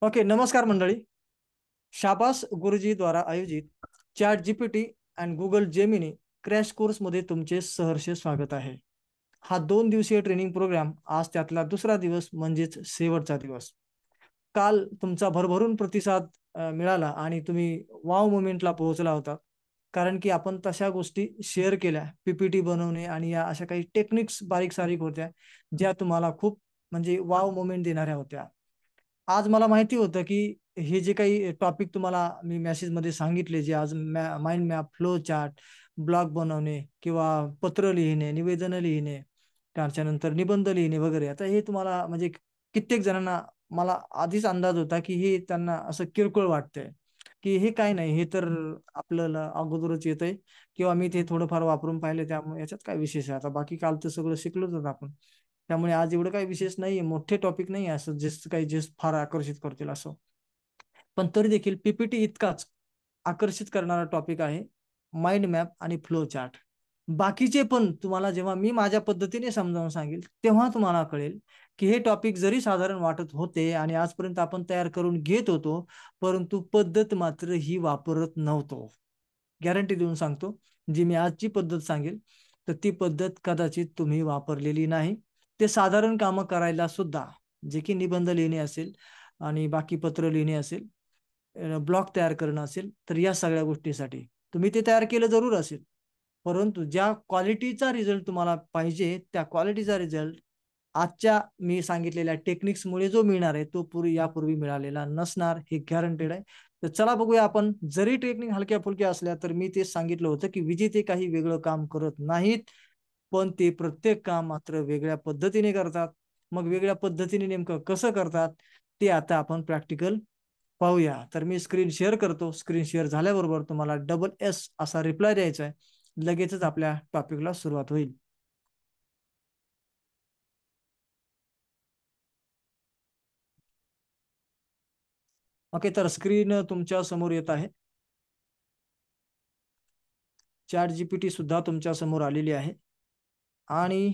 Okay, नमस्कार मंडळी. शाबास गुरुजी द्वारा आयोजित chat GPT and Google Gemini crash कोर्समध्ये तुमचे सहर्ष स्वागत आहे. हा 2 दिवसीय ट्रेनिंग प्रोग्राम आज त्यातला दुसरा दिवस म्हणजेच शेवटचा दिवस. काल तुमचा भरभरून प्रतिसाद मिळाला आणि तुम्ही वाव मोमेंटला पोहोचला होता. कारण की आपण तशा गोष्टी शेअर केल्या, पीपीटी बनवणे आणि या अशा काही टेक्निक्स बारीक सारीक होत्या, ज्या तुम्हाला खूप म्हणजे वाव मोमेंट देणाऱ्या होत्या. आज मला माहिती होतं की हे जे काही टॉपिक तुम्हाला मी मेसेजमध्ये सांगितले, जे आज mind map, flow chart, blog बनवणे किंवा पत्र लिहिणे, निवेदनं लिहिणे, त्याच्यानंतर निबंध लिहिणे वगैरे. आता हे तुम्हाला म्हणजे कित्येक जणांना मला आधीच अंदाज होता की हे त्यांना असं किरकोळ वाटतंय, की हे काय नाही, हे तर आपल्याला अगोदरच येतंय किंवा मी ते थोडंफार वापरून पाहिले त्यामुळे याच्यात काय विशेष आहे. आता बाकी काल तर सगळं शिकलोच होतं आपण. त्यामुळे आज एवढं काही विशेष नाहीये, मोठे टॉपिक नाही असं जे फार आकर्षित करतील असं. पण तरी देखील पीपीटी इतकाच आकर्षित करणारा टॉपिक आहे माइंड मॅप आणि फ्लो चार्ट. बाकीचे पण तुम्हाला जेव्हा मी माझ्या पद्धतीने समजावून सांगेल तेव्हा तुम्हाला कळेल की हे टॉपिक जरी साधारण वाटत होते आणि आजपर्यंत आपण तयार करून घेत होतो, परंतु पद्धत मात्र ही वापरत नव्हतो. गॅरंटी देऊन सांगतो, जी मी आजची पद्धत सांगेल तर ती पद्धत कदाचित तुम्ही वापरलेली नाही. ते साधारण कामं करायला सुद्धा, जे की निबंध लिहिणे असेल आणि बाकी पत्र लिहिणे असेल, ब्लॉग तयार करणं असेल, तर या सगळ्या गोष्टीसाठी तुम्ही ते तयार केलं जरूर असेल. परंतु ज्या क्वालिटीचा रिझल्ट तुम्हाला पाहिजे, त्या क्वालिटीचा रिझल्ट आजच्या मी सांगितलेल्या टेक्निक्समुळे जो मिळणार आहे, तो यापूर्वी मिळालेला नसणार, हे गॅरंटेड आहे. तर चला बघूया आपण. जरी टेक्निक हलक्या-फुलक्या असल्या, तर मी तेच सांगितलं होतं, की विजेते काही वेगळं काम करत नाहीत, पण ते प्रत्येक काम मात्र वेगळ्या पद्धतीने करतात. मग वेगळ्या पद्धतीने नेमकं कसं करतात, ते आता आपण प्रॅक्टिकल पाहूया. तर मी स्क्रीन शेअर करतो. स्क्रीन शेअर झाल्याबरोबर तुम्हाला डबल एस असा रिप्लाय द्यायचा आहे. लगेचच आपल्या टॉपिकला सुरुवात होईल. ओके, तर स्क्रीन तुमच्या समोर येत आहे. चॅट जीपीटी सुद्धा तुमच्या समोर आलेली आहे. आणि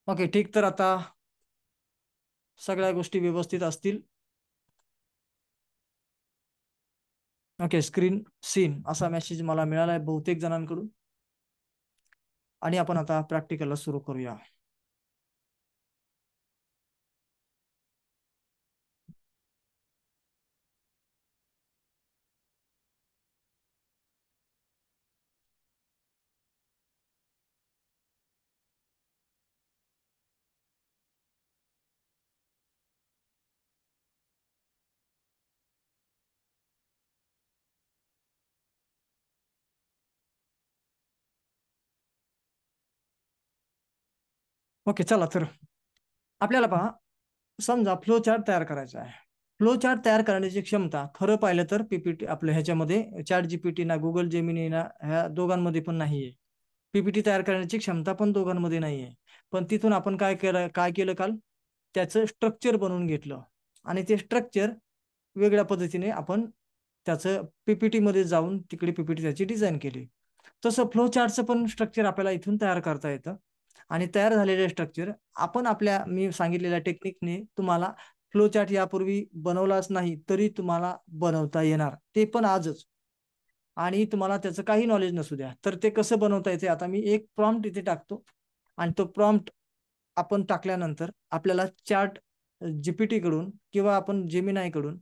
ओके, ठीक. तर आता सगळ्या गोष्टी व्यवस्थित असतील. ओके, स्क्रीन सीन असा मेसेज मला मिळाला आहे बहुतेक जणांकडून. आणि आपण आता प्रॅक्टिकलला सुरू करूया. ओके, चला तर आपल्याला पहा, समजा फ्लो चार्ट तयार करायचा आहे. फ्लो चार्ट तयार करण्याची क्षमता खरं पाहिलं तर पीपीटी आपल्या ह्याच्यामध्ये चॅट जीपीटी ना, गुगल जेमिनी ना, ह्या दोघांमध्ये पण नाहीये. पीपीटी तयार करण्याची क्षमता पण दोघांमध्ये नाहीये. पण तिथून आपण काय केलं काल, त्याचं स्ट्रक्चर बनवून घेतलं आणि ते स्ट्रक्चर वेगळ्या पद्धतीने आपण त्याचं पीपीटी मध्ये जाऊन तिकडे पीपीटी त्याची डिझाईन केली. तसं फ्लो चार्टचं पण स्ट्रक्चर आपल्याला इथून तयार करता येतं. आणि तयार झालेले स्ट्रक्चर आपण आपल्या मी सांगितलेल्या टेक्निकने तुम्हाला फ्लो चार्ट यापूर्वी बनवलाच नाही तरी तुम्हाला बनवता येणार, ते पण आजच. आणि तुम्हाला त्याचं काही नॉलेज नसू द्या, तर ते कसं बनवता येते, आता मी एक प्रॉम्प्ट इथे टाकतो. आणि तो प्रॉम्प्ट आपण टाकल्यानंतर आपल्याला चॅट जीपीटी कडून किंवा आपण जेमिनाय कडून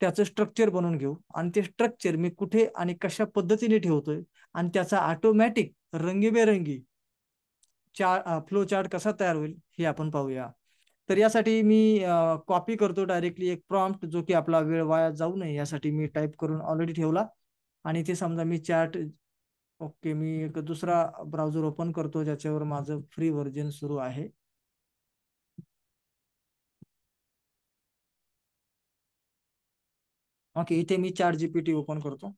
त्याचं स्ट्रक्चर बनवून घेऊ आणि ते स्ट्रक्चर मी कुठे आणि कशा पद्धतीने ठेवतोय आणि त्याचा ऑटोमॅटिक रंगीबेरंगी फ्लो चार्ट कसा तयार होईल हे आपण पाहूया. तर यासाठी मी कॉपी करतो डायरेक्टली एक प्रॉम्प्ट, जो की आपला वेळ वाया जाऊ नये यासाठी मी टाईप करून ऑलरेडी ठेवला. आणि ते समजा मी चॅट, ओके, मी एक दुसरा ब्राउझर ओपन करतो ज्याच्यावर माझं फ्री व्हर्जन सुरू आहे. ओके, इथे मी चॅट जीपीटी ओपन करतो.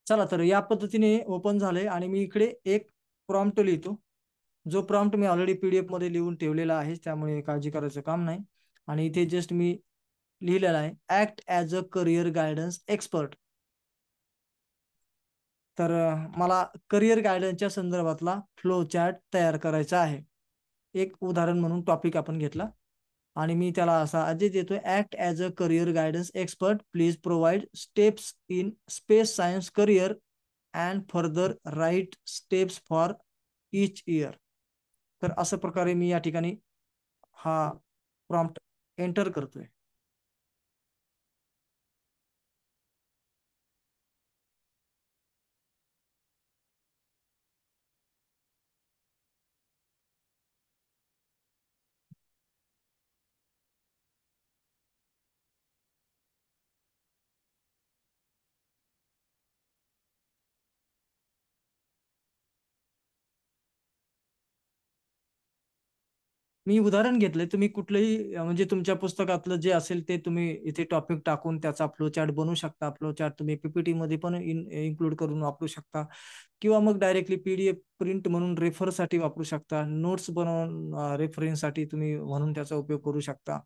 चला तर या पद्धतीने ओपन झालंय आणि मी इकडे एक प्रॉम्प्ट लिहितो, जो प्रॉम्प्ट मी ऑलरेडी PDF मध्ये लिहून ठेवलेला आहे, त्यामुळे काळजी करायचं काम नाही. आणि इथे जस्ट मी लिहिलेला आहे, act as a career guidance expert. तर मला करिअर गायडन्सच्या संदर्भातला फ्लो चार्ट तयार करायचा आहे. एक उदाहरण म्हणून टॉपिक आपण घेतला आणि मी त्याला असा अजय देतोय, act as a career guidance expert, please provide steps in space science career and further right steps for each year. तर अशा प्रकारे मी या ठिकाणी हा प्रॉम्प्ट एंटर करतोय. मी उदाहरण घेतलंय, तुम्ही कुठलंही म्हणजे तुमच्या पुस्तकातलं जे असेल ते तुम्ही इथे टॉपिक टाकून त्याचा फ्लो चार्ट बनवू शकता. फ्लो चार्ट तुम्ही PPT मध्ये पण इन्क्लूड करून वापरू शकता, किंवा मग डायरेक्टली PDF प्रिंट म्हणून रेफरसाठी वापरू शकता. नोट्स बनवून रेफरन्ससाठी तुम्ही म्हणून त्याचा उपयोग करू शकता.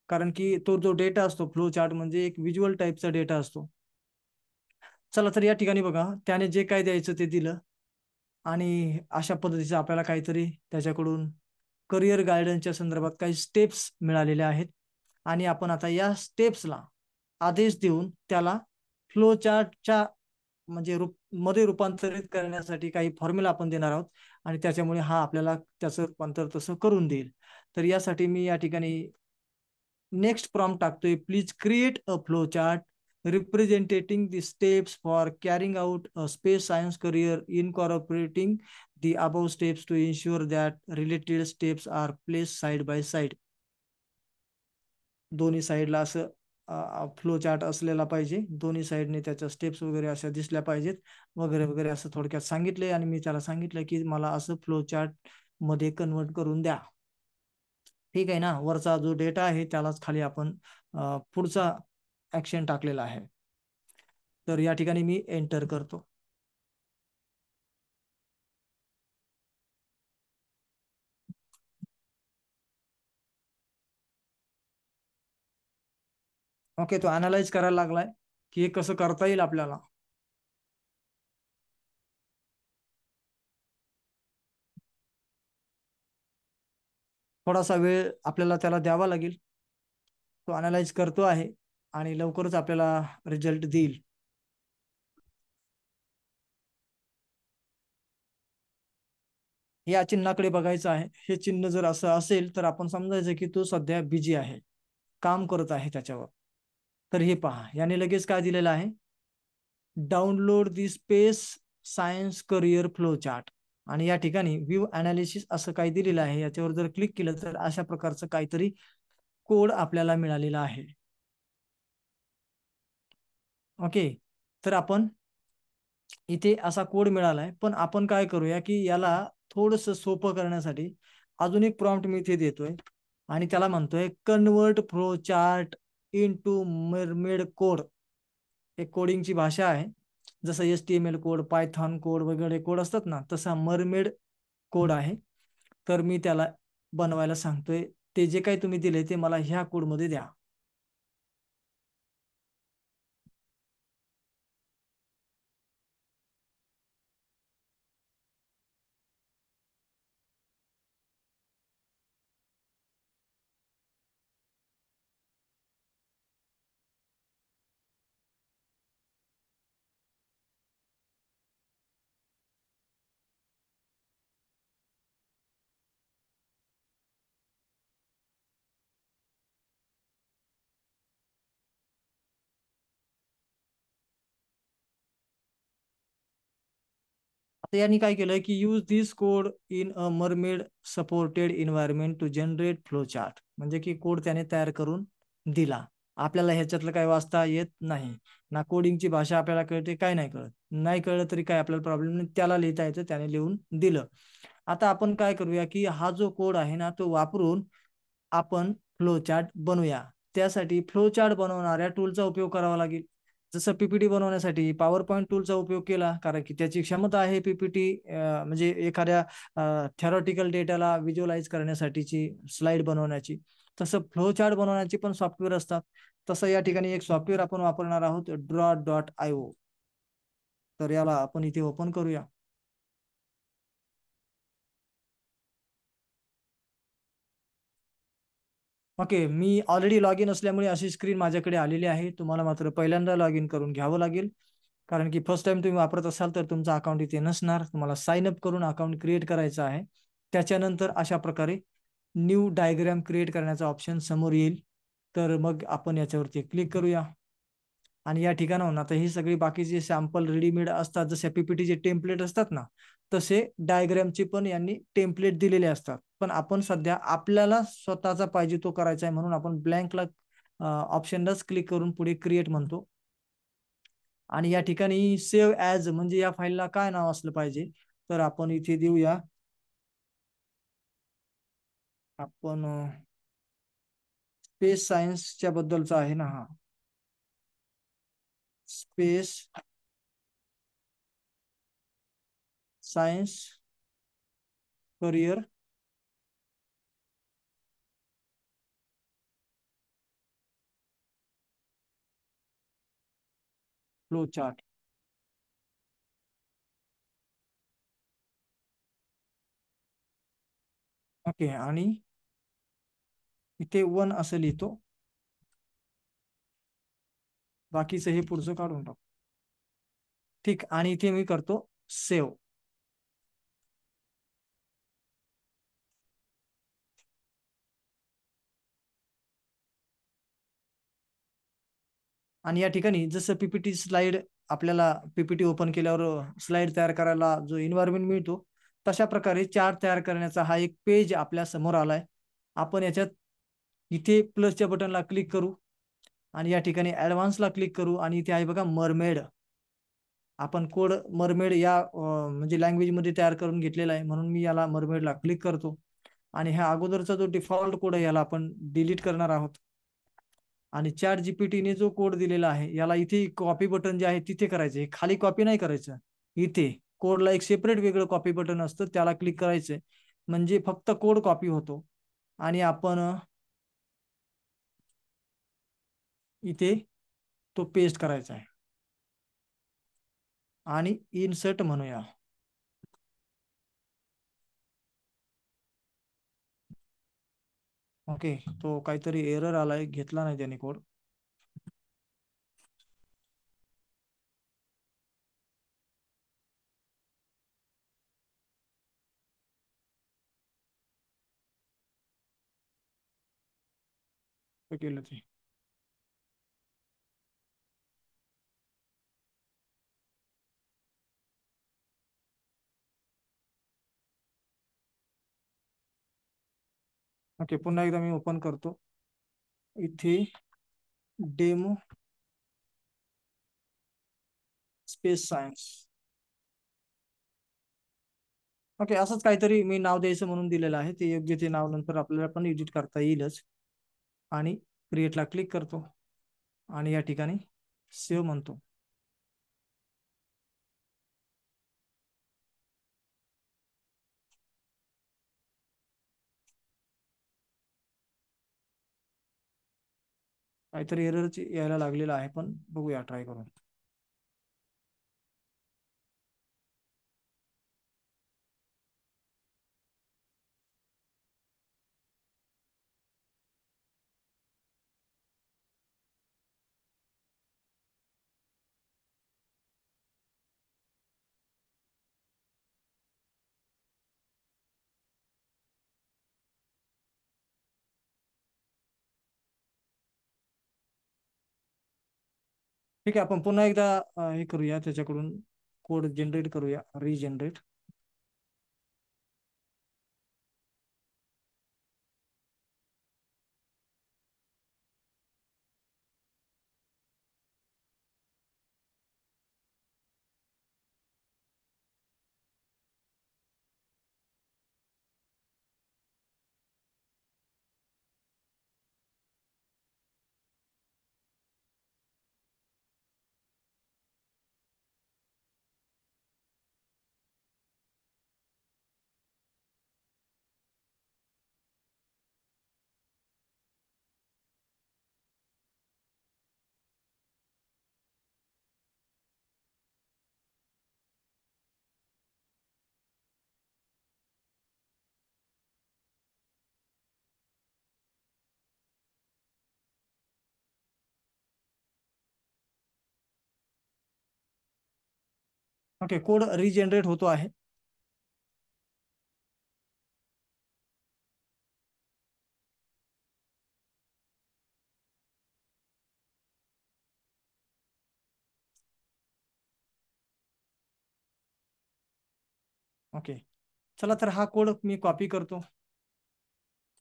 कारण की तो जो डेटा असतो, फ्लो चार्ट म्हणजे एक व्हिज्युअल टाईपचा डेटा असतो. चला तर या ठिकाणी बघा, त्याने जे काय द्यायचं ते दिलं आणि अशा पद्धतीचं आपल्याला काहीतरी त्याच्याकडून करिअर गायडन्सच्या संदर्भात काही स्टेप्स मिळालेल्या आहेत. आणि आपण आता या स्टेप्सला आदेश देऊन त्याला फ्लो चार्टच्या म्हणजे मध्ये रूपांतरित करण्यासाठी काही फॉर्म्युला आपण देणार आहोत, आणि त्याच्यामुळे हा आपल्याला त्याचं रूपांतर तसं करून देईल. तर यासाठी मी या ठिकाणी नेक्स्ट प्रॉम्प्ट टाकतोय, please create a flow chart representing the steps for carrying out a space science career, incorporating the above steps to ensure that related steps are placed side by side. दोन्ही साईडला असं flow chart असलेला पाहिजे, दोन्ही साईडने त्याच्या steps वगैरे अशा दिसल्या पाहिजेत, वगैरे वगैरे असं थोडक्यात सांगितलंय. आणि मी त्याला सांगितलं की मला असं फ्लो चार्ट मध्ये कन्वर्ट करून द्या. ठीक आहे ना. वरचा जो डेटा आहे त्यालाच खाली आपण पुढचा ऍक्शन टाकलेला आहे. तर या ठिकाणी मी एंटर करतो. ओके, तो अनालाइज करायला लागलाय की हे कसं करता येईल आपल्याला. थोडासा वेळ आपल्याला त्याला द्यावा लागेल. तो अनालाइज करतो आहे आणि लवकरच आपल्याला रिझल्ट देईल. या चिन्हाकडे बघायचं आहे. हे चिन्ह जर असं असेल तर आपण समजायचं की तो सध्या बिझी आहे, काम करत आहे त्याच्यावर. तर हे पहा, याने लगेच काय दिलेलं आहे, download the space science career flow chart. आणि या ठिकाणी व्ह्यू अनालिसिस असं काही दिलेलं आहे. याच्यावर जर क्लिक केलं तर अशा प्रकारचं काहीतरी कोड आपल्याला मिळालेला आहे. ओके, तर आपण इथे असा कोड मिळालाय, पण आपण काय करूया की याला थोडस सोपं करण्यासाठी अजून एक प्रॉम्प्ट मी इथे देतोय आणि त्याला म्हणतोय convert flow chart into mermaid code. एक कोडिंगची भाषा आहे, जसं HTML कोड, पायथॉन कोड वगैरे कोड असतात ना, तसा मरमेड कोड आहे. तर मी त्याला बनवायला सांगतोय, ते जे काही तुम्ही दिले ते मला ह्या कोडमध्ये द्या. आता यांनी काय केलंय की use this code in a mermaid supported environment to generate flow chart. म्हणजे की कोड त्याने तयार करून दिला. आपल्याला ह्याच्यातलं काही वाचता येत नाही ना, कोडिंगची भाषा आपल्याला कळते, काय नाही कळत. नाही कळलं तरी काय आपल्याला प्रॉब्लेम नाही, त्याला लिहिता येतं, त्याने लिहून दिलं. आता आपण काय करूया की हा जो कोड आहे ना तो वापरून आपण फ्लो चार्ट बनवूया. त्यासाठी फ्लो चार्ट बनवणाऱ्या टूलचा उपयोग करावा लागेल. जसं पीपीटी बनवण्यासाठी पॉवर पॉईंट टूलचा उपयोग केला, कारण की त्याची क्षमता आहे पीपीटी म्हणजे एखाद्या थेरॉटिकल डेटाला व्हिज्युअलाइज करण्यासाठीची स्लाइड बनवण्याची. तसं फ्लो चार्ट बनवण्याची पण सॉफ्टवेअर असतात. तसं या ठिकाणी एक सॉफ्टवेअर आपण वापरणार आहोत, draw.io. तर याला आपण इथे ओपन करूया. Okay, me already log in असल्यामुळे अशी स्क्रीन माझ्याकडे आलेली आहे. तुम्हाला मात्र पहिल्यांदा लॉग इन करून घ्यावं लागेल. कारण की फर्स्ट टाइम तुम्ही वापरत असाल तर तुमचा अकाउंट इथे नसणार. तुम्हाला साइन अप करून अकाउंट क्रिएट करायचं आहे. त्याच्यानंतर अशा प्रकारे न्यू डायग्राम क्रिएट करण्याचा ऑप्शन समोर येईल. तर मग आपण याच्यावरती क्लिक करूया. आणि या ठिकाणाहून आता ही सगळी बाकीचे सॅम्पल रेडीमेड असतात, जसे पीपीटीचे टेम्पलेट असतात ना, तसे डायग्रामचे पण यांनी टेम्पलेट दिलेले असतात. पण आपण सध्या आपल्याला स्वतःचा पाहिजे तो करायचा आहे, म्हणून आपण ब्लँकला ऑप्शनलाच क्लिक करून पुढे क्रिएट म्हणतो. आणि या ठिकाणी सेव्ह ॲज म्हणजे या फाईलला काय नाव असलं पाहिजे, तर आपण इथे देऊया, आपण स्पेस सायन्सच्या बद्दलचा आहे ना, हा space science career flow chart. Okay, आणि इथे वन असं लिहितो. बाकीचं हे पुढचं काढून टाकू. ठीक, आणि इथे मी करतो सेव्ह. आणि या ठिकाणी जसं पीपीटी स्लाइड, आपल्याला पीपीटी ओपन केल्यावर स्लाइड तयार करायला जो एन्व्हायरमेंट मिळतो, तशा प्रकारे चार्ट तयार करण्याचा हा एक पेज आपल्या समोर आलाय. आपण याच्यात इथे प्लसच्या बटनला क्लिक करू आणि या ठिकाणी ऍडव्हान्सला क्लिक करू आणि इथे आहे बघा मरमेड. आपण कोड मरमेड या म्हणजे लँग्वेजमध्ये तयार करून घेतलेला आहे, म्हणून मी याला मरमेडला क्लिक करतो. आणि ह्या अगोदरचा जो डिफॉल्ट कोड आहे याला आपण डिलीट करणार आहोत. आणि चॅट जीपीटीने जो कोड दिलेला आहे याला इथे कॉपी बटन जे आहे तिथे करायचं, हे खाली कॉपी नाही करायचं. इथे कोडला एक सेपरेट वेगळं कॉपी बटन असतं, त्याला क्लिक करायचंय, म्हणजे फक्त कोड कॉपी होतो. आणि आपण इथे तो पेस्ट करायचा आहे आणि इन्सर्ट म्हणूया. ओके, तो काहीतरी एरर आलाय, घेतला नाही त्याने कोड. केलं ते. ओके, पुन्हा एकदा मी ओपन करतो. इथे डेमो स्पेस सायन्स. ओके, असंच काहीतरी मी नाव द्यायचं म्हणून दिलेलं आहे, ते योग्य ते नाव नंतर आपल्याला पण एडिट करता येईलच. आणि क्रिएटला क्लिक करतो आणि या ठिकाणी सेव्ह म्हणतो. काहीतरी एरर यायला लागलेला आहे, पण बघूया ट्राय करून. ठीक आहे, आपण पुन्हा एकदा हे करूया, त्याच्याकडून कोड जनरेट करूया, रिजनरेट. ओके, कोड रिजनरेट होतो आहे. ओके, चला तर हा कोड मी कॉपी करतो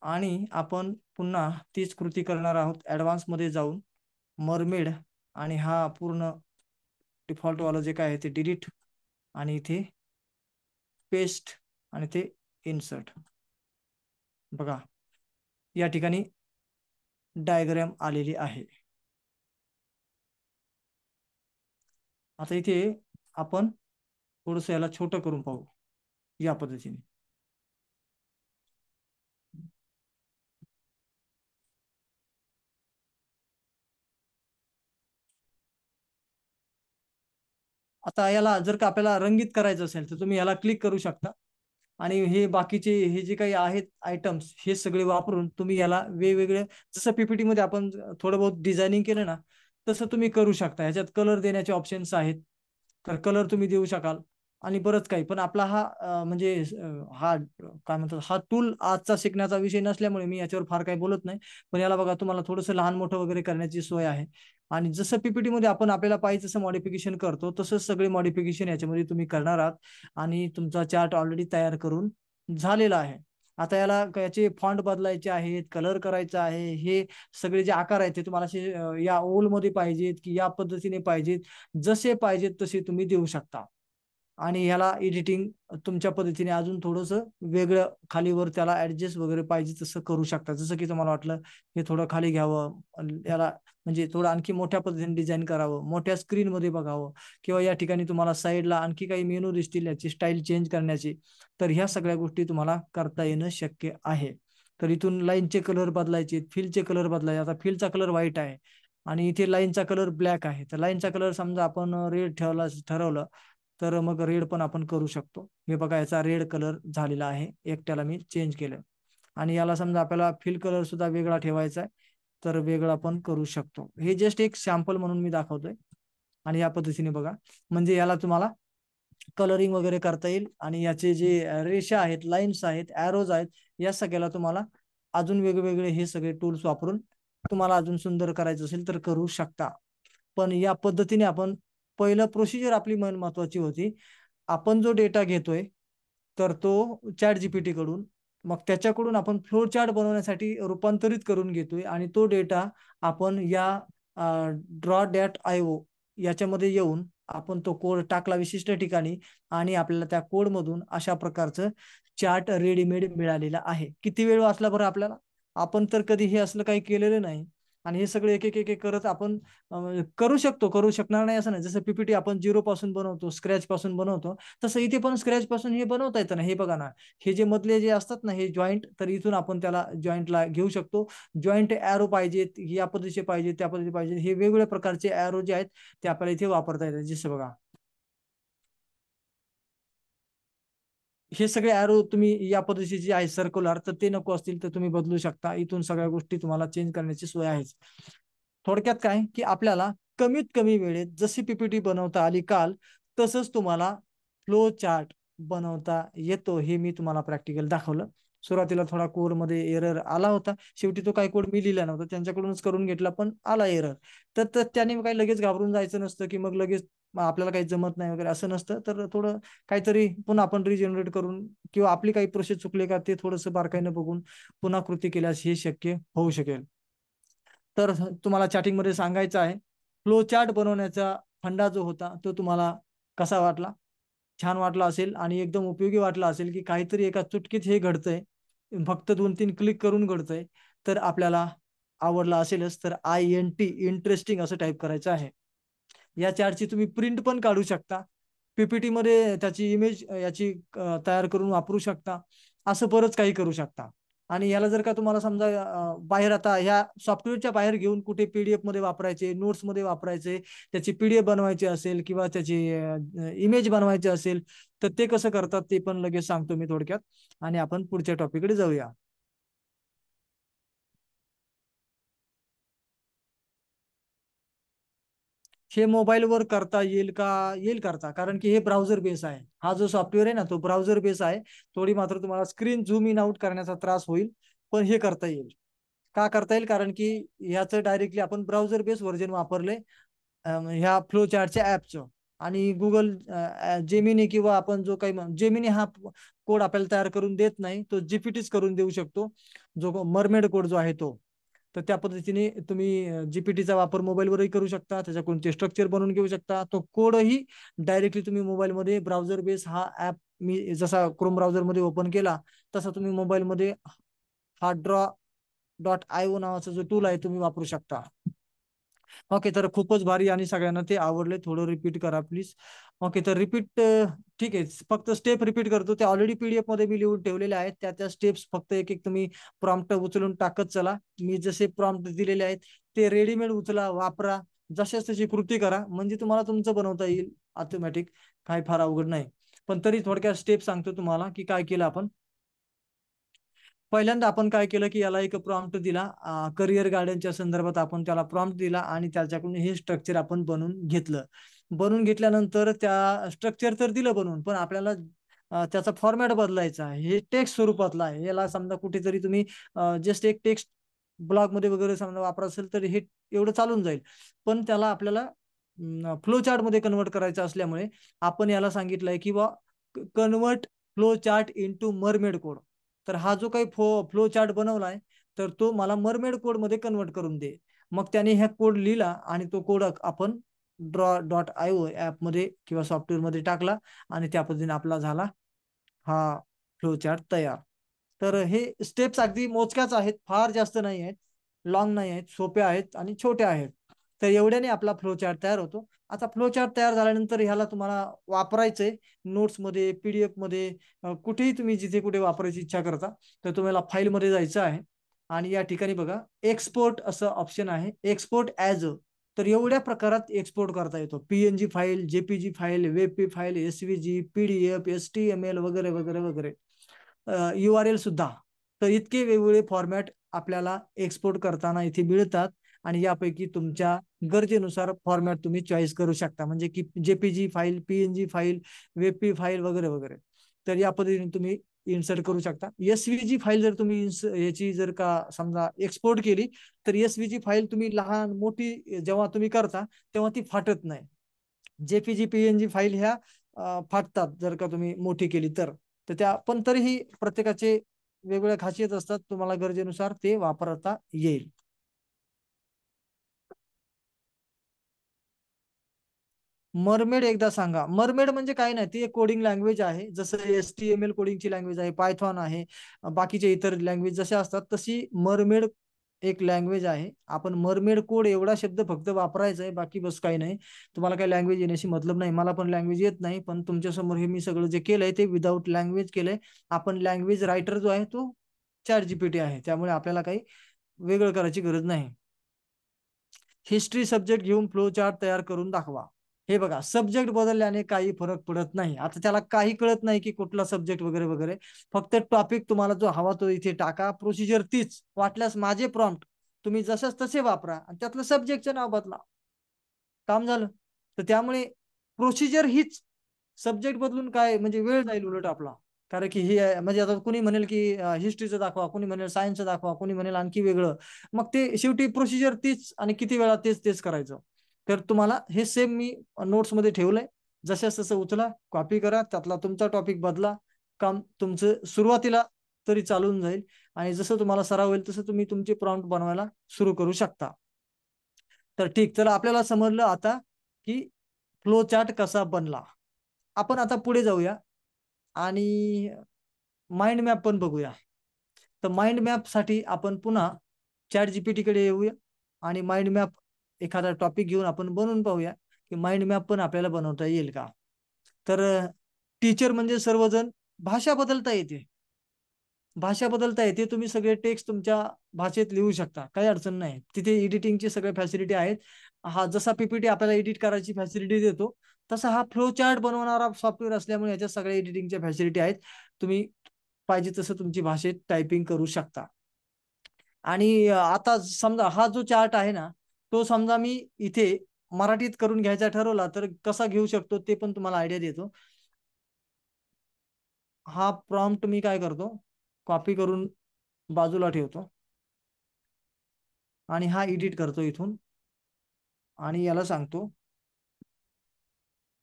आणि आपण पुन्हा तीच कृती करणार आहोत. ॲडव्हान्समध्ये जाऊन मरमेड आणि हा पूर्ण डिफॉल्ट वाला जे काय आहे ते डिलीट आणि इथे पेस्ट आणि ते इन्सर्ट. बघा, या ठिकाणी डायग्रॅम आलेली आहे. आता इथे आपण थोडंसं याला छोटं करून पाहू या पद्धतीने. आता याला जर का आपल्याला रंगीत करायचं असेल तर तुम्ही याला क्लिक करू शकता आणि हे बाकीचे हे जे काही आहेत आयटम्स हे सगळे वापरून तुम्ही याला वेगवेगळे, जसं पीपीटी मध्ये आपण थोडं बहुत डिझायनिंग केलं ना, तसं तुम्ही करू शकता. ह्याच्यात कलर देण्याचे ऑप्शन्स आहेत, तर कलर तुम्ही देऊ शकाल आणि बरंच काही. पण आपला हा म्हणजे हा काय म्हणतात, हा टूल आजचा शिकण्याचा विषय नसल्यामुळे मी याच्यावर फार काही बोलत नाही. पण याला बघा, तुम्हाला थोडंसं लहान मोठं वगैरे करण्याची सोय आहे आणि जसं पीपीटी मध्ये आपण आपल्याला पाहिजे तसं मॉडिफिकेशन करतो, तसंच सगळे मॉडिफिकेशन याच्यामध्ये तुम्ही करणार आहात आणि तुमचा चार्ट ऑलरेडी तयार करून झालेला आहे. आता याचे फॉन्ट बदलायचे आहेत, कलर करायचा आहे, हे सगळे जे आकार आहेत ते तुम्हाला असे या ओलमध्ये पाहिजेत की या पद्धतीने पाहिजेत, जसे पाहिजेत तसे तुम्ही देऊ शकता. आणि ह्याला एडिटिंग तुमच्या पद्धतीने अजून थोडंसं वेगळं खालीवर त्याला ऍडजस्ट वगैरे पाहिजे तसं करू शकता. जसं की तुम्हाला वाटलं हे थोडं खाली घ्यावं, याला म्हणजे थोडं आणखी मोठ्या पद्धतीने डिझाईन करावं, मोठ्या स्क्रीनमध्ये बघावं, किंवा या ठिकाणी तुम्हाला साईडला आणखी काही मेनू दिसतील याची स्टाईल चेंज करण्याची, तर ह्या सगळ्या गोष्टी तुम्हाला करता येणं शक्य आहे. तर इथून लाईनचे कलर बदलायचे, फिलचे कलर बदलायचे. आता फिलचा कलर व्हाईट आहे आणि इथे लाईनचा कलर ब्लॅक आहे, तर लाईनचा कलर समजा आपण रेड ठरवलं तर मग रेड पण आपण करू शकतो. हे बघा, याचा रेड कलर झालेला आहे, एकट्याला मी चेंज केलं. आणि याला समजा आपल्याला फिल कलर सुद्धा वेगळा ठेवायचा आहे, तर वेगळा पण करू शकतो. हे जस्ट एक सॅम्पल म्हणून मी दाखवतोय. आणि या पद्धतीने बघा, म्हणजे याला तुम्हाला कलरिंग वगैरे करता येईल आणि याचे जे रेषा आहेत, लाईन्स आहेत, ॲरोज आहेत, या सगळ्याला तुम्हाला अजून वेगवेगळे हे सगळे टूल्स वापरून तुम्हाला अजून सुंदर करायचं असेल तर करू शकता. पण या पद्धतीने आपण पहिलं प्रोसिजर आपली महत्वाची होती. आपण जो डेटा घेतोय तर तो चॅट जीपीटी कडून, मग त्याच्याकडून आपण फ्लो चार्ट बनवण्यासाठी रूपांतरित करून घेतोय आणि तो डेटा आपण या ड्रॉ डॅट आयओ याच्यामध्ये येऊन आपण तो कोड टाकला विशिष्ट ठिकाणी आणि आपल्याला त्या कोडमधून अशा प्रकारचं चार्ट रेडीमेड मिळालेला आहे. किती वेळ वाचला बरं आपल्याला? आपण तर कधी हे असलं काही केलेलं नाही आणि हे सगळं एक एक एक एक करत आपण करू शकतो, करू शकणार नाही असं नाही. जसं पीपीटी आपण झिरो पासून बनवतो, स्क्रॅच पासून बनवतो, तसं इथे पण स्क्रॅच पासून हे बनवता येतं ना. हे बघा ना, हे जे मधले जे असतात ना, हे जॉईंट, तर इथून आपण त्याला जॉईंटला घेऊ शकतो. जॉईंट ॲरो पाहिजेत, या पद्धतीचे पाहिजे, त्या पद्धतीचे पाहिजे, हे वेगवेगळ्या प्रकारचे ॲरो जे आहेत ते आपल्याला इथे वापरता येतात. जसं बघा, हे सगळे ॲरो तुम्ही या पद्धतीचे जे आहे सर्क्युलर, तर ते नको असतील तर तुम्ही बदलू शकता. इथून सगळ्या गोष्टी तुम्हाला चेंज करण्याची सोय आहेच. थोडक्यात काय की आपल्याला कमीत कमी वेळेत जशी पीपीटी बनवता आली काल, तसंच तुम्हाला फ्लो चार्ट बनवता येतो. हे मी तुम्हाला प्रॅक्टिकल दाखवलं. सुरुवातीला थोडा कोडमध्ये एरर आला होता, शेवटी तो काही कोड मी लिहिला नव्हता, त्यांच्याकडूनच करून घेतला, पण आला एरर. तर त्याने काही लगेच घाबरून जायचं नसतं की मग लगेच आपल्याला काही जमत नाही वगैरे, असं नसतं. तर थोडं काहीतरी पुन्हा आपण रिजनरेट करून किंवा आपली काही प्रोसेस चुकले का ते थोडंसं बारकाईनं बघून पुन्हा कृती केल्यास हे शक्य होऊ शकेल. तर तुम्हाला चॅटिंगमध्ये सांगायचं आहे, फ्लो चार्ट बनवण्याचा फंडा जो होता तो तुम्हाला कसा वाटला? छान वाटला असेल आणि एकदम उपयोगी वाटला असेल की काहीतरी एका चुटकीत हे घडतंय, फक्त 2-3 क्लिक करून घडतंय, तर आपल्याला आवडला असेलच. तर INT इंटरेस्टिंग असं टाईप करायचं आहे. या चार्टची तुम्ही प्रिंट पण काढू शकता, पीपीटी मध्ये त्याची इमेज याची तयार करून वापरू शकता, असं बरंच काही करू शकता. आणि याला जर का तुम्हाला समजा बाहेर आता ह्या सॉफ्टवेअरच्या बाहेर घेऊन कुठे पीडीएफ मध्ये वापरायचे, नोट्स मध्ये वापरायचे, त्याची पीडीएफ बनवायची असेल किंवा त्याची इमेज बनवायची असेल, तर ते कसं करतात ते पण लगेच सांगतो मी थोडक्यात आणि आपण पुढच्या टॉपिककडे जाऊया. हे मोबाईलवर करता येईल का? येईल करता, कारण की हे ब्राउझर बेस आहे. हा जो सॉफ्टवेअर आहे ना तो ब्राउझर बेस आहे. थोडी मात्र तुम्हाला स्क्रीन झूम इन आउट करण्याचा त्रास होईल, पण हे करता येईल. का करता येईल? कारण की ह्याचं डायरेक्टली आपण ब्राउझर बेस व्हर्जन वापरले ह्या फ्लो चार्टच्या ऍपचं. आणि गुगल जेमिनी किंवा आपण जो काही जेमिनी हा कोड आपल्याला तयार करून देत नाही, तो जीपीटीच करून देऊ शकतो, जो मरमेड कोड जो आहे तो. तर त्या पद्धतीने तुम्ही जीपीटीचा वापर मोबाईलवरही करू शकता, त्याच्या कोणते स्ट्रक्चर बनवून घेऊ शकता. तो कोडही डायरेक्टली तुम्ही मोबाईलमध्ये ब्राउझर बेस हा ऍप मी जसा क्रोम ब्राउझरमध्ये ओपन केला तसा तुम्ही मोबाईलमध्ये हा ड्रॉ.io नावाचा जो टूल आहे तुम्ही वापरू शकता. ओके, तर खूपच भारी आणि सगळ्यांना ते आवडले. थोडं रिपीट करा प्लीज. ओके, तर रिपीट ठीक आहे. फक्त स्टेप रिपीट करतो. ते ऑलरेडी पीडीएफ मध्ये मी लिहून ठेवलेले आहेत. त्या स्टेप्स फक्त एक एक तुम्ही प्रॉम्प्ट उचलून टाकत चला. मी जसे प्रॉम्प्ट दिलेले आहेत ते रेडीमेड उचला, वापरा, जशाच तशी कृती करा, म्हणजे तुम्हाला तुमचं बनवता येईल ऑटोमॅटिक. काही फार अवघड नाही. पण तरी थोडक्यात स्टेप सांगतो तुम्हाला की काय केलं आपण. पहिल्यांदा आपण काय केलं की याला एक प्रॉम्प्ट दिला, करिअर गार्डनच्या संदर्भात आपण त्याला प्रॉम्प्ट दिला आणि त्याच्याकडून हे स्ट्रक्चर आपण बनवून घेतलं. बनवून घेतल्यानंतर त्या स्ट्रक्चर तर दिलं बनवून, पण आपल्याला त्याचा फॉर्मॅट बदलायचा आहे. हे टेक्स्ट स्वरूपातला आहे. याला समजा कुठेतरी तुम्ही जस्ट एक टेक्स्ट ब्लॉग मध्ये वगैरे समजा वापरत असेल तर हे एवढं चालून जाईल. पण त्याला आपल्याला फ्लो चार्ट मध्ये कन्वर्ट करायचं असल्यामुळे आपण याला सांगितलंय की बा convert flow chart into mermaid code. तर हा जो काही फ्लो चार्ट बनवलाय तर तो मला मरमेड कोड मध्ये कन्वर्ट करून दे. मग त्याने हा कोड लिहिला आणि तो कोड आपण ड्रॉ.io ऍपमध्ये किंवा सॉफ्टवेअरमध्ये टाकला आणि त्या पद्धतीने आपला झाला हा फ्लो चार्ट तयार. तर हे स्टेप्स अगदी मोजक्याच आहेत, फार जास्त नाही आहेत, लॉंग नाही आहेत, सोप्या आहेत आणि छोट्या आहेत. तर एवढ्याने आपला फ्लो चार्ट तयार होतो. आता फ्लो चार्ट तयार झाल्यानंतर ह्याला तुम्हाला वापरायचंय नोट्समध्ये, पीडीएफ मध्ये, कुठेही तुम्ही जिथे कुठे वापरायची इच्छा करता तर तुम्हाला फाईलमध्ये जायचं आहे. आणि या ठिकाणी बघा एक्सपोर्ट असं ऑप्शन आहे, एक्सपोर्ट ॲज अ. तर एवढ्या प्रकारात एक्सपोर्ट करता येतो. PNG file, JPG file, WebP file, SVG, PDF, HTML वगैरे वगैरे वगैरे, URL सुद्धा. तर इतके वेगवेगळे फॉर्मॅट आपल्याला एक्सपोर्ट करताना इथे मिळतात. आणि यापैकी तुमच्या गरजेनुसार फॉर्मॅट तुम्ही चॉईस करू शकता, म्हणजे की JPG file, PNG file, WebP file वगैरे वगैरे. तर या पद्धतीने तुम्ही इन्सर्ट करू शकता. एसव्हीजी फाईल जर तुम्ही याची जर का समजा एक्सपोर्ट केली तर एसव्हीजी फाईल तुम्ही लहान मोठी जेव्हा तुम्ही करता तेव्हा ती फाटत नाही. जेपीजी पीएनजी फाईल ह्या फाटतात जर का तुम्ही मोठी केली तर. तर त्या पण तरीही प्रत्येकाचे वेगवेगळ्या खासियत असतात, तुम्हाला गरजेनुसार ते वापरता येईल. मरमेड एकदा सांगा. मरमेड म्हणजे काय नाही, ती एक कोडिंग लँग्वेज आहे. जसं HTML कोडिंगची लँग्वेज आहे, पायथॉन आहे, बाकीचे इतर लँग्वेज जसे असतात तशी मरमेड एक लँग्वेज आहे. आपण मरमेड कोड एवढा शब्द फक्त वापरायचा आहे, बाकी बस काही नाही. तुम्हाला काही लँग्वेज येण्याशी मतलब नाही. मला पण लँग्वेज येत नाही, पण तुमच्यासमोर हे मी सगळं जे केलंय ते विदाऊट लँग्वेज केलंय. आपण लँग्वेज रायटर जो आहे तो चॅट जीपीटी आहे, त्यामुळे आपल्याला काही वेगळं करायची गरज नाही. हिस्ट्री सब्जेक्ट घेऊन फ्लो चार्ट तयार करून दाखवा. हे बघा, सब्जेक्ट बदलल्याने काही फरक पडत नाही. आता त्याला काही कळत नाही की कुठला सब्जेक्ट वगैरे वगैरे. फक्त टॉपिक तुम्हाला जो हवा तो इथे टाका, प्रोसिजर तीच. वाटल्यास माझे प्रॉम्प्ट तुम्ही जसंच तसे वापरा आणि त्यातलं सब्जेक्टचं नाव बदला, काम झालं. तर त्यामुळे प्रोसिजर हीच. सब्जेक्ट बदलून काय म्हणजे वेळ जाईल उलट आपला. कारण की हे म्हणजे आता कुणी म्हणेल की हिस्ट्रीचं दाखवा, कुणी म्हणेल सायन्सचं दाखवा, कुणी म्हणेल आणखी वेगळं. मग ते शेवटी प्रोसिजर तीच आणि किती वेळा तेच तेच करायचं. तर तुम्हाला हे सेम मी नोट्समध्ये ठेवलंय. जसं तसं उचला, कॉपी करा, त्यातला तुमचा टॉपिक बदला. काम तुमचं सुरुवातीला तरी चालून जाईल. आणि जसं तुम्हाला सराव होईल तसं तुम्ही तुमचे प्रॉम्प्ट बनवायला सुरू करू शकता. तर ठीक, तर आपल्याला समजलं आता की फ्लो चार्ट कसा बनला. आपण आता पुढे जाऊया आणि माइंड मॅप पण बघूया. तर माइंड मॅप साठी आपण पुन्हा चॅट जीपीटी कडे येऊया आणि माइंड मॅप एखादा टॉपिक घेऊन आपण बनवून पाहूया की माइंड मॅप पण आपल्याला बनवता येईल का. तर टीचर म्हणजे सर्वजण. भाषा बदलता येते, भाषा बदलता येते. तुम्ही सगळे टेक्स्ट तुमच्या भाषेत लिहू शकता, काही अडचण नाही. तिथे एडिटिंगची सगळे फॅसिलिटी आहेत. हा जसा पीपीटी आपल्याला एडिट करायची फॅसिलिटी देतो, तसा हा फ्लो चार्ट बनवणारा सॉफ्टवेअर असल्यामुळे याच्यात सगळ्या एडिटिंगच्या फॅसिलिटी आहेत. तुम्ही पाहिजे तसं तुमची भाषेत टायपिंग करू शकता. आणि आता समजा हा जो चार्ट आहे ना, तो समजा मी इथे मराठीत करून घ्यायचा ठरवला तर कसा घेऊ शकतो ते पण तुम्हाला आयडिया देतो. हा प्रॉम्प्ट मी काय करतो, कॉपी करून बाजूला ठेवतो आणि हा एडिट करतो इथून आणि याला सांगतो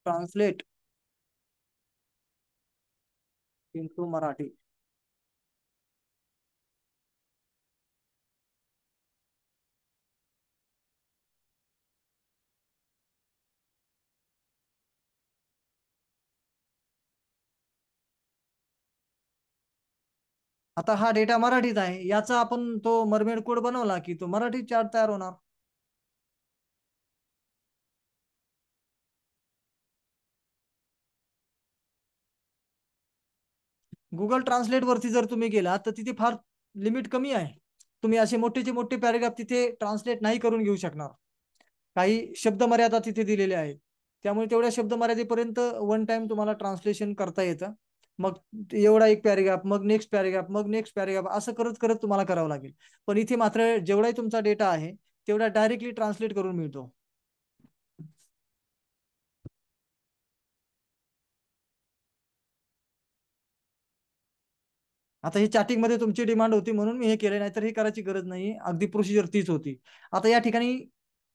ट्रान्सलेट इंटू मराठी. आता हा डेटा मराठीत आहे, याचा आपण तो मरमेड कोड बनवला की तो मराठी चार्ट तयार होणार. गुगल ट्रान्सलेट वरती जर तुम्ही गेला तर तिथे फार लिमिट कमी आहे. तुम्ही असे मोठेचे मोठे पॅरेग्राफ तिथे ट्रान्सलेट नाही करून घेऊ शकणार. काही शब्द मर्यादा तिथे दिलेल्या आहेत. त्यामुळे तेवढ्या शब्द मर्यादेपर्यंत वन टाइम तुम्हाला ट्रान्सलेशन करता येतं. मग एवढा एक पॅरेग्राफ, मग नेक्स्ट पॅरेग्राफ, मग नेक्स्ट पॅरेग्राफ असं करत करत तुम्हाला करावं लागेल. पण इथे मात्र जेवढाही तुमचा डेटा आहे तेवढा डायरेक्टली ट्रान्सलेट करून मिळतो. आता ही चॅटिंग मध्ये तुमची डिमांड होती म्हणून मी हे केले, नाही तर हे करायची गरज नाही. अगदी प्रोसिजर तीच होती. आता या ठिकाणी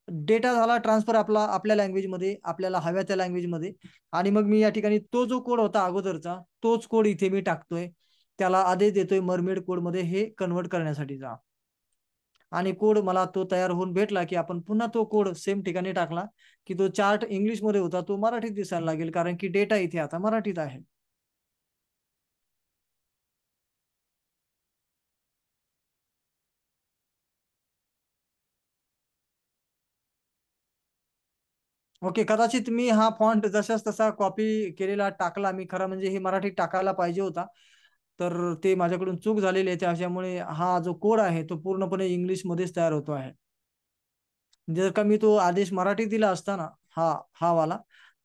डेटा झाला ट्रान्सफर आपला आपल्या लँग्वेजमध्ये, आपल्याला हव्या त्या लँग्वेजमध्ये. आणि मग मी या ठिकाणी तो जो कोड होता अगोदरचा तोच कोड इथे मी टाकतोय. त्याला आदेश देतोय मरमेड कोडमध्ये हे कन्वर्ट करण्यासाठीचा. आणि कोड मला तो तयार होऊन भेटला की आपण पुन्हा तो कोड सेम ठिकाणी टाकला की तो चार्ट इंग्लिशमध्ये होता तो मराठीत दिसायला लागेल, कारण की डेटा इथे आता मराठीत आहे. ओके, कदाचित मी हा फॉन्ट जशाच तसा कॉपी केलेला टाकला मी. खरं म्हणजे हे मराठीत टाकायला पाहिजे होता, तर ते माझ्याकडून चूक झालेली आहे. त्याच्यामुळे हा जो कोड आहे तो पूर्णपणे इंग्लिशमध्येच तयार होतो आहे. जर का मी तो आदेश मराठीत दिला असता ना, हा हा वाला,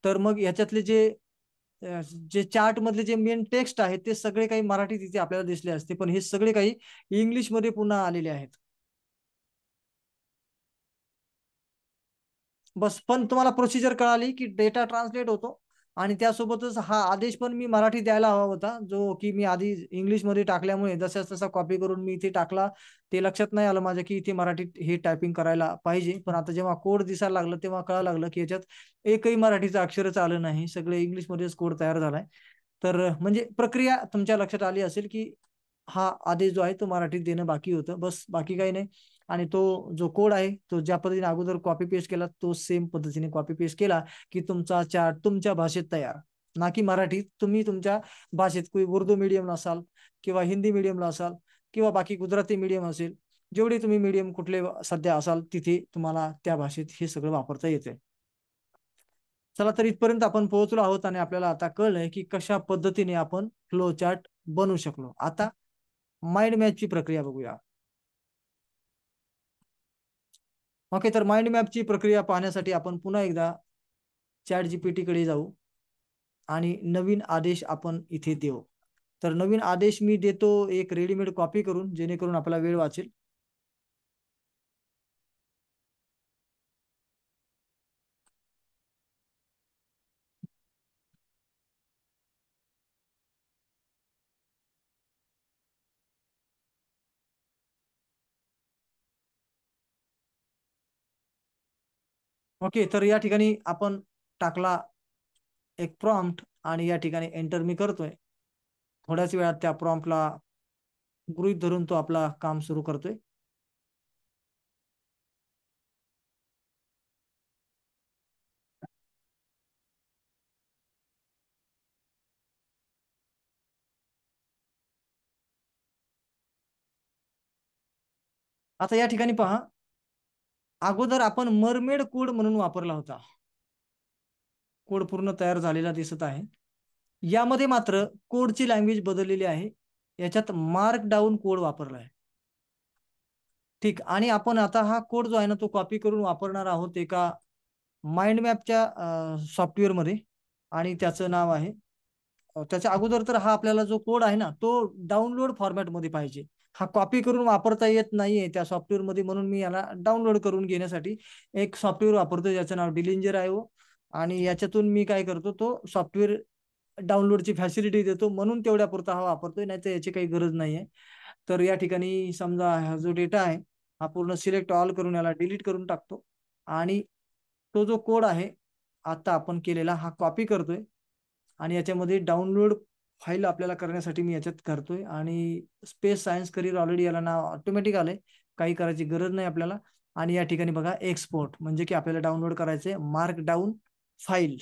तर मग याच्यातले जे चार्ट मधले जे मेन टेक्स्ट आहेत ते सगळे काही मराठीत इथे आपल्याला दिसले असते, पण हे सगळे काही इंग्लिशमध्ये पुन्हा आलेले आहेत. बस, पण तुम्हाला प्रोसिजर कळाली की डेटा ट्रान्सलेट होतो आणि त्यासोबतच हा आदेश पण मी मराठी द्यायला हवा होता, जो की मी आधी इंग्लिशमध्ये टाकल्यामुळे जसा तसा कॉपी करून मी इथे टाकला. ते लक्षात नाही आलं माझ्या की इथे मराठीत हे टायपिंग करायला पाहिजे. पण आता जेव्हा कोड दिसायला लागलं तेव्हा कळायला लागलं की याच्यात एकही मराठीचं अक्षरच आलं नाही, सगळे इंग्लिशमध्येच कोड तयार झालाय. तर म्हणजे प्रक्रिया तुमच्या लक्षात आली असेल की हा आदेश जो आहे तो मराठीत देणं बाकी होतं, बस बाकी काही नाही. आणि तो जो कोड आहे तो ज्या पद्धतीने अगोदर कॉपी पेस्ट केला तो सेम पद्धतीने कॉपी पेस्ट केला की तुमचा चार्ट तुमच्या भाषेत तयार. ना की मराठीत, तुम्ही तुमच्या भाषेत, कोणी उर्दू मीडियमला असाल किंवा हिंदी मीडियमला असाल किंवा बाकी गुजराती मीडियम असेल, जेवढे तुम्ही मीडियम कुठले सध्या असाल तिथे तुम्हाला त्या भाषेत हे सगळं वापरता येते. चला, तर इथपर्यंत आपण पोहोचलो आहोत आणि आपल्याला आता कळलंय की कशा पद्धतीने आपण फ्लो चार्ट बनवू शकलो. आता माइंड मॅपची प्रक्रिया बघूया. ओके, तर माइंड मॅपची प्रक्रिया पाहण्यासाठी आपण पुन्हा एकदा चॅट जीपीटी कडे जाऊ आणि नवीन आदेश आपण इथे देऊ. तर नवीन आदेश मी देतो एक रेडीमेड कॉपी करून, जेणेकरून आपला वेळ वाचेल. ओके, तर या ठिकाणी आपण टाकला एक प्रॉम्प्ट आणि या ठिकाणी एंटर मी करतोय. थोड्याच वेळात त्या प्रॉम्प्टला गृहीत धरून तो आपला काम सुरू करतोय. आता या ठिकाणी पहा, अगोदर आपण मरमेड कोड म्हणून वापरला होता. कोड पूर्ण तयार झालेला दिसत आहे. यामध्ये मात्र कोडची लँग्वेज बदललेली आहे. याच्यात मार्क डाऊन कोड वापरला आहे. ठीक, आणि आपण आता हा कोड जो आहे ना तो कॉपी करून वापरणार आहोत एका माइंड मॅपच्या सॉफ्टवेअरमध्ये आणि त्याचं नाव आहे त्याच्या अगोदर तर हा आपल्याला जो कोड आहे ना तो डाउनलोड फॉर्मॅटमध्ये पाहिजे. हा कॉपी करून वापरता येत नाहीये त्या सॉफ्टवेअरमध्ये, म्हणून मी याला डाउनलोड करून घेण्यासाठी एक सॉफ्टवेअर वापरतो ज्याचं नाव डिलिंजर आहे हो. आणि याच्यातून मी काय करतो, तो सॉफ्टवेअर डाउनलोडची फॅसिलिटी देतो म्हणून तेवढ्या पुरता हा वापरतोय, नाही तर याची काही गरज नाहीये. तर या ठिकाणी समजा हा जो डेटा आहे हा पूर्ण सिलेक्ट ऑल करून याला डिलीट करून टाकतो. आणि तो जो कोड आहे आता आपण केलेला हा कॉपी करतोय आणि याच्यामध्ये डाउनलोड फाईल आपल्याला करण्यासाठी मी याच्यात करतोय. आणि स्पेस सायन्स करिअर ऑलरेडी याला नाव ऑटोमॅटिक आलंय, काही करायची गरज नाही आपल्याला. आणि या ठिकाणी बघा एक्सपोर्ट म्हणजे की आपल्याला डाउनलोड करायचंय मार्क डाऊन फाईल.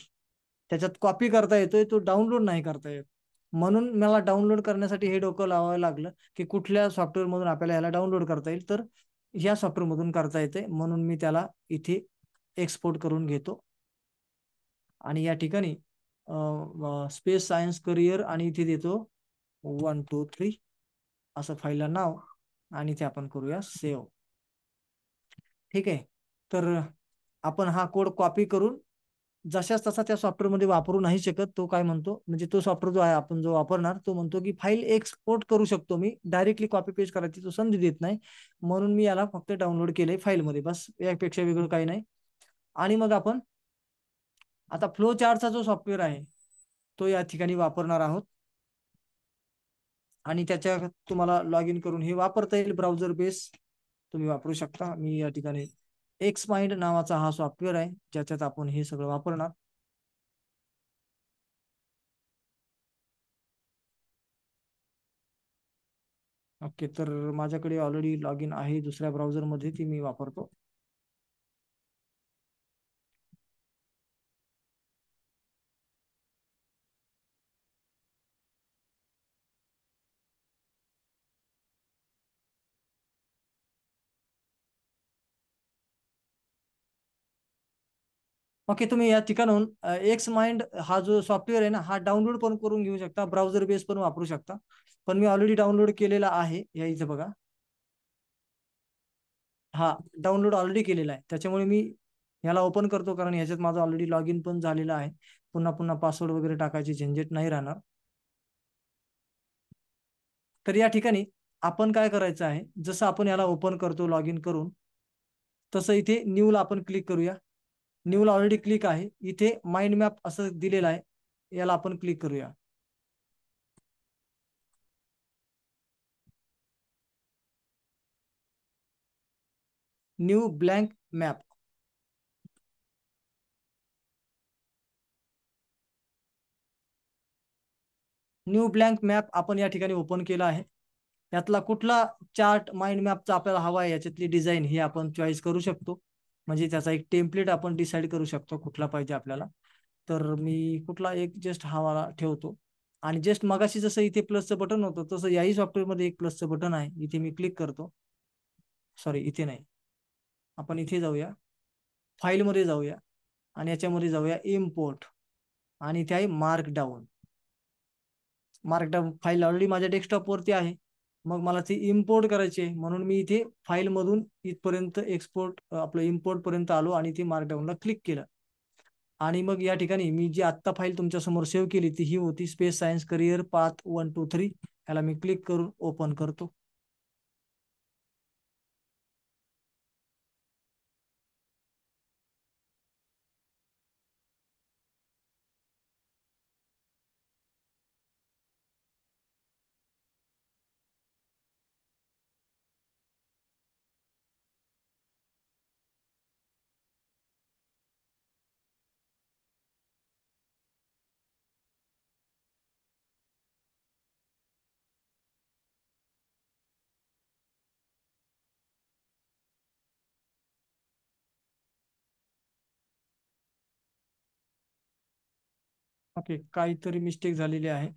त्याच्यात कॉपी करता येतोय, तो डाउनलोड नाही करता येत. म्हणून मला डाउनलोड करण्यासाठी हे डोकं लावावं लागलं की कुठल्या सॉफ्टवेअर मधून आपल्याला याला डाउनलोड करता येईल. तर या सॉफ्टवेअर मधून करता येते, म्हणून मी त्याला इथे एक्सपोर्ट करून घेतो. आणि या ठिकाणी स्पेस सायन्स करिअर आणि इथे देतो 1 2 3 असं फाईलला नाव. आणि ते आपण करूया सेव्ह. ठीक आहे. तर आपण हा कोड कॉपी करून जशाच तसा त्या सॉफ्टवेअरमध्ये वापरू नाही शकत. तो काय म्हणतो, म्हणजे तो सॉफ्टवेअर जो आहे आपण जो वापरणार तो म्हणतो की फाईल एक्सपोर्ट करू शकतो मी, डायरेक्टली कॉपी पेस्ट करायची तो संधी देत नाही. म्हणून मी याला फक्त डाउनलोड केलंय फाईलमध्ये, बस यापेक्षा वेगळं काही नाही. आणि मग आपण आता फ्लो चार्टचा जो सॉफ्टवेअर आहे तो या ठिकाणी वापरणार आहोत. आणि त्याच्या तुम्हाला लॉग इन करून हे वापरता येईल, ब्राउझर बेस तुम्ही वापरू शकता. मी या ठिकाणी एक्स माइंड नावाचा हा सॉफ्टवेअर आहे ज्याच्यात आपण हे सगळं वापरणार. ओके, तर माझ्याकडे ऑलरेडी लॉग इन आहे दुसऱ्या ब्राउझरमध्ये, ती मी वापरतो. ओके, तुम्ही या ठिकाणून एक्स माइंड हा जो सॉफ्टवेअर आहे ना हा डाउनलोड पण करून घेऊ शकता, ब्राउझर बेस पण वापरू शकता. पण मी ऑलरेडी डाउनलोड केलेला आहे, या इथं बघा. हा डाउनलोड ऑलरेडी केलेला आहे, त्याच्यामुळे मी ह्याला ओपन करतो कारण ह्याच्यात माझं ऑलरेडी लॉग इन पण झालेलं आहे. पुन्हा पुन्हा पासवर्ड वगैरे टाकायची झंझट नाही राहणार. तर या ठिकाणी आपण काय करायचं आहे, जसं आपण याला ओपन करतो लॉग इन करून, तसं इथे न्यूला आपण क्लिक करूया. न्यूला ऑलरेडी क्लिक आहे, इथे माइंड मॅप असं दिलेलं आहे, याला आपण क्लिक करूया. New blank map. New blank map आपण या ठिकाणी ओपन केला आहे. यातला कुठला चार्ट माइंड मॅपचा आपल्याला हवा आहे याच्यातली डिझाईन ही आपण चॉईस करू शकतो. म्हणजे त्याचा एक टेम्पलेट आपण डिसाईड करू शकतो कुठला पाहिजे आपल्याला. तर मी कुठला एक जस्ट हा वाला ठेवतो. आणि जस्ट मगाशी जसं इथे प्लसचं बटन होतं तसं याही सॉफ्टवेअरमध्ये एक प्लसचं बटन आहे, इथे मी क्लिक करतो. सॉरी, इथे नाही, आपण इथे जाऊया, फाईलमध्ये जाऊया आणि याच्यामध्ये जाऊया इम्पोर्ट. आणि इथे आहे मार्कडाऊन. मार्कडाऊन फाईल ऑलरेडी माझ्या डेस्कटॉपवरती आहे. मग मला ती इम्पोर्ट करायची आहे, म्हणून मी इथे फाईलमधून इथपर्यंत एक्सपोर्ट आपलं इम्पोर्ट पर्यंत आलो आणि ती मार्कडाऊनला क्लिक केलं. आणि मग या ठिकाणी मी जी आत्ता फाईल तुमच्या समोर सेव्ह केली ती ही होती स्पेस सायन्स करिअर पाथ 1 2 3. याला मी क्लिक करून ओपन करतो. ओके, काहीतरी मिस्टेक झालेली आहे.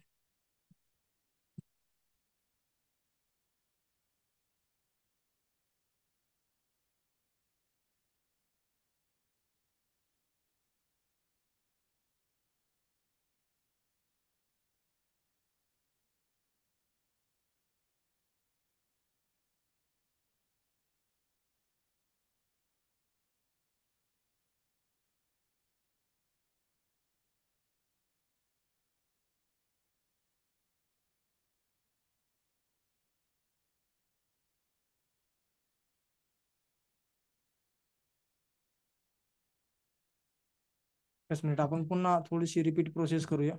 एकच मिनिट, आपण पुन्हा थोडीशी रिपीट प्रोसेस करूया.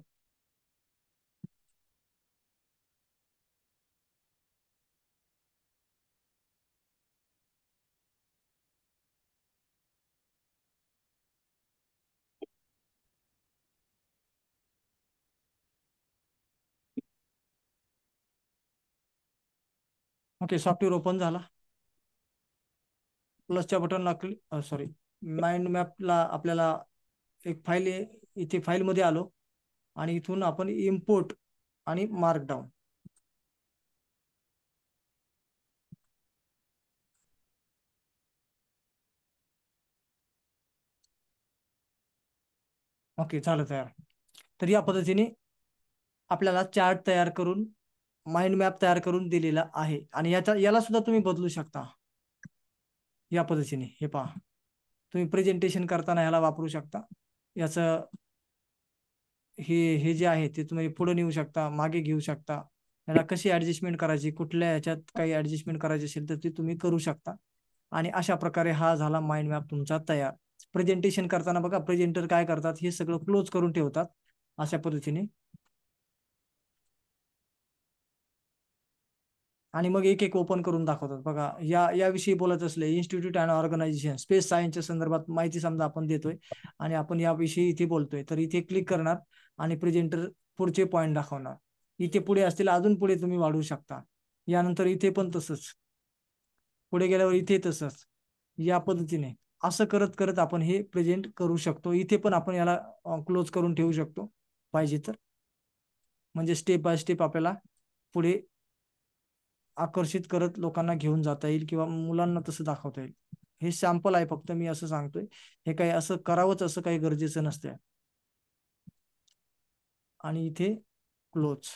ओके, सॉफ्टवेअर ओपन झाला. प्लसच्या बटनला क्लिक, सॉरी, माइंड मॅपला आपल्याला एक फाईल आहे, इथे फाईलमध्ये आलो आणि इथून आपण इम्पोर्ट आणि मार्कडाऊन. ओके, झालं तयार. तर या पद्धतीने आपल्याला चार्ट तयार करून, माइंड मॅप तयार करून दिलेला आहे. आणि याला सुद्धा तुम्ही बदलू शकता या पद्धतीने. हे पहा, तुम्ही प्रेझेंटेशन करताना ह्याला वापरू शकता. याचं हे हे जे आहे ते तुम्ही पुढे नेऊ शकता, मागे घेऊ शकता. याला कशी ऍडजस्टमेंट करायची, कुठल्या ह्याच्यात काही ऍडजस्टमेंट करायची असेल तर ती तुम्ही करू शकता. आणि अशा प्रकारे हा झाला माइंड मॅप तुमचा तयार. प्रेझेंटेशन करताना बघा, प्रेझेंटर काय करतात, हे सगळं क्लोज करून ठेवतात अशा पद्धतीने. आणि मग एक एक ओपन करून दाखवतात. बघा, याविषयी बोलत असले, इन्स्टिट्यूट अँड ऑर्गनायझेशन स्पेस सायन्सच्या संदर्भात माहिती समजा आपण देतोय आणि आपण याविषयी इथे बोलतोय, तर इथे क्लिक करणार आणि प्रेझेंटर पुढचे पॉईंट दाखवणार. इथे पुढे असतील, अजून पुढे तुम्ही वाढवू शकता. यानंतर इथे पण तसंच, पुढे गेल्यावर इथे तसंच. या पद्धतीने असं करत करत आपण हे प्रेझेंट करू शकतो. इथे पण आपण याला क्लोज करून ठेवू शकतो पाहिजे तर. म्हणजे स्टेप बाय स्टेप आपल्याला पुढे आकर्षित करत लोकांना घेऊन जाता येईल किंवा मुलांना तसं दाखवता येईल. हे सॅम्पल आहे फक्त, मी असं सांगतोय. हे काही असं करावंच असं काही गरजेचं नसतं. आणि इथे क्लोज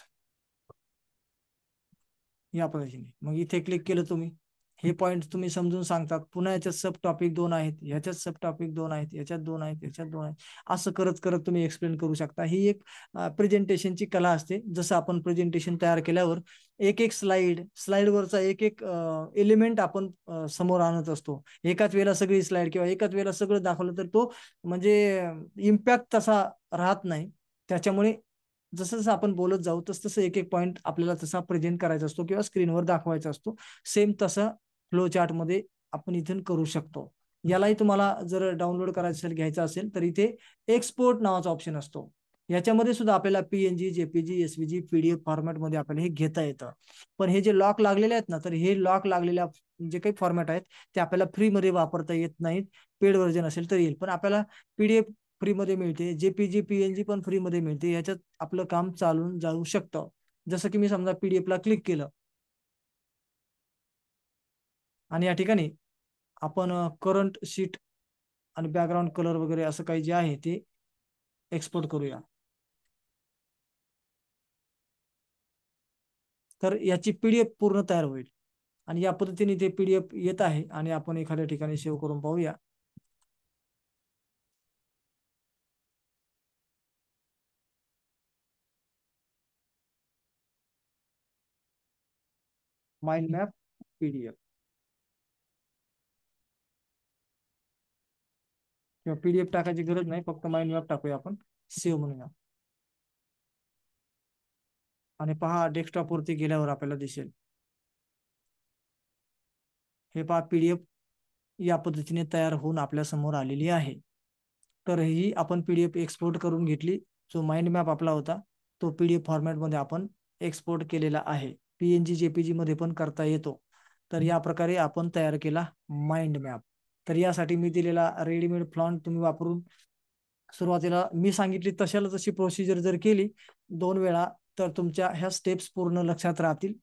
या पद्धतीने. मग इथे क्लिक केलं तुम्ही, हे पॉईंट तुम्ही समजून सांगतात. पुन्हा याच्यात सब टॉपिक 2 आहेत, याच्यात सब टॉपिक 2 आहेत, याच्यात 2 आहेत, याच्यात 2 आहेत. असं करत करत तुम्ही एक्सप्लेन करू शकता. ही एक प्रेझेंटेशनची कला असते. जसं आपण प्रेझेंटेशन तयार केल्यावर एक एक स्लाइडवरचा एक एक एलिमेंट आपण समोर आणत असतो. एकाच वेळेला सगळी स्लाइड किंवा एकाच वेळेला सगळं दाखवलं तर तो म्हणजे इम्पॅक्ट तसा राहत नाही. त्याच्यामुळे जसं जसं आपण बोलत जाऊ तस तसं एक एक पॉईंट आपल्याला तसा प्रेझेंट करायचा असतो किंवा स्क्रीनवर दाखवायचा असतो. सेम तसं फ्लो चार्ट मध्ये आपण इथून करू शकतो. यालाही तुम्हाला जर डाउनलोड करायचं असेल, घ्यायचं असेल, तर इथे एक्सपोर्ट नावाचा ऑप्शन असतो. याच्यामध्ये सुद्धा आपल्याला PNG, JPG, SVG, PDF फॉर्मॅटमध्ये आपल्याला हे घेता येतं. पण हे जे लॉक लागलेले आहेत ना, तर हे लॉक लागलेल्या जे काही फॉर्मॅट आहेत ते आपल्याला फ्रीमध्ये वापरता येत नाहीत. पेड व्हर्जन असेल तर येईल, पण आपल्याला PDF फ्रीमध्ये मिळते, JPG, PNG पण फ्रीमध्ये मिळते. याच्यात आपलं काम चालून जाऊ शकतं. जसं की मी समजा PDF ला क्लिक केलं आणि या ठिकाणी आपण करंट शीट आणि बॅकग्राऊंड कलर वगैरे असं काही जे आहे ते एक्सपोर्ट करूया. तर याची PDF पूर्ण तयार होईल. आणि या पद्धतीने ते PDF येत आहे आणि आपण एखाद्या ठिकाणी सेव्ह करून पाहूया. माइंड मॅप PDF किंवा PDF टाकायची गरज नाही, फक्त माइंड मॅप टाकूया आपण, सेव्ह म्हणूया. आणि पहा, डेस्कटॉप वरती गेल्यावर आपल्याला दिसेल. हे पहा, PDF या पद्धतीने तयार होऊन आपल्या समोर आलेली आहे. तर ही आपण PDF एक्सपोर्ट करून घेतली. जो माइंड मॅप आपला होता तो PDF फॉर्मॅटमध्ये आपण एक्सपोर्ट केलेला आहे. PNG, JPG मध्ये पण करता येतो. तर या प्रकारे आपण तयार केला माइंड मॅप. तर यासाठी मी दिलेला रेडीमेड फ्लॉन्ट तुम्ही वापरून सुरुवातीला मी सांगितली तशाला तशी प्रोसिजर जर केली 2 वेळा, तर तुमच्या ह्या स्टेप्स पूर्ण लक्षात राहतील.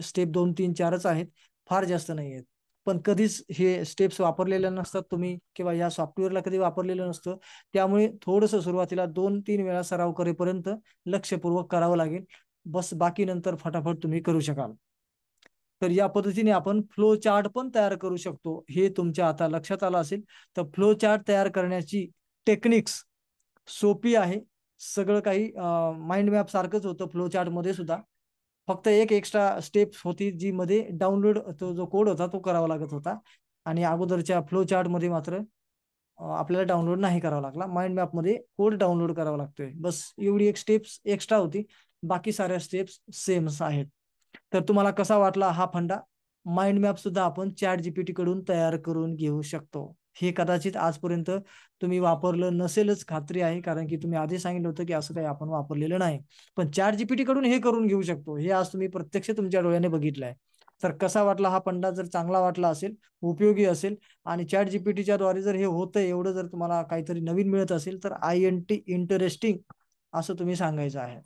स्टेप 2, 3, 4च आहेत, फार जास्त नाही आहेत. पण कधीच हे स्टेप्स वापरलेल्या नसतात तुम्ही किंवा या सॉफ्टवेअरला कधी वापरलेलं नसतं. त्यामुळे थोडंसं सुरुवातीला 2-3 वेळा सराव करेपर्यंत लक्षपूर्वक करावं लागेल. बस, बाकी नंतर फटाफट तुम्ही करू शकाल. तर या पद्धतीने आपण फ्लो चार्ट पण तयार करू शकतो. हे तुमच्या आता लक्षात आलं असेल. तर फ्लो चार्ट तयार करण्याची टेक्निक्स सोपी आहे. सगळं काही माइंड मॅप सारखंच होतं फ्लो चार्ट मध्ये सुद्धा. फक्त एक एक्स्ट्रा स्टेप होती, जी मध्ये डाउनलोड तो जो कोड होता तो करावा लागत होता. आणि अगोदरच्या फ्लो चार्ट मध्ये मात्र आपल्याला डाउनलोड नाही करावा लागला. माइंड मॅपमध्ये कोड डाउनलोड करावा लागतोय, बस एवढी एक स्टेप्स एक्स्ट्रा होती. बाकी साऱ्या स्टेप्स सेमच आहेत. तर तुम्हाला कसा वाटला हा फंडा? माइंड मॅप सुद्धा आपण चॅट जीपीटी कडून तयार करून घेऊ शकतो. हे कदाचित आजपर्यंत तुम्ही वापरलं नसेलच, खात्री आहे, कारण की तुम्ही आधी सांगितलं होतं की असं काही आपण वापरलेलं नाही. पण चॅट जीपीटी कडून हे करून घेऊ शकतो, हे आज तुम्ही प्रत्यक्ष तुमच्या डोळ्याने बघितलंय. तर कसा वाटला हा फंडा? जर चांगला वाटला असेल, उपयोगी असेल आणि चॅट जीपीटीच्या द्वारे जर हे होतंय एवढं जर तुम्हाला काहीतरी नवीन मिळत असेल तर INT इंटरेस्टिंग असं तुम्ही सांगायचं आहे.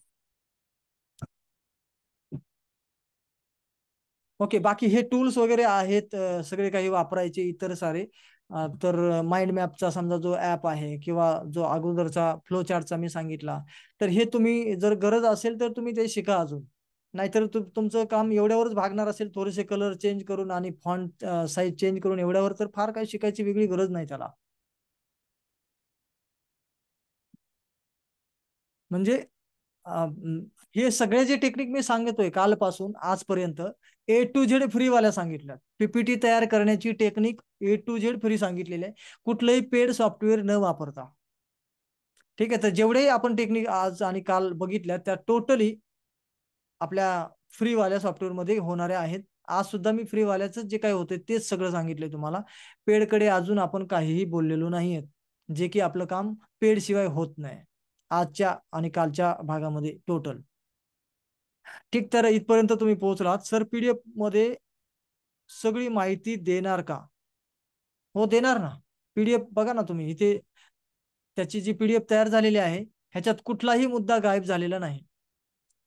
ओके, बाकी हे टूल्स वगैरे आहेत सगळे काही वापरायचे इतर सारे. तर माइंड मॅपचा समजा जो ऍप आहे किंवा जो अगोदरचा फ्लो चार्टचा मी सांगितला, तर हे तुम्ही जर गरज असेल तर तुम्ही ते शिका अजून. नाहीतर तुमचं काम एवढ्यावरच भागणार असेल, थोडेसे कलर चेंज करून आणि फॉन्ट साईज चेंज करून एवढ्यावर, तर फार काही शिकायची वेगळी गरज नाही त्याला. म्हणजे हे सगळे जे टेक्निक मी सांगतोय कालपासून आजपर्यंत, A to Z फ्रीवाल्या सांगितल्या. PPT तयार करण्याची technique A to Z free सांगितलेली आहे, कुठलंही पेड सॉफ्टवेअर न वापरता. ठीक आहे, तर जेवढेही आपण टेक्निक आज आणि काल बघितल्या त्या टोटली आपल्या फ्रीवाल्या सॉफ्टवेअरमध्ये होणाऱ्या आहेत. आज सुद्धा मी फ्रीवाल्याचं जे काही होते तेच सगळं सांगितलंय तुम्हाला. पेडकडे अजून आपण काहीही बोललेलो नाहीये, जे की आपलं काम पेड शिवाय होत नाही आजच्या आणि कालच्या भागामध्ये टोटल. ठीक, तर इथपर्यंत तुम्ही पोहोचलात. सर PDF मध्ये सगळी माहिती देणार का? हो, देणार ना. PDF बघा ना तुम्ही इथे, त्याची जी PDF तयार झालेली आहे ह्याच्यात कुठलाही मुद्दा गायब झालेला नाही.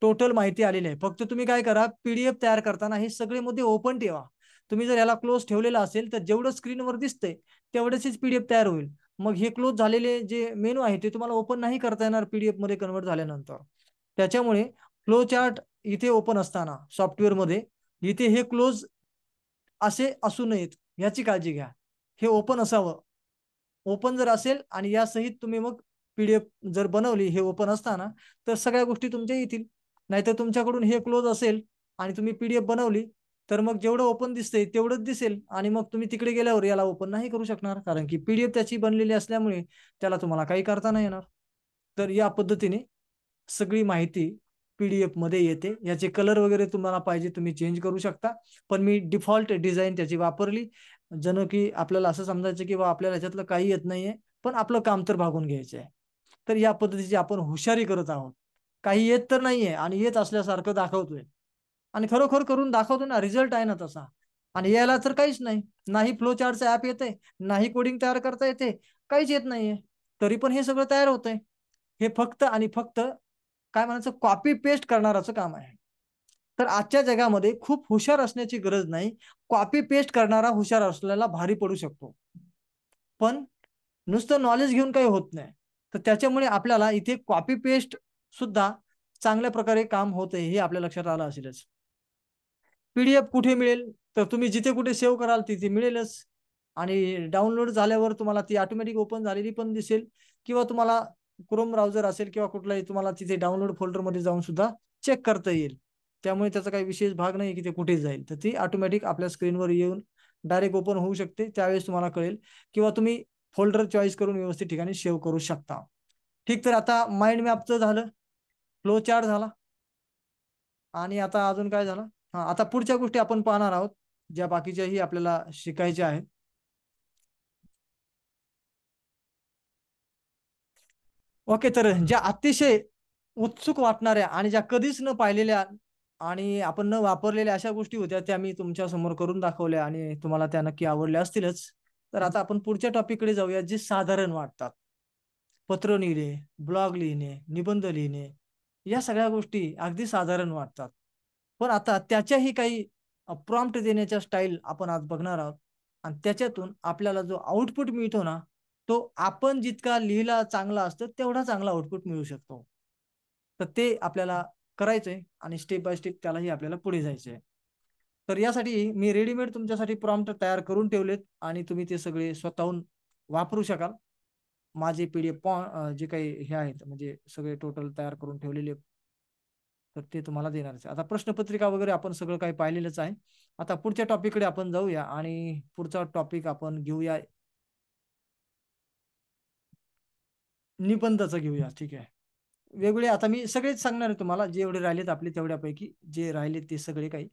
टोटल माहिती आलेली आहे. फक्त तुम्ही काय करा, PDF तयार करताना हे सगळे मुद्दे ओपन ठेवा. तुम्ही जर याला क्लोज ठेवलेला असेल तर जेवढं स्क्रीनवर दिसतंय तेवढेच PDF तयार होईल. मग हे क्लोज झालेले जे मेनू आहे ते तुम्हाला ओपन नाही करता येणार PDF मध्ये कन्वर्ट झाल्यानंतर. त्याच्यामुळे फ्लो चार्ट इथे ओपन असताना सॉफ्टवेअरमध्ये इथे हे क्लोज असे असू नयेत, याची काळजी घ्या. हे ओपन असावं. ओपन जर असेल आणि यासहित तुम्ही मग PDF जर बनवली हे ओपन असताना, तर सगळ्या गोष्टी तुमच्या येतील. नाहीतर तुमच्याकडून हे क्लोज असेल आणि तुम्ही PDF बनवली तर मग जेवढं ओपन दिसतंय तेवढंच दिसेल आणि मग तुम्ही तिकडे गेल्यावर याला ओपन नाही करू शकणार, कारण की PDF त्याची बनलेली असल्यामुळे त्याला तुम्हाला काही करता नाही येणार. तर या पद्धतीने सगळी माहिती PDF मध्ये येते. याचे कलर वगैरे तुम्हाला पाहिजे तुम्ही चेंज करू शकता, पण मी डिफॉल्ट डिझाईन त्याची वापरली, जणू की आपल्याला असं समजायचं की बा आपल्याला ह्याच्यातलं काही येत नाहीये, पण आपलं काम तर भागून घ्यायचं आहे. तर या पद्धतीची आपण हुशारी करत आहोत. काही येत तर नाहीये आणि येत असल्यासारखं दाखवतोय आणि खरोखर करून दाखवतो ना, रिझल्ट आहे ना तसा. आणि याला तर काहीच नाही, नाही फ्लो चार्टचं ऍप येते, नाही कोडिंग तयार करता येते, काहीच येत नाहीये, तरी पण हे सगळं तयार होतंय. हे फक्त आणि फक्त काय म्हणायचं, कॉपी पेस्ट करणाराचं काम आहे. तर आजच्या जगामध्ये खूप हुशार असण्याची गरज नाही, कॉपी पेस्ट करणारा हुशार असलेला भारी पडू शकतो. पण नुसतं नॉलेज घेऊन काही होत नाही. तर त्याच्यामुळे आपल्याला इथे कॉपी पेस्ट सुद्धा चांगल्या प्रकारे काम होतंय हे आपल्या लक्षात आलं असेलच. PDF कुठे मिळेल? तर तुम्ही जिथे कुठे सेव्ह कराल तिथे मिळेलच. आणि डाउनलोड झाल्यावर तुम्हाला ती ऑटोमॅटिक ओपन झालेली पण दिसेल, किंवा तुम्हाला क्रोम ब्राउझर असेल किंवा कुठलाही तुम्हाला तिथे डाउनलोड फोल्डरमध्ये जाऊन सुद्धा चेक करता येईल. त्यामुळे त्याचा काही विशेष भाग नाही की ते कुठे जाईल, तर ती ऑटोमॅटिक आपल्या स्क्रीनवर येऊन डायरेक्ट ओपन होऊ शकते. त्यावेळेस तुम्हाला कळेल, किंवा तुम्ही फोल्डर चॉईस करून व्यवस्थित ठिकाणी सेव्ह करू शकता. ठीक, तर आता माइंड मॅपचं झालं, फ्लो चार्ट झाला, आणि आता अजून काय झालं? हा, आता पुढच्या गोष्टी आपण पाहणार आहोत, ज्या बाकीच्याही आपल्याला शिकायच्या आहेत. ओके, तर ज्या अतिशय उत्सुक वाटणाऱ्या आणि ज्या कधीच न पाहिलेल्या आणि आपण न वापरलेल्या अशा गोष्टी होत्या, त्या मी तुमच्या समोर करून दाखवल्या आणि तुम्हाला त्या नक्की आवडल्या असतीलच. तर आता आपण पुढच्या टॉपिककडे जाऊया, जे साधारण वाटतात. पत्र लिहिणे, ब्लॉग लिहिणे, निबंध लिहिणे, या सगळ्या गोष्टी अगदी साधारण वाटतात. पण आता त्याच्याही काही प्रॉम्प्ट देण्याच्या स्टाईल आपण आज बघणार आहोत, आणि त्याच्यातून आपल्याला जो आउटपुट मिळतो ना, तो आपण जितका लिहिला चांगला असतो तेवढा चांगला आउटपुट मिळू शकतो. तर ते आपल्याला करायचंय आणि स्टेप बाय स्टेप त्यालाही आपल्याला पुढे जायचंय. तर यासाठी मी रेडीमेड तुमच्यासाठी प्रॉम्प्ट तयार करून ठेवलेत आणि तुम्ही ते सगळे स्वतःहून वापरू शकाल. माझे PDF जे काही हे आहेत म्हणजे सगळे टोटल तयार करून ठेवलेले, तर ते तुम्हाला देणारच आहे. आता प्रश्नपत्रिका वगैरे आपण सगळं काही पाहिलेलंच आहे. आता पुढच्या टॉपिककडे आपण जाऊया आणि पुढचा टॉपिक आपण घेऊया निबंधाचं घेऊया, ठीक आहे. वेगवेगळे आता मी सगळेच सांगणार आहे तुम्हाला, जेवढे राहिलेत आपले तेवढ्यापैकी जे राहिलेत ते सगळे काही.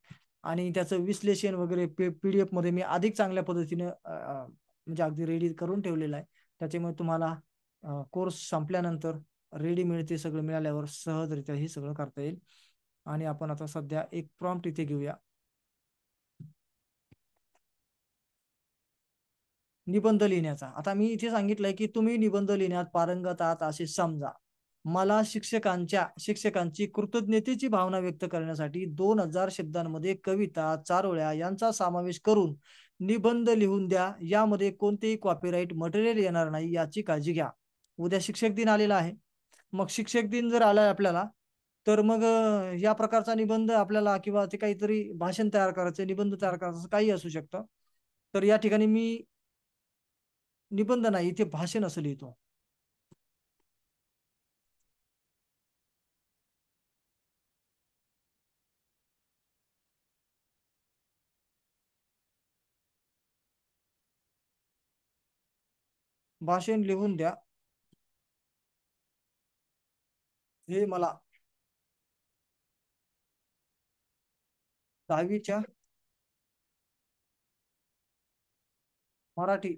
आणि त्याचं विश्लेषण वगैरे PDF मध्ये मी अधिक चांगल्या पद्धतीने म्हणजे अगदी रेडी करून ठेवलेलं आहे. त्याच्यामुळे तुम्हाला कोर्स संपल्यानंतर रेडी मिळते, सगळं मिळाल्यावर सहजरित्या हे सगळं करता येईल. आणि आपण आता सध्या एक प्रॉम्प्ट इथे घेऊया. निबंध लिहिण्याचा. आता मी इथे सांगितलंय की तुम्ही निबंध लिहिण्यात पारंगत आहात असे समजा. मला शिक्षकांची कृतज्ञतेची भावना व्यक्त करण्यासाठी 2000 शब्दांमध्ये कविता, चारोळ्या यांचा समावेश करून निबंध लिहून द्या. यामध्ये कोणतेही कॉपीराईट मटेरियल येणार नाही याची काळजी घ्या. उद्या शिक्षक दिन आलेला आहे. मग शिक्षक दिन जर आलाय आपल्याला, तर मग या प्रकारचा निबंध आपल्याला किंवा ते काहीतरी भाषण तयार करायचं, निबंध तयार करायचं, काही असू शकतं. तर या ठिकाणी मी निबंध नाही, इथे भाषण असं लिहितो. भाषण लिहून द्या. हे मला 10वीच्या मराठी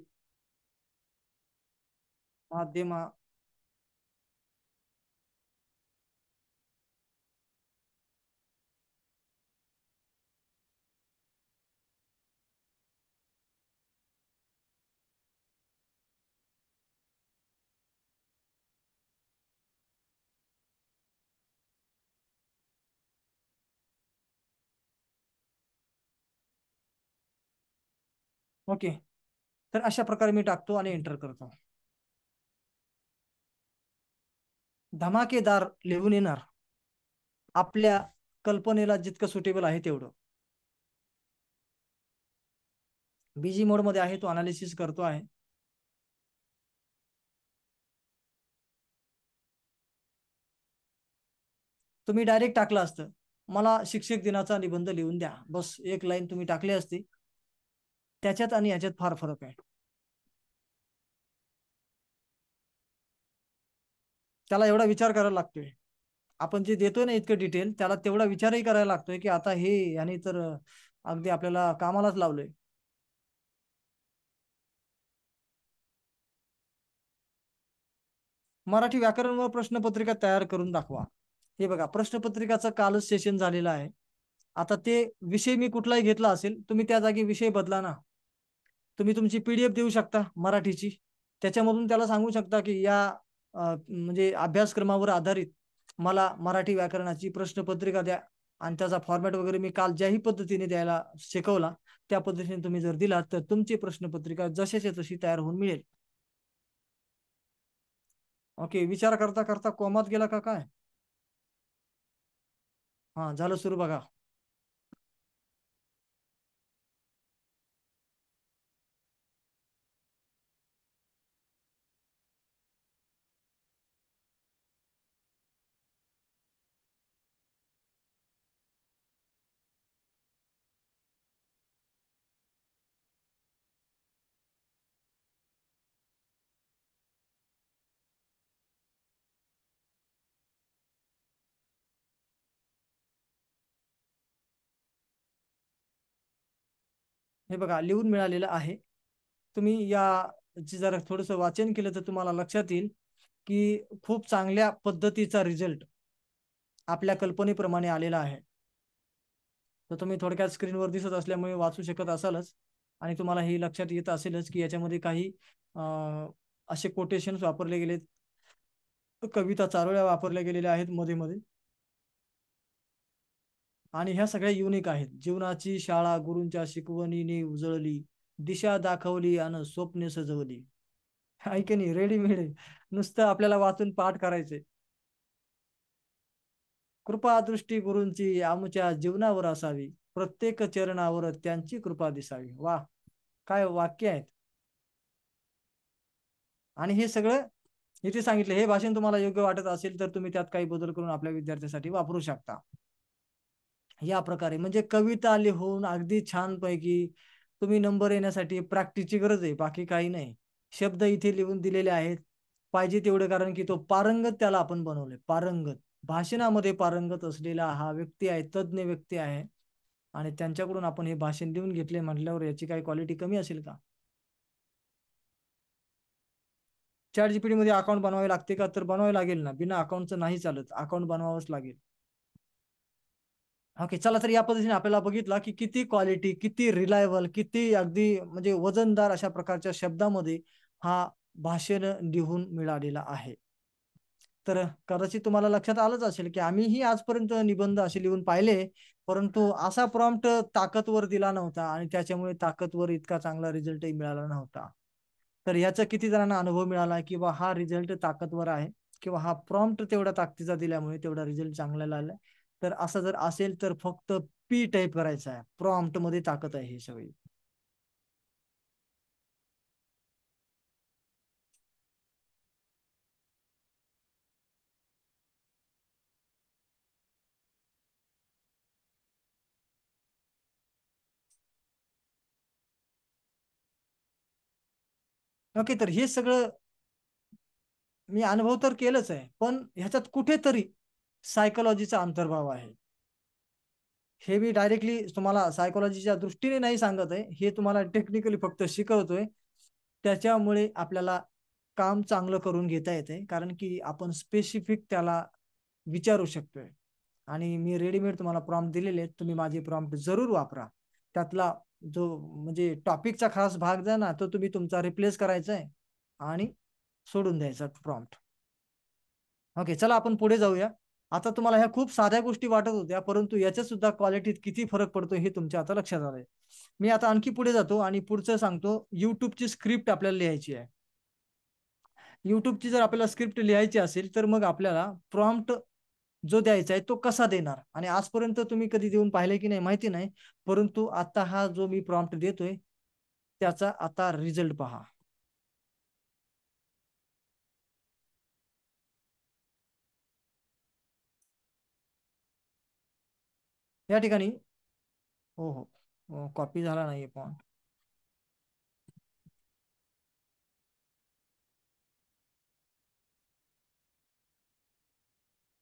माध्यमा ओके. तर अशा प्रकारे मी टाकतो आणि एंटर करतो. धमाकेदार लिहून येणार, आपल्या कल्पनेला जितकं सुटेबल आहे तेवढं. बिझी मोड मध्ये आहे, तो अनालिसिस करतो आहे. तुम्ही डायरेक्ट टाकलं असतं, मला शिक्षक दिनाचा निबंध लिहून द्या, बस एक लाईन तुम्ही टाकली असती. त्याच्यात आणि याच्यात फार फरक आहे. त्याला एवढा विचार करायला लागतोय. आपण जे देतोय ना इतकं डिटेल, त्याला तेवढा विचारही करायला लागतोय की आता हे याने तर अगदी आपल्याला कामालाच लावलंय. मराठी व्याकरण व प्रश्नपत्रिका तयार करून दाखवा. हे बघा, प्रश्नपत्रिकाचं कालच सेशन झालेलं आहे. आता ते विषय मी कुठलाही घेतला असेल, तुम्ही त्या जागी विषय बदला ना. तुम्ही तुमची PDF देऊ शकता मराठीची. त्याच्यामधून त्याला सांगू शकता की या म्हणजे अभ्यासक्रमावर आधारित मला मराठी व्याकरणाची प्रश्नपत्रिका द्या. आणि त्याचा फॉर्मॅट वगैरे मी काल ज्याही पद्धतीने द्यायला शिकवला, त्या पद्धतीने तुम्ही जर दिलात तर तुमची प्रश्नपत्रिका जशाच्या तशी तयार होऊन मिळेल. ओके, विचार करता करता कोमात गेला का काय? हा, झालं सुरू बघा. हे बघा, लिहून मिळालेलं आहे. तुम्ही या जरा थोडंसं वाचन केलं तर तुम्हाला लक्षात येईल की खूप चांगल्या पद्धतीचा रिझल्ट आपल्या कल्पनेप्रमाणे आलेला आहे. तर तुम्ही थोडक्यात स्क्रीनवर दिसत असल्यामुळे वाचू शकत असालच. आणि तुम्हाला हे लक्षात येत असेलच की याच्यामध्ये काही असे कोटेशन्स वापरले गेलेत, कविता चारोळ्या वापरल्या गेलेल्या आहेत मध्ये मध्ये. आणि ह्या सगळ्या युनिक आहेत. जीवनाची शाळा गुरूंच्या शिकवणीने उजळली, दिशा दाखवली आणि स्वप्ने सजवली. ऐक नाही, रेडीमेड आहे. नुसतं आपल्याला वाचून पाठ करायचे. कृपा दृष्टी गुरूंची आमच्या जीवनावर असावी, प्रत्येक चरणावर त्यांची कृपा दिसावी. वा, काय वाक्य आहेत. आणि हे सगळं इथे सांगितलं. हे भाषण तुम्हाला योग्य वाटत असेल तर तुम्ही त्यात काही बदल करून आपल्या विद्यार्थ्यांसाठी वापरू शकता. या प्रकारे म्हणजे कविता लिहून अगदी छान पैकी तुम्ही नंबर येण्यासाठी प्रॅक्टिसची गरज आहे, बाकी काही नाही. शब्द इथे लिहून दिलेले आहेत. पाहिजे तेवढं, कारण की तो पारंगत त्याला आपण बनवलंय, पारंगत. भाषणामध्ये पारंगत असलेला हा व्यक्ती आहे, तज्ज्ञ व्यक्ती आहे. आणि त्यांच्याकडून आपण हे भाषण देऊन घेतले म्हटल्यावर याची काही क्वालिटी कमी असेल का? चॅट जीपीटी मध्ये अकाउंट बनवावे लागते का? तर बनवावे लागेल ना, बिना अकाउंटचं नाही चालत, अकाउंट बनवावंच लागेल. ओके, चला तर या पद्धतीने आपल्याला बघितला की किती क्वालिटी, किती रिलायबल, किती अगदी म्हणजे वजनदार अशा प्रकारच्या शब्दामध्ये हा भाषण लिहून मिळालेला आहे. तर कदाचित तुम्हाला लक्षात आलंच असेल की आम्हीही आजपर्यंत निबंध असे लिहून पाहिले, परंतु असा प्रॉम्प्ट ताकदवर दिला नव्हता आणि त्याच्यामुळे ताकदवर इतका चांगला रिझल्टही मिळाला नव्हता. तर याचा किती जणांना अनुभव मिळाला किंवा हा रिझल्ट ताकदवर आहे किंवा हा प्रॉम्प्ट तेवढा ताकदीचा दिल्यामुळे तेवढा रिझल्ट चांगला लागला. तर असं जर असेल तर फक्त पी टाईप करायचा आहे. प्रॉम्प्ट मध्ये ताकद आहे ही सगळी. ओके, तर हे सगळं मी अनुभव तर केलंच आहे, पण ह्याच्यात कुठेतरी सायकोलॉजीचा अंतर्भाव आहे. हे मी डायरेक्टली तुम्हाला सायकोलॉजीच्या दृष्टीने नाही सांगत आहे, हे तुम्हाला टेक्निकली फक्त शिकवतोय. त्याच्यामुळे आपल्याला काम चांगलं करून घेता येते, कारण की आपण स्पेसिफिक त्याला विचारू शकतोय. आणि मी रेडीमेड तुम्हाला प्रॉम्प्ट दिलेले आहेत, तुम्ही माझे प्रॉम्प्ट जरूर वापरा. त्यातला जो म्हणजे टॉपिकचा खास भाग जो ना, तो तुम्ही तुमचा रिप्लेस करायचा आहे आणि सोडून द्यायचा प्रॉम्प्ट. ओके, चला आपण पुढे जाऊया. आता तुम्हाला ह्या खूप साध्या गोष्टी वाटत होत्या, परंतु याच्यात सुद्धा क्वालिटीत किती फरक पडतो हे तुमच्या आता लक्षात आलंय. मी आता आणखी पुढे जातो आणि पुढचं सांगतो. युट्यूबची स्क्रिप्ट आपल्याला लिहायची आहे. युट्यूबची जर आपल्याला स्क्रिप्ट लिहायची असेल, तर मग आपल्याला प्रॉम्प्ट जो द्यायचा आहे तो कसा देणार, आणि आजपर्यंत तुम्ही कधी देऊन पाहिले की नाही माहिती नाही, परंतु आता हा जो मी प्रॉम्प्ट देतोय त्याचा आता रिझल्ट पहा. या ठिकाणी हो हो, कॉपी झाला नाहीये पण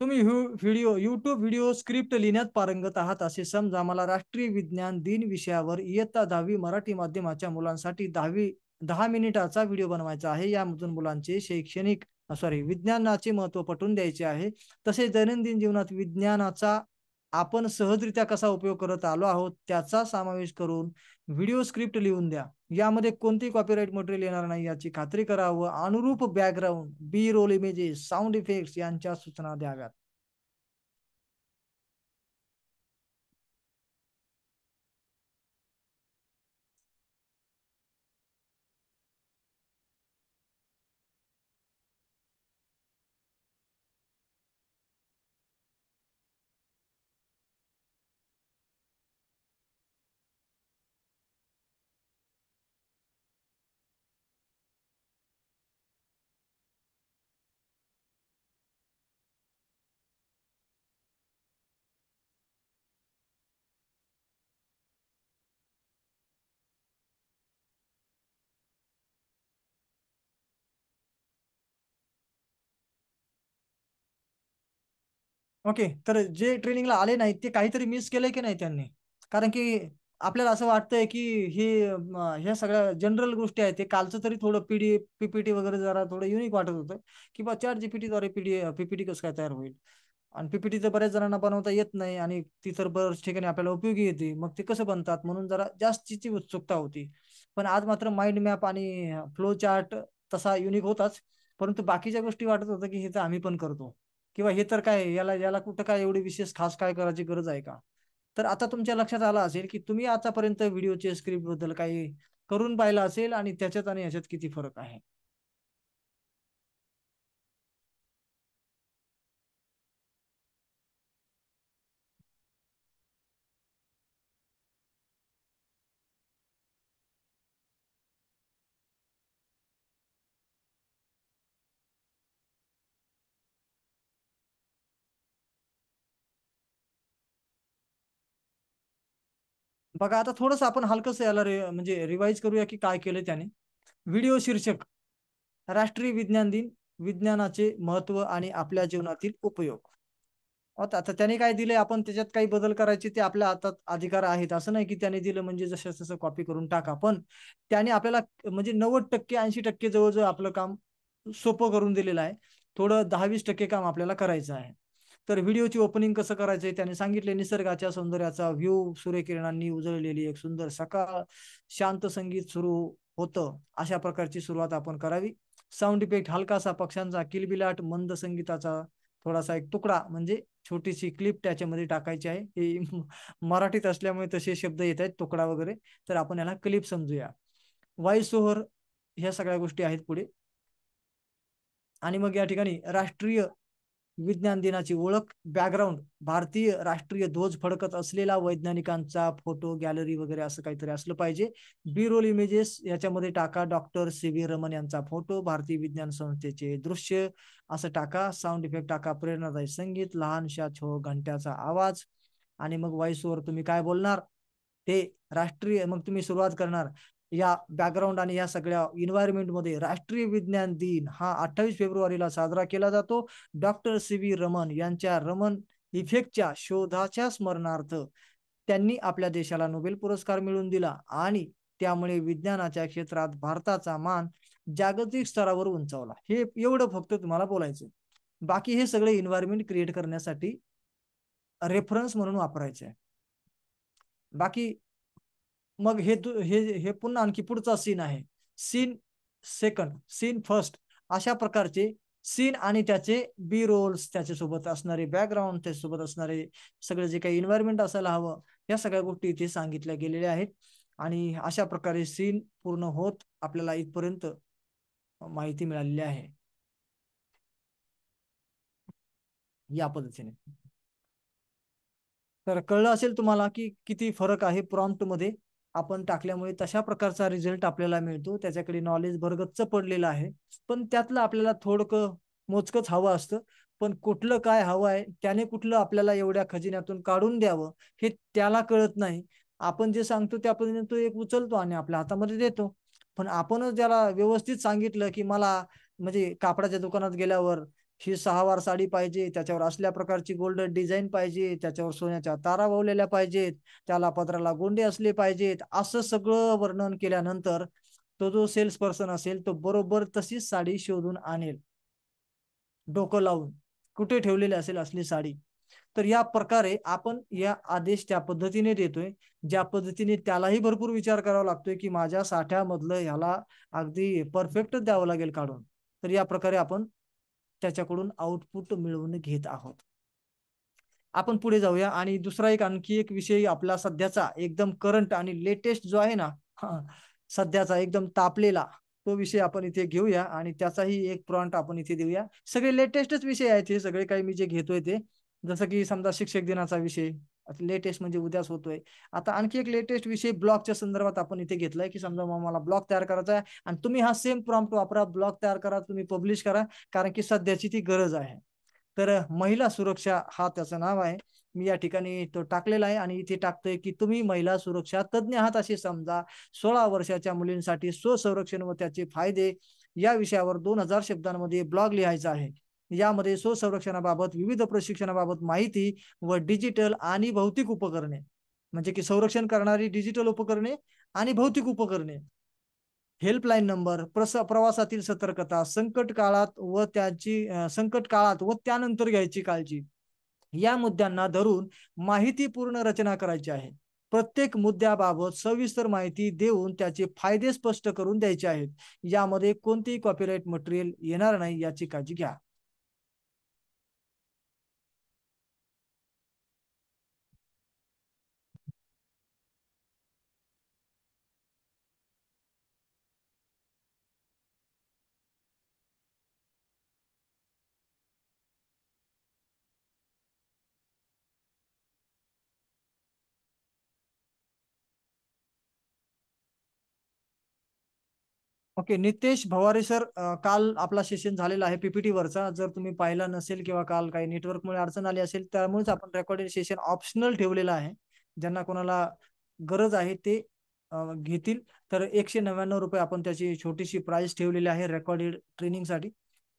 तुम्ही व्हिडिओ युट्यूब व्हिडिओ स्क्रिप्ट लिहिण्यात पारंगत आहात असे समजा. मला राष्ट्रीय विज्ञान दिन विषयावर इयत्ता 10वी मराठी माध्यमाच्या मुलांसाठी 10 मिनिटाचा व्हिडिओ बनवायचा आहे. यामधून मुलांचे शैक्षणिक विज्ञानाचे महत्त्व पटवून द्यायचे आहे. तसेच दैनंदिन जीवनात विज्ञानाचा आपण सहजरित्या कसा उपयोग करत आलो आहोत त्याचा समावेश करून व्हिडिओ स्क्रिप्ट लिहून द्या. यामध्ये कोणतेही कॉपीराइट मटेरियल येणार नाही याची खात्री करा व अनुरूप बॅकग्राऊंड, बी रोल इमेजेस, साऊंड इफेक्ट्स यांच्या सूचना द्याव्यात. ओके, तर जे ट्रेनिंगला आले नाहीत ते काहीतरी मिस केलंय की नाही त्यांनी? कारण की आपल्याला असं वाटतंय की हे ह्या सगळ्या जनरल गोष्टी आहेत, ते कालचं तरी थोडं पीपीटी वगैरे जरा थोडं युनिक वाटत होतं, की बा चॅट जीपीटीद्वारे पीपीटी कसं काय तयार होईल. आणि पीपीटी तर बऱ्याच जणांना बनवता येत नाही आणि ती तर बऱ्याच ठिकाणी आपल्याला उपयोगी येते, मग ते कसं बनतात म्हणून जरा जास्तीची उत्सुकता होती. पण आज मात्र माइंड मॅप आणि फ्लो चार्ट तसा युनिक होताच, परंतु बाकीच्या गोष्टी वाटत होतं की हे तर आम्ही पण करतो, किंवा हे तर काय, याला याला कुठं काय एवढी विशेष खास काय करायची गरज आहे का. तर आता तुमच्या लक्षात आलं असेल की तुम्ही आतापर्यंत व्हिडिओच्या स्क्रिप्ट बद्दल काही करून पाहिलं असेल आणि त्याच्यात आणि ह्याच्यात किती फरक आहे. बघा, आता थोडंसं आपण हलकंसं याला म्हणजे रिवाईज करूया की काय केलं त्याने. व्हिडिओ शीर्षक राष्ट्रीय विज्ञान दिन, विज्ञानाचे महत्व आणि आपल्या जीवनातील उपयोग. आता त्याने काय दिलंय आपण त्याच्यात काही बदल करायचे ते आपल्या हातात अधिकार आहेत. असं नाही की त्याने दिलं म्हणजे जसं तसं कॉपी करून टाका. पण त्याने आपल्याला म्हणजे 90% 80% जवळजवळ आपलं काम सोपं करून दिलेलं आहे. थोडं 10-20% काम आपल्याला करायचं आहे. तर व्हिडिओची ओपनिंग कसं करायचंय त्याने सांगितले. निसर्गाच्या सौंदर्याचा व्ह्यू, सूर्यकिरणांनी उजळलेली एक सुंदर सकाळ, शांत संगीत सुरू होतं. अशा प्रकारची सुरुवात आपण करावी. साऊंड इफेक्ट हलकासा पक्ष्यांचा किलबिलाट, मंद संगीताचा थोडासा एक तुकडा म्हणजे छोटीशी क्लिप त्याच्यामध्ये टाकायची आहे. हे मराठीत असल्यामुळे तसे शब्द येत आहेत तुकडा वगैरे. तर आपण याला क्लिप समजूया. व्हॉइस ओव्हर ह्या सगळ्या गोष्टी आहेत पुढे. आणि मग या ठिकाणी राष्ट्रीय विज्ञान दिनाची ओळख, बॅकग्राऊंड भारतीय राष्ट्रीय ध्वज फडकत असलेला वैज्ञानिकांचा फोटो गॅलरी वगैरे असं काहीतरी असलं पाहिजे. बी रोल इमेजेस याच्यामध्ये टाका डॉक्टर सी.व्ही. रमन यांचा फोटो, भारतीय विज्ञान संस्थेचे दृश्य असं टाका. साऊंड इफेक्ट टाका, प्रेरणादायी संगीत, लहानशा घंट्याचा आवाज. आणि मग व्हॉइस ओव्हर तुम्ही काय बोलणार ते राष्ट्रीय, मग तुम्ही सुरुवात करणार या बॅकग्राऊंड आणि या सगळ्या मध्ये राष्ट्रीय विज्ञान दिन हा 28 फेब्रुवारीला साजरा केला जातो. डॉक्टर सी.व्ही. रमन यांच्या रमन इफेक्टच्या शोधाच्या स्मरणार्थ त्यांनी आपल्या देशाला नोबेल पुरस्कार मिळवून दिला आणि त्यामुळे विज्ञानाच्या क्षेत्रात भारताचा मान जागतिक स्तरावर उंचावला. हे एवढं फक्त तुम्हाला बोलायचं. बाकी हे सगळे एन्व्हायरमेंट क्रिएट करण्यासाठी रेफरन्स म्हणून वापरायचे आहे. बाकी मग हे पुन्हा आणखी पुढचा सीन आहे. सीन सेकंड, सीन फर्स्ट अशा प्रकारचे सीन आणि त्याचे बी रोल्स, त्याच्यासोबत असणारे बॅकग्राऊंड, त्याच्यासोबत असणारे सगळे जे काही एन्व्हायरमेंट असायला हवं, या सगळ्या गोष्टी इथे सांगितल्या गेलेल्या आहेत. आणि अशा प्रकारे सीन पूर्ण होत आपल्याला इथपर्यंत माहिती मिळालेली आहे या पद्धतीने. तर कळलं असेल तुम्हाला की किती फरक आहे प्रॉम्प्ट मध्ये आपण टाकल्यामुळे तशा प्रकारचा रिझल्ट आपल्याला मिळतो. त्याच्याकडे नॉलेज भरगच्च पडलेलं आहे, पण त्यातलं आपल्याला थोडकं मोजकच हवं असतं. पण कुठलं काय हवं आहे, त्याने कुठलं आपल्याला एवढ्या खजिन्यातून काढून द्यावं हे त्याला कळत नाही. आपण जे सांगतो त्या पद्धतीने तो एक उचलतो आणि आपल्या हातामध्ये देतो. पण आपणच त्याला व्यवस्थित सांगितलं की मला म्हणजे कापडाच्या दुकानात गेल्यावर ही 6 वार साडी पाहिजे, त्याच्यावर असल्या प्रकारची गोल्डन डिझाईन पाहिजे, त्याच्यावर सोन्याच्या तारा ओवलेल्या पाहिजेत, त्याला पदराला गोंडे असले पाहिजेत, असं सगळं वर्णन केल्यानंतर तो जो सेल्स पर्सन असेल तो बरोबर तशीच साडी शोधून आणेल, डोकं लावून कुठे ठेवलेली असेल असली साडी. तर या प्रकारे आपण या आदेश त्या पद्धतीने देतोय, ज्या पद्धतीने त्यालाही भरपूर विचार करावा लागतोय की माझ्या साठ्यामधलं ह्याला अगदी परफेक्ट द्यावं लागेल काढून. तर या प्रकारे आपण त्याच्याकडून आउटपुट मिळवून घेत आहोत. आपण पुढे जाऊया आणि दुसरा एक आणखी एक विषय आपला सध्याचा एकदम करंट आणि लेटेस्ट जो आहे ना, सध्याचा एकदम तापलेला तो विषय आपण इथे घेऊया आणि त्याचाही एक प्रॉन्ट आपण इथे देऊया. सगळे लेटेस्टच विषय आहेत हे सगळे काही मी जे घेतोय ते. जसं की समजा शिक्षक दिनाचा विषय लेटेस्ट म्हणजे उद्याच होतोय. आता आणखी एक लेटेस्ट विषय ब्लॉगच्या संदर्भात आपण इथे घेतलाय की समजा मला ब्लॉग तयार करायचा आहे आणि तुम्ही हा सेम प्रॉम्प्ट वापरा, ब्लॉग तयार करा, तुम्ही पब्लिश करा, कारण की सध्याची ती गरज आहे. तर महिला सुरक्षा हा त्याचं नाव आहे. मी या ठिकाणी तो टाकलेला आहे आणि इथे टाकतोय की तुम्ही महिला सुरक्षा तज्ज्ञ आहात असे समजा. 16 वर्षाच्या मुलींसाठी स्वसंरक्षण व त्याचे फायदे या विषयावर 2000 शब्दांमध्ये ब्लॉग लिहायचा आहे. यामध्ये स्वसंरक्षणाबाबत विविध प्रशिक्षणाबाबत माहिती व डिजिटल आणि भौतिक उपकरणे, म्हणजे की संरक्षण करणारी डिजिटल उपकरणे आणि भौतिक उपकरणे, हेल्पलाईन नंबर, प्रवासातील सतर्कता, संकट काळात व त्यानंतर घ्यायची काळजी, या मुद्द्यांना धरून माहितीपूर्ण रचना करायची आहे. प्रत्येक मुद्द्याबाबत सविस्तर माहिती देऊन त्याचे फायदे स्पष्ट करून द्यायचे आहेत. यामध्ये कोणतेही कॉपीराइट मटेरियल येणार नाही याची काळजी घ्या. ओके, नितेश भवारे सर, काल आपला सेशन झालेला आहे पीपीटी वरचा. जर तुम्ही पाहिला नसेल किंवा काल काही नेटवर्कमुळे अडचण आली असेल त्यामुळेच आपण रेकॉर्डेड सेशन ऑप्शनल ठेवलेला आहे. ज्यांना कोणाला गरज आहे ते घेतील. तर 199 रुपये आपण त्याची छोटीशी प्राइस ठेवलेली आहे रेकॉर्डेड ट्रेनिंगसाठी.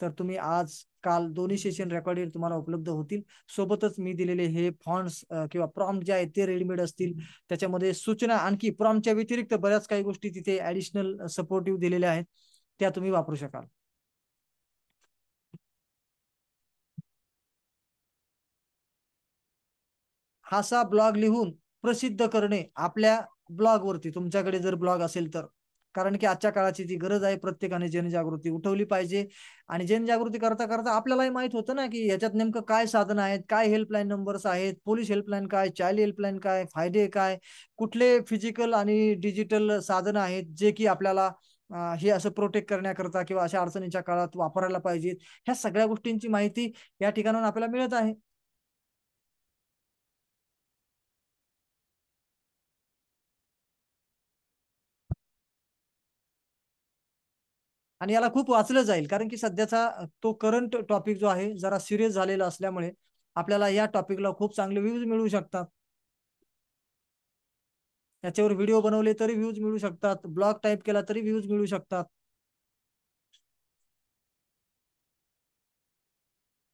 तर तुम्ही आज काल दोन्ही सेशन रेकॉर्डेड तुम्हाला उपलब्ध होतील. सोबतच मी दिलेले हे फॉन्ट्स किंवा प्रॉम्प्ट जे आहेत ते रेडीमेड असतील. त्याच्यामध्ये सूचना आणखी प्रॉम्प्टच्या व्यतिरिक्त बऱ्याच काही गोष्टी तिथे ऍडिशनल सपोर्टिव्ह दिलेल्या आहेत, त्या तुम्ही वापरू शकाल. असा ब्लॉग लिहून प्रसिद्ध करणे आपल्या ब्लॉगवरती, तुमच्याकडे जर ब्लॉग असेल तर. कारण की आजच्या काळाची ती गरज आहे, प्रत्येकाने जनजागृती उठवली पाहिजे. आणि जनजागृती करता करता आपल्यालाही माहित होतं ना की याच्यात नेमकं काय साधन आहेत, काय हेल्पलाईन नंबर्स आहेत, पोलीस हेल्पलाईन काय, चाइल्ड हेल्पलाईन काय, फायदे काय, कुठले फिजिकल आणि डिजिटल साधन आहेत जे की आपल्याला हे असं प्रोटेक्ट करण्याकरता किंवा अशा अडचणीच्या काळात वापरायला पाहिजेत. ह्या सगळ्या गोष्टींची माहिती या ठिकाणाहून आपल्याला मिळत आहे. आणि याला खूप वाचलं जाईल, कारण की सध्याचा तो करंट टॉपिक जो आहे जरा सिरियस झालेला असल्यामुळे आपल्याला या टॉपिकला खूप चांगले व्ह्यूज मिळू शकतात. याच्यावर व्हिडिओ बनवले तरी व्ह्यूज मिळू शकतात, ब्लॉग टाईप केला तरी व्ह्यूज मिळू शकतात.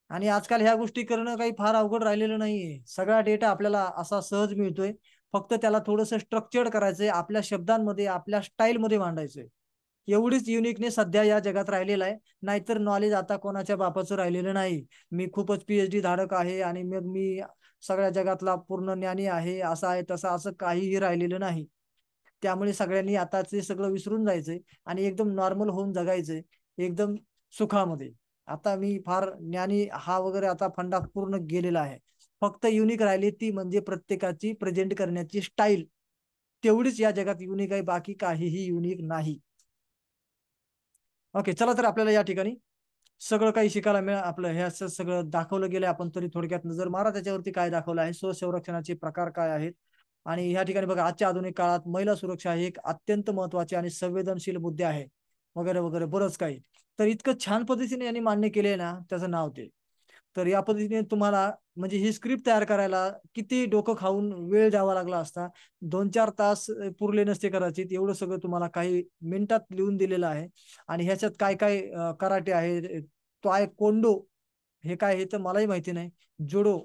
आणि आजकाल ह्या गोष्टी करणं काही फार अवघड राहिलेलं नाहीये. सगळा डेटा आपल्याला असा सहज मिळतोय. फक्त त्याला थोडंसं स्ट्रक्चर्ड करायचंय, आपल्या शब्दांमध्ये, आपल्या स्टाईलमध्ये मांडायचंय. एवढीच युनिकनेस सध्या या जगात राहिलेला आहे. नाहीतर नॉलेज आता कोणाच्या बापाचं राहिलेलं नाही. मी खूपच PhD धारक आहे आणि मग मी सगळ्या जगातला पूर्ण ज्ञानी आहे, असं आहे तसं, असं काहीही राहिलेलं नाही. त्यामुळे सगळ्यांनी आता ते सगळं विसरून जायचंय आणि एकदम नॉर्मल होऊन जगायचंय, एकदम सुखामध्ये. आता मी फार ज्ञानी हा वगैरे आता फंडा पूर्ण गेलेला आहे. फक्त युनिक राहिली ती म्हणजे प्रत्येकाची प्रेझेंट करण्याची स्टाईल. तेवढीच या जगात युनिक आहे, बाकी काहीही युनिक नाही. ओके, चला तर आपल्याला या ठिकाणी सगळं काही शिकायला मिळा. आपलं हे असं सगळं दाखवलं गेलं, आपण तरी थोडक्यात नजर मारा त्याच्यावरती काय दाखवलं आहे, स्वसंरक्षणाचे प्रकार काय आहेत. आणि ह्या ठिकाणी बघा, आजच्या आधुनिक काळात महिला सुरक्षा ही एक अत्यंत महत्वाचे आणि संवेदनशील मुद्दे आहे, वगैरे वगैरे बरंच काही. तर इतकं छान पद्धतीने यांनी मान्य केले ना, त्याचं नाव ते. तर या पद्धतीने तुम्हाला म्हणजे ही स्क्रिप्ट तयार करायला किती डोकं खाऊन वेळ द्यावा लागला असता. 2-4 तास पुरले नसते कदाचित, एवढं सगळं तुम्हाला काही मिनिटात लिहून दिलेलं आहे. आणि ह्याच्यात काय काय कराटे आहे, तो कोंडो, हे काय हे तर मलाही माहिती नाही, जुडो.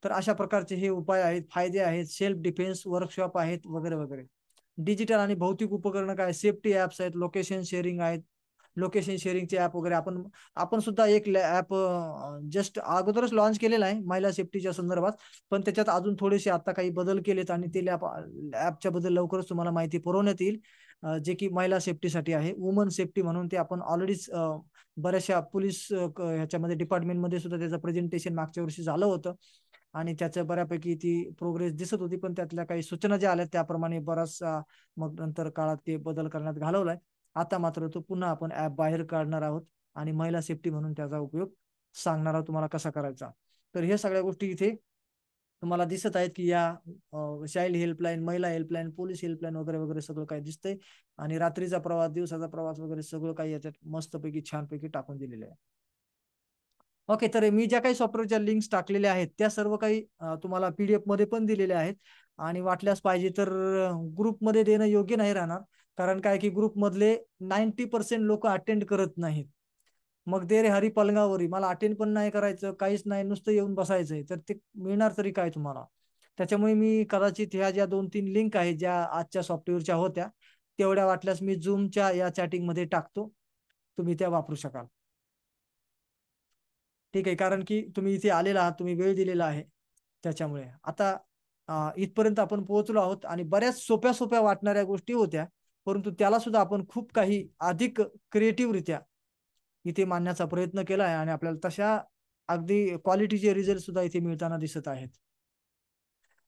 तर अशा प्रकारचे हे उपाय आहेत, फायदे आहेत, सेल्फ डिफेन्स वर्कशॉप आहेत, वगैरे वगैरे. डिजिटल आणि भौतिक उपकरणं काय, सेफ्टी ऍप्स आहेत, लोकेशन शेअरिंग आहेत, लोकेशन शेअरिंगचे ऍप वगैरे. आपण आपण सुद्धा एक ऍप जस्ट अगोदरच लॉन्च केलेला आहे महिला सेफ्टीच्या संदर्भात. पण त्याच्यात अजून थोडेसे आता काही बदल केलेत आणि ते ऍपच्या बद्दल लवकरच तुम्हाला माहिती पुरवण्यात येईल. जे की महिला सेफ्टीसाठी आहे, वुमन सेफ्टी म्हणून. ते आपण ऑलरेडीच बऱ्याचशा पोलीस ह्याच्यामध्ये डिपार्टमेंटमध्ये सुद्धा त्याचं प्रेझेंटेशन मागच्या वर्षी झालं होतं. आणि त्याच्या बऱ्यापैकी ती प्रोग्रेस दिसत होती, पण त्यातल्या काही सूचना ज्या आल्या त्याप्रमाणे बराचसा मग नंतर काळात ते बदल करण्यात घालवलाय. आता मात्र तो पुन्हा आपण ऍप बाहेर काढणार आहोत आणि महिला सेफ्टी म्हणून त्याचा उपयोग सांगणार आहोत तुम्हाला कसा करायचा. तर हे सगळ्या गोष्टी इथे तुम्हाला दिसत आहेत की या चाइल्ड हेल्पलाईन, महिला हेल्पलाईन, पोलीस हेल्पलाईन वगैरे वगैरे सगळं काही दिसतंय. आणि रात्रीचा प्रवास, दिवसाचा प्रवास वगैरे सगळं काही याच्यात मस्तपैकी छानपैकी टाकून दिलेलं आहे. ओके, तर मी ज्या काही सॉफ्टवेअरच्या लिंक्स टाकलेल्या आहेत त्या सर्व काही तुम्हाला PDF मध्ये पण दिलेल्या आहेत. आणि वाटल्यास पाहिजे तर ग्रुपमध्ये देणं योग्य नाही राहणार. कारण काय की ग्रुपमधले 90% लोक अटेंड करत नाहीत. मग दे रे हरी पलंगावरी, मला अटेंड पण नाही करायचं, काहीच नाही, नुसतं येऊन बसायचंय, तर ते मिळणार तरी काय तुम्हाला. त्याच्यामुळे मी कदाचित ह्या ज्या 2-3 लिंक आहेत ज्या आजच्या सॉफ्टवेअरच्या होत्या, तेवढ्या वाटल्यास मी झूमच्या या चॅटिंगमध्ये टाकतो, तुम्ही त्या वापरू शकाल. ठीक आहे, कारण की तुम्ही इथे आलेला आहात, तुम्ही वेळ दिलेला आहे. त्याच्यामुळे आता इथपर्यंत आपण पोहोचलो आहोत आणि बऱ्याच सोप्या सोप्या वाटणाऱ्या गोष्टी होत्या, परंतु त्याला सुद्धा आपण खूप काही अधिक क्रिएटिव्हरित्या इथे मांडण्याचा प्रयत्न केला आहे आणि आपल्याला तशा अगदी क्वालिटीचे रिझल्ट सुद्धा इथे मिळताना दिसत आहेत.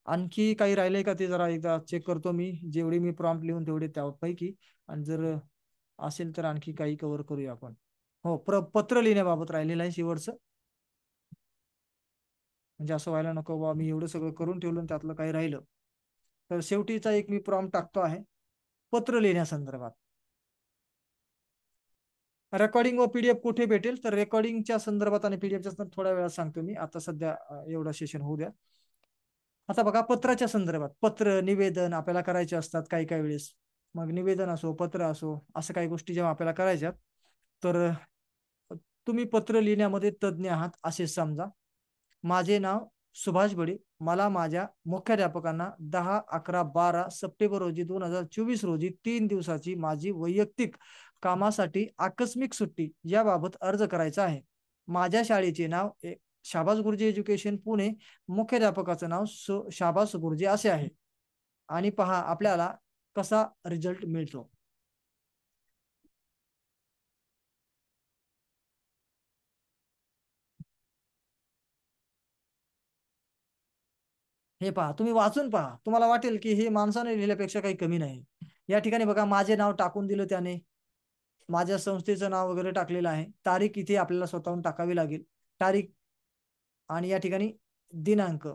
आणखी काही राहिलंय का ते जरा एकदा चेक करतो मी, जेवढी मी प्रॉम्प्ट लिहून तेवढे त्यापैकी. आणि जर असेल तर आणखी काही कव्हर करूया आपण. हो, पत्र लिहिण्याबाबत राहिलेलं आहे शेवटचं. म्हणजे असं व्हायला नको बा मी एवढं सगळं करून ठेवलं आणि त्यातलं काही राहिलं. तर शेवटीचा एक मी प्रॉम्प्ट टाकतो आहे, पत्र लिहिण्यासंदर्भात. रेकॉर्डिंग व PDF कुठे भेटेल, तर रेकॉर्डिंगच्या संदर्भात आणि PDFच्या संदर्भात थोड्या वेळात सांगतो मी. आता सध्या एवढं सेशन होऊ द्या. आता बघा, पत्राच्या संदर्भात पत्र निवेदन आपल्याला करायचे असतात काही काही वेळेस. मग निवेदन असो, पत्र असो, असं काही गोष्टी जेव्हा आपल्याला करायच्या, तर तुम्ही पत्र लिहिण्यामध्ये तज्ज्ञ आहात असे समजा. माझे नाव सुभाष बडे. मला माझ्या मुख्याध्यापकांना 10-11-12 सप्टेंबर रोजी 2024 रोजी 3 दिवसाची माझी वैयक्तिक कामासाठी आकस्मिक सुट्टी याबाबत अर्ज करायचा आहे. माझ्या शाळेचे नाव शाबास गुरुजी एज्युकेशन पुणे, मुख्याध्यापकाचं नाव शाबास गुरुजी असे आहे. आणि पहा आपल्याला कसा रिझल्ट मिळतो. हे पहा, तुम्ही वाचून पहा, तुम्हाला वाटेल की हे माणसाने लिहिल्यापेक्षा काही कमी नाही. या ठिकाणी बघा, माझे नाव टाकून दिलं त्याने, माझ्या संस्थेचं नाव वगैरे टाकलेलं आहे. तारीख इथे आपल्याला स्वतःहून टाकावी लागेल, तारीख आणि या ठिकाणी दिनांक.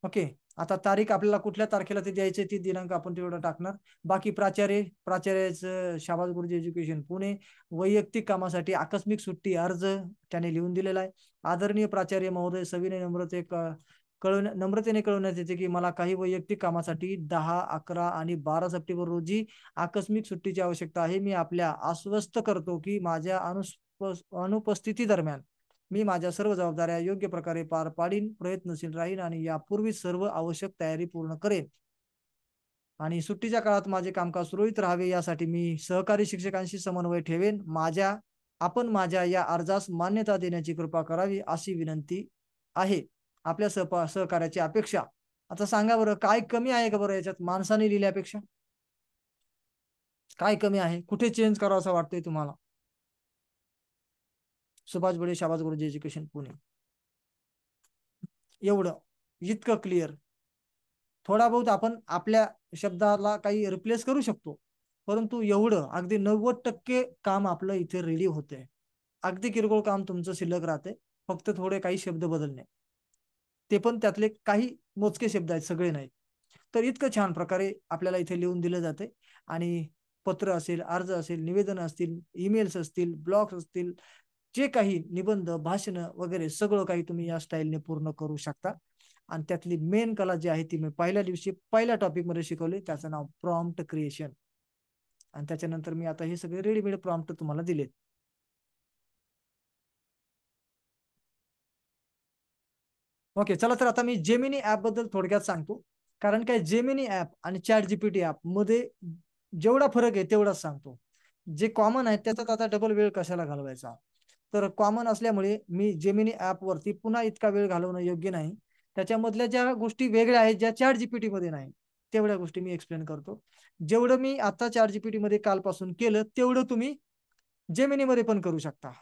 ओके, आता तारीख आपल्याला कुठल्या तारखेला ते द्यायचे ती दिनांक आपण तेवढं टाकणार. बाकी प्राचार्याचं शाबास गुरुजी एज्युकेशन पुणे, वैयक्तिक कामासाठी आकस्मिक सुट्टी अर्ज त्याने लिहून दिलेला आहे. आदरणीय प्राचार्य महोदय, सविनय नम्रतेने कळवण्यात येते की मला काही वैयक्तिक कामासाठी 10-11-12 सप्टेंबर रोजी आकस्मिक सुट्टीची आवश्यकता आहे. मी आपल्या आश्वस्त करतो की माझ्या अनुपस्थिती दरम्यान मी माझ्या सर्व जबाबदाऱ्या योग्य प्रकारे पार पाडीन, प्रयत्नशील राहीन आणि यापूर्वी सर्व आवश्यक तयारी पूर्ण करेन. आणि सुट्टीच्या काळात माझे कामकाज सुरळीत राहावे यासाठी मी सहकारी शिक्षकांशी समन्वय ठेवेन. आपण माझ्या या अर्जास मान्यता देण्याची कृपा करावी अशी विनंती आहे. आपल्या सहकार्याची अपेक्षा. आता सांगा बरं, काय कमी आहे का बरं याच्यात माणसाने लिहिल्यापेक्षा? काय कमी आहे? कुठे चेंज करावं असं वाटतंय तुम्हाला? सुभाष बडे, शाबास गुरुजी एज्युकेशन पुणे, एवढं इतकं क्लिअर. थोडा बहुत आपण आपल्या शब्दाला काही रिप्लेस करू शकतो, परंतु एवढं अगदी 90% काम आपलं इथे रेडी होते. अगदी किरकोळ काम तुमचं शिल्लक राहते, फक्त थोडे काही शब्द बदलणे, ते पण त्यातले काही मोजके शब्द आहेत, सगळे नाही. तर इतकं छान प्रकारे आपल्याला इथे लिहून दिलं जाते. आणि पत्र असेल, अर्ज असेल, निवेदन असतील, ईमेल्स असतील, ब्लॉग्स असतील, जे काही निबंध, भाषण वगैरे सगळं काही तुम्ही या स्टाईलने पूर्ण करू शकता. आणि त्यातली मेन कला जी आहे ती मी पहिल्या दिवशी पहिल्या टॉपिक मध्ये शिकवली, त्याचं नाव प्रॉम्प्ट क्रिएशन. आणि त्याच्यानंतर मी आता हे सगळे रेडीमेड प्रॉम्प्ट तुम्हाला दिलेत. ओके, चला तर आता मी जेमिनी ऍप बद्दल थोडक्यात सांगतो. कारण काय, जेमिनी ऍप आणि चॅट जीपीटी ऍप मध्ये जेवढा फरक आहे तेवढाच सांगतो. जे कॉमन आहे त्याच्यात आता डबल वेळ कशाला घालवायचा. तर कॉमन असल्यामुळे मी जेमिनी ऍप वरती पुन्हा इतका वेळ घालवणं योग्य नाही. त्याच्यामधल्या ज्या गोष्टी वेगळ्या आहेत, ज्या चॅट जीपीटी मध्ये नाही, तेवढ्या गोष्टी मी एक्सप्लेन करतो. जेवढं मी आता चॅट जीपीटी मध्ये कालपासून केलं तेवढं तुम्ही जेमिनी मध्ये पण करू शकता.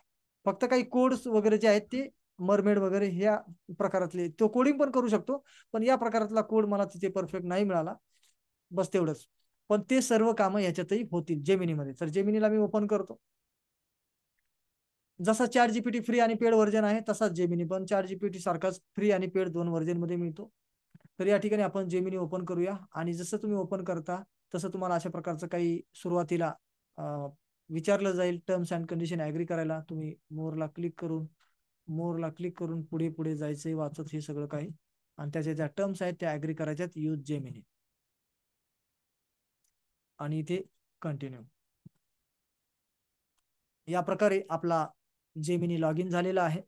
फक्त काही कोड्स वगैरे जे आहेत ते मरमेड वगैरे ह्या प्रकारातले तो कोडिंग पण करू शकतो, पण या प्रकारातला कोड मला तिथे परफेक्ट नाही मिळाला, बस तेवढंच. पण ते सर्व कामं याच्यातही होतील जेमिनीमध्ये. तर जेमिनीला मी ओपन करतो. जसा चॅट जीपीटी फ्री आणि पेड व्हर्जन आहे, तसाच जेमिनी पण चॅट जीपीटी सारखाच फ्री आणि पेड दोन व्हर्जन मध्ये मिळतो. तर या ठिकाणी आपण जेमिनी ओपन करूया. आणि जसं तुम्ही ओपन करता तसं तुम्हाला अशा प्रकारचं काही सुरुवातीला विचारलं जाईल, टर्म्स अँड कंडिशन ऍग्री करायला. तुम्ही मोरला क्लिक करून पुढे पुढे जायचंय वाचत हे सगळं काही. आणि त्याच्या ज्या टर्म्स आहेत त्या ऍग्री करायच्यात, यूज जेमिनी, आणि इथे कंटिन्यू. या प्रकारे आपला जेमिनी लॉग इन झालेला आहे.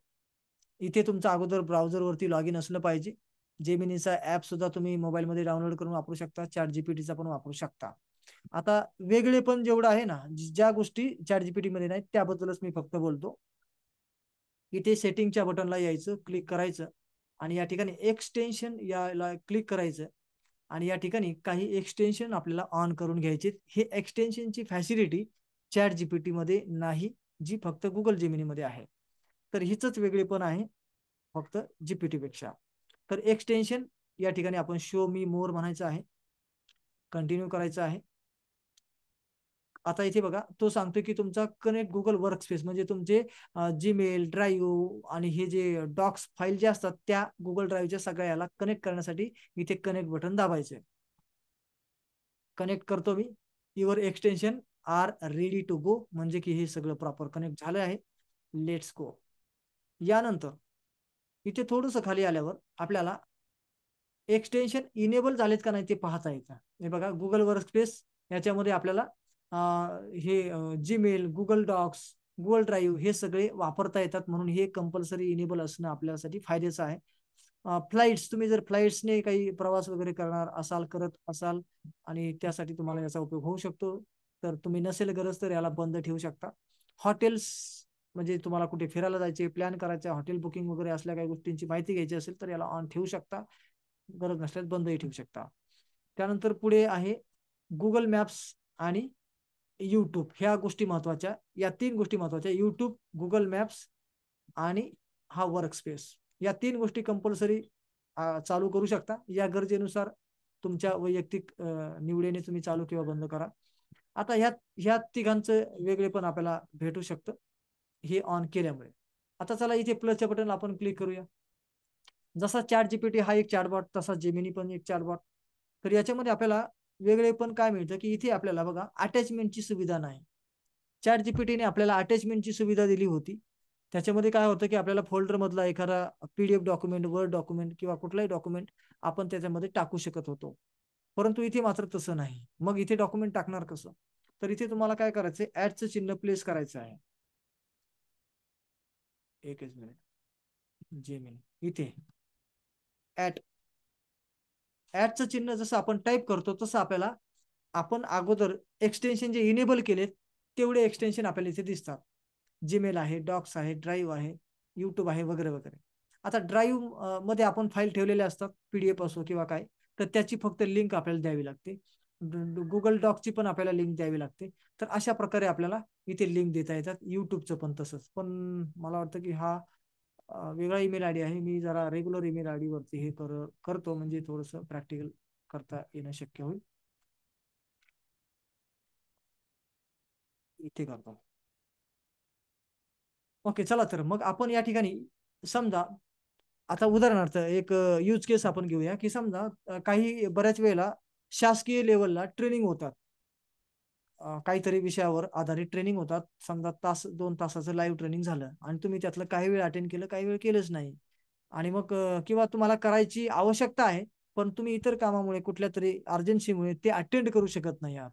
इथे तुमचा अगोदर ब्राउझरवरती लॉग इन असलं पाहिजे. जेमिनीचा ऍप सुद्धा तुम्ही मोबाईलमध्ये डाउनलोड करून वापरू शकता, चॅट जीपीटीचा पण वापरू शकता. आता वेगळे पण जेवढं आहे ना, ज्या गोष्टी चॅट जीपीटी मध्ये नाहीत त्याबद्दलच मी फक्त बोलतो. इथे सेटिंगच्या बटनला यायचं, क्लिक करायचं आणि या ठिकाणी एक्सटेन्शन याला क्लिक करायचं. आणि या ठिकाणी काही एक्सटेन्शन आपल्याला ऑन करून घ्यायचे. हे एक्सटेन्शनची फॅसिलिटी चॅट जीपीटी मध्ये नाही, जी फक्त गुगल जेमिनी मध्ये आहे. तर हिच वेगळेपण आहे फक्त जीपीटी पेक्षा. तर एक्सटेन्शन या ठिकाणी आपण शो मी मोर म्हणायचं आहे, कंटिन्यू करायचं आहे. आता इथे बघा, तो सांगतो की तुमचा कनेक्ट गुगल वर्क स्पेस म्हणजे तुमचे जीमेल, ड्राईव्ह आणि हे जे डॉक्स फाईल जे असतात त्या गुगल ड्राईव्हच्या सगळ्या याला कनेक्ट करण्यासाठी इथे कनेक्ट बटन दाबायचे. कनेक्ट करतो मी. Your extension are ready to go, म्हणजे की हे सगळं प्रॉपर कनेक्ट झालं आहे. Let's go. यानंतर इथे थोडंसं खाली आल्यावर आपल्याला एक्सटेन्शन इनेबल झालेत का नाही ते पाहता येतं. हे बघा, गुगल वर्क स्पेस याच्यामध्ये आपल्याला हे Gmail, Google Docs, Google Drive हे सगळे वापरता येतात, म्हणून हे कंपल्सरी इनेबल असणं आपल्यासाठी फायद्याचं आहे. फ्लाईट्स, तुम्ही जर फ्लाईट्सने काही प्रवास वगैरे करत असाल आणि त्यासाठी तुम्हाला याचा उपयोग होऊ शकतो, तर तुम्ही नसेल गरज तर याला बंद ठेवू शकता. हॉटेल्स, म्हणजे तुम्हाला कुठे फिरायला जायचे, प्लॅन करायचा, हॉटेल बुकिंग वगैरे असल्या काही गोष्टींची माहिती घ्यायची असेल तर याला ऑन ठेवू शकता, गरज नसल्यास बंदही ठेवू शकता. त्यानंतर पुढे आहे गुगल मॅप्स आणि यूट्यूब. ह्या गोष्टी महत्वाच्या, या 3 गोष्टी महत्वाच्या: यूट्यूब, गुगल मॅप्स आणि हा वर्क स्पेस. या 3 गोष्टी कंपल्सरी चालू करू शकता. या गरजेनुसार तुमच्या वैयक्तिक निवडीने तुम्ही चालू किंवा बंद करा. आता ह्या तिघांचं वेगळे पण आपल्याला भेटू शकतं हे ऑन केल्यामुळे. आता चला इथे प्लसच्या बटन आपण क्लिक करूया. जसा चॅट जीपीटी हा एक चॅटबॉट, तसा जेमिनी पण एक चॅटबॉट. तर याच्यामध्ये आपल्याला वेगळे पण काय मिळतं की इथे आपल्याला बघा अटॅचमेंटची सुविधा नाही. चॅट जीपीटीने आपल्याला अटॅचमेंटची सुविधा दिली होती. त्याच्यामध्ये काय होतं की आपल्याला फोल्डर मधला एखादा पीडीएफ डॉक्युमेंट, वर्ड डॉक्युमेंट किंवा कुठलाही डॉक्युमेंट आपण त्याच्यामध्ये टाकू शकत होतो. परंतु इथे मात्र तसं नाही. मग इथे डॉक्युमेंट टाकणार कसं? तर इथे तुम्हाला काय करायचंय, ऍडचं चिन्ह प्लेस करायचं आहे. एकच मिनिट, जेमिनी इथे ऍट, ऍडचं चिन्ह जसं आपण टाईप करतो तसं आपल्याला, आपण अगोदर एक्सटेन्शन जे इनेबल केलेत तेवढे एक्सटेन्शन आपल्याला इथे दिसतात. जीमेल आहे, डॉक्स आहे, ड्राईव्ह आहे, युट्यूब आहे, वगैरे वगैरे. आता ड्राईव्ह मध्ये आपण फाईल ठेवलेल्या असतात, पीडीएफ असो किंवा काय, तर त्याची फक्त लिंक आपल्याला द्यावी लागते. गुगल डॉकची पण आपल्याला लिंक द्यावी लागते. तर अशा प्रकारे आपल्याला इथे लिंक देता येतात. युट्यूबचं पण तसंच. पण मला वाटतं की हा वेगळा ईमेल आयडी आहे. मी जरा रेग्युलर ईमेल आयडी वरती हे करतो, म्हणजे थोडंसं प्रॅक्टिकल करता येणं शक्य होईल. इथे करतो. ओके, चला तर मग आपण या ठिकाणी समजा, आता उदाहरणार्थ एक यूज केस आपण घेऊया की समजा काही बऱ्याच वेळेला शासकीय लेवलला ट्रेनिंग होतात, काहीतरी विषयावर आधारित ट्रेनिंग होतात. समजा 2 तासाचं लाईव्ह ट्रेनिंग झालं आणि तुम्ही त्यातलं काही वेळ अटेंड केलं, काही वेळ केलंच नाही. आणि मग किंवा तुम्हाला करायची आवश्यकता आहे, पण तुम्ही इतर कामामुळे, कुठल्या तरी अर्जन्सीमुळे ते अटेंड करू शकत नाही आहात.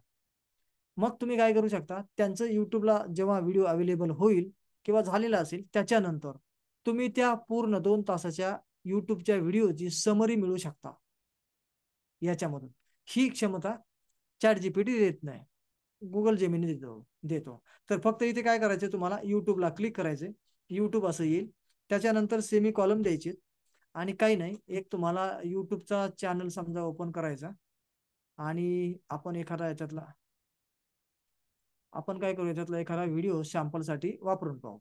मग तुम्ही काय करू शकता, त्यांचं युट्यूबला जेव्हा व्हिडिओ अवेलेबल होईल किंवा झालेला असेल त्याच्यानंतर तुम्ही त्या पूर्ण 2 तासाच्या युट्यूबच्या व्हिडिओची समरी मिळू शकता याच्यामधून. ही क्षमता चॅट जीपीटी देत नाही, गुगल जेमिनी देतो. तर फक्त इथे काय करायचं, तुम्हाला युट्यूबला क्लिक करायचे, युट्यूब असं येईल. त्याच्यानंतर सेमी कॉलम द्यायचे आणि काही नाही, एक तुम्हाला युट्यूबचा चॅनल समजा ओपन करायचा आणि आपण काय करू, याच्यातला एखादा व्हिडिओ सॅम्पलसाठी वापरून पाहू.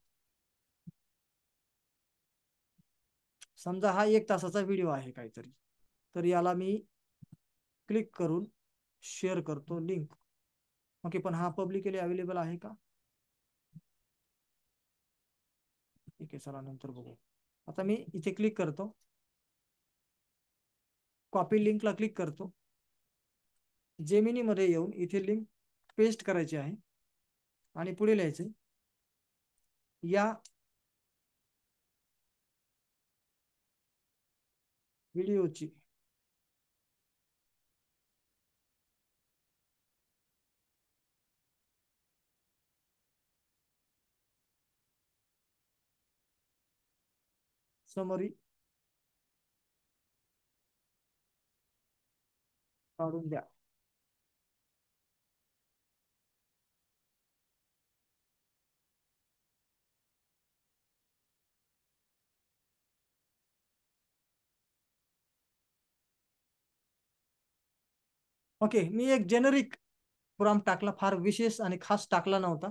समजा हा 1 तासाचा व्हिडिओ आहे काहीतरी, तर याला मी क्लिक करून शेअर करतो लिंक. ओके, पण हा पब्लिकली अवेलेबल आहे का? ठीक आहे, चला नंतर बघू. आता मी इथे क्लिक करतो, कॉपी लिंकला क्लिक करतो. जेमिनी मध्ये येऊन इथे लिंक पेस्ट करायची आहे आणि पुढे लिहायचे, या व्हिडिओची समरी काढून द्या. ओके, मी एक जेनरिक प्रॉम्प्ट टाकला, फार विशेष आणि खास टाकला नव्हता,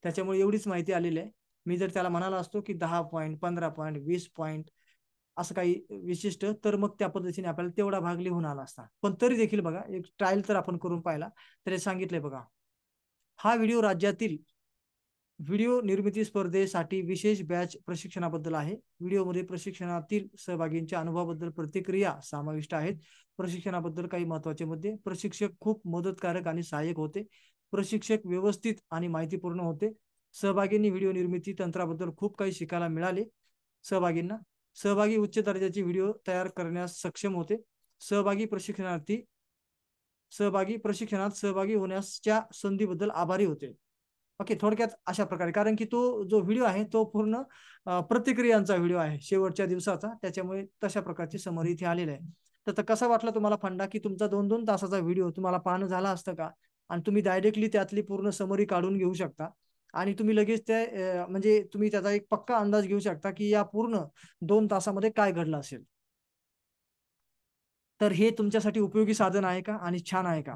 त्याच्यामुळे एवढीच माहिती आलेली आहे. मी जर त्याला म्हणाला असतो की 10 पॉईंट, 15 पॉईंट, 20 पॉईंट असं काही विशिष्ट, तर मग त्या पद्धतीने आपल्याला तेवढा भाग लिहून आला असता. पण तरी देखील बघा, एक ट्रायल तर आपण करून पाहिला, तर हे सांगितलंय बघा, हा व्हिडिओ राज्यातील व्हिडिओ निर्मिती स्पर्धेसाठी विशेष बॅच प्रशिक्षणाबद्दल आहे. व्हिडिओमध्ये प्रशिक्षणातील सहभागींच्या अनुभवाबद्दल प्रतिक्रिया समाविष्ट आहेत. प्रशिक्षणाबद्दल काही महत्त्वाचे मुद्दे: प्रशिक्षक खूप मदतकारक आणि सहाय्यक होते. प्रशिक्षक व्यवस्थित आणि माहितीपूर्ण होते. सहभागींनी व्हिडिओ निर्मिती तंत्राबद्दल खूप काही शिकायला मिळाले. सहभागींना सहभागी उच्च दर्जाचे व्हिडिओ तयार करण्यास सक्षम होते. सहभागी प्रशिक्षणात सहभागी होण्याच्या संधीबद्दल आभारी होते. ओके, थोडक्यात अशा प्रकारे, कारण की तो जो व्हिडिओ आहे तो पूर्ण प्रतिक्रियांचा व्हिडिओ आहे शेवटच्या दिवसाचा, त्याच्यामुळे तशा प्रकारची समरी इथे आलेली आहे. तर कसा वाटला तुम्हाला फंडा, की तुमचा 2-2 तासाचा व्हिडिओ तुम्हाला पाहणं झाला असतं का? आणि तुम्ही डायरेक्टली त्यातली पूर्ण समरी काढून घेऊ शकता आणि तुम्ही लगेच त्या म्हणजे तुम्ही त्याचा एक पक्का अंदाज घेऊ शकता की या पूर्ण 2 तासामध्ये काय घडलं असेल. तर हे तुमच्यासाठी उपयोगी साधन आहे का आणि छान आहे का?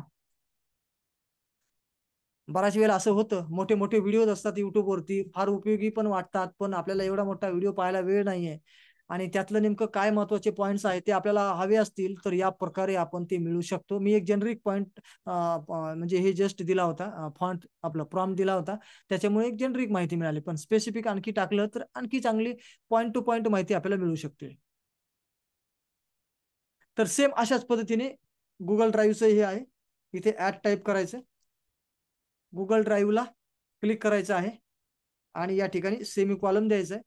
बऱ्याच वेळेला असं होतं, मोठे मोठे व्हिडिओज असतात युट्यूबवरती, फार उपयोगी पण वाटतात, पण आपल्याला एवढा मोठा व्हिडिओ पाहायला वेळ नाहीये आणि त्यातलं नेमकं काय महत्वाचे पॉईंट्स आहेत ते आपल्याला हवे असतील, तर या प्रकारे आपण ते मिळवू शकतो. मी एक जेनरिक पॉईंट म्हणजे हे जस्ट दिला होता, फॉन्ट आपला प्रॉम्प्ट दिला होता, त्याच्यामुळे एक जेनरिक माहिती मिळाली, पण स्पेसिफिक आणखी टाकलं तर आणखी चांगली पॉईंट टू पॉईंट माहिती आपल्याला मिळू शकते. तर सेम अशाच पद्धतीने गुगल ड्राईव्हचं हे आहे, इथे ऍड टाईप करायचं, गुगल ड्राईव्हला क्लिक करायचं आहे आणि या ठिकाणी सेमी कॉलम द्यायचं आहे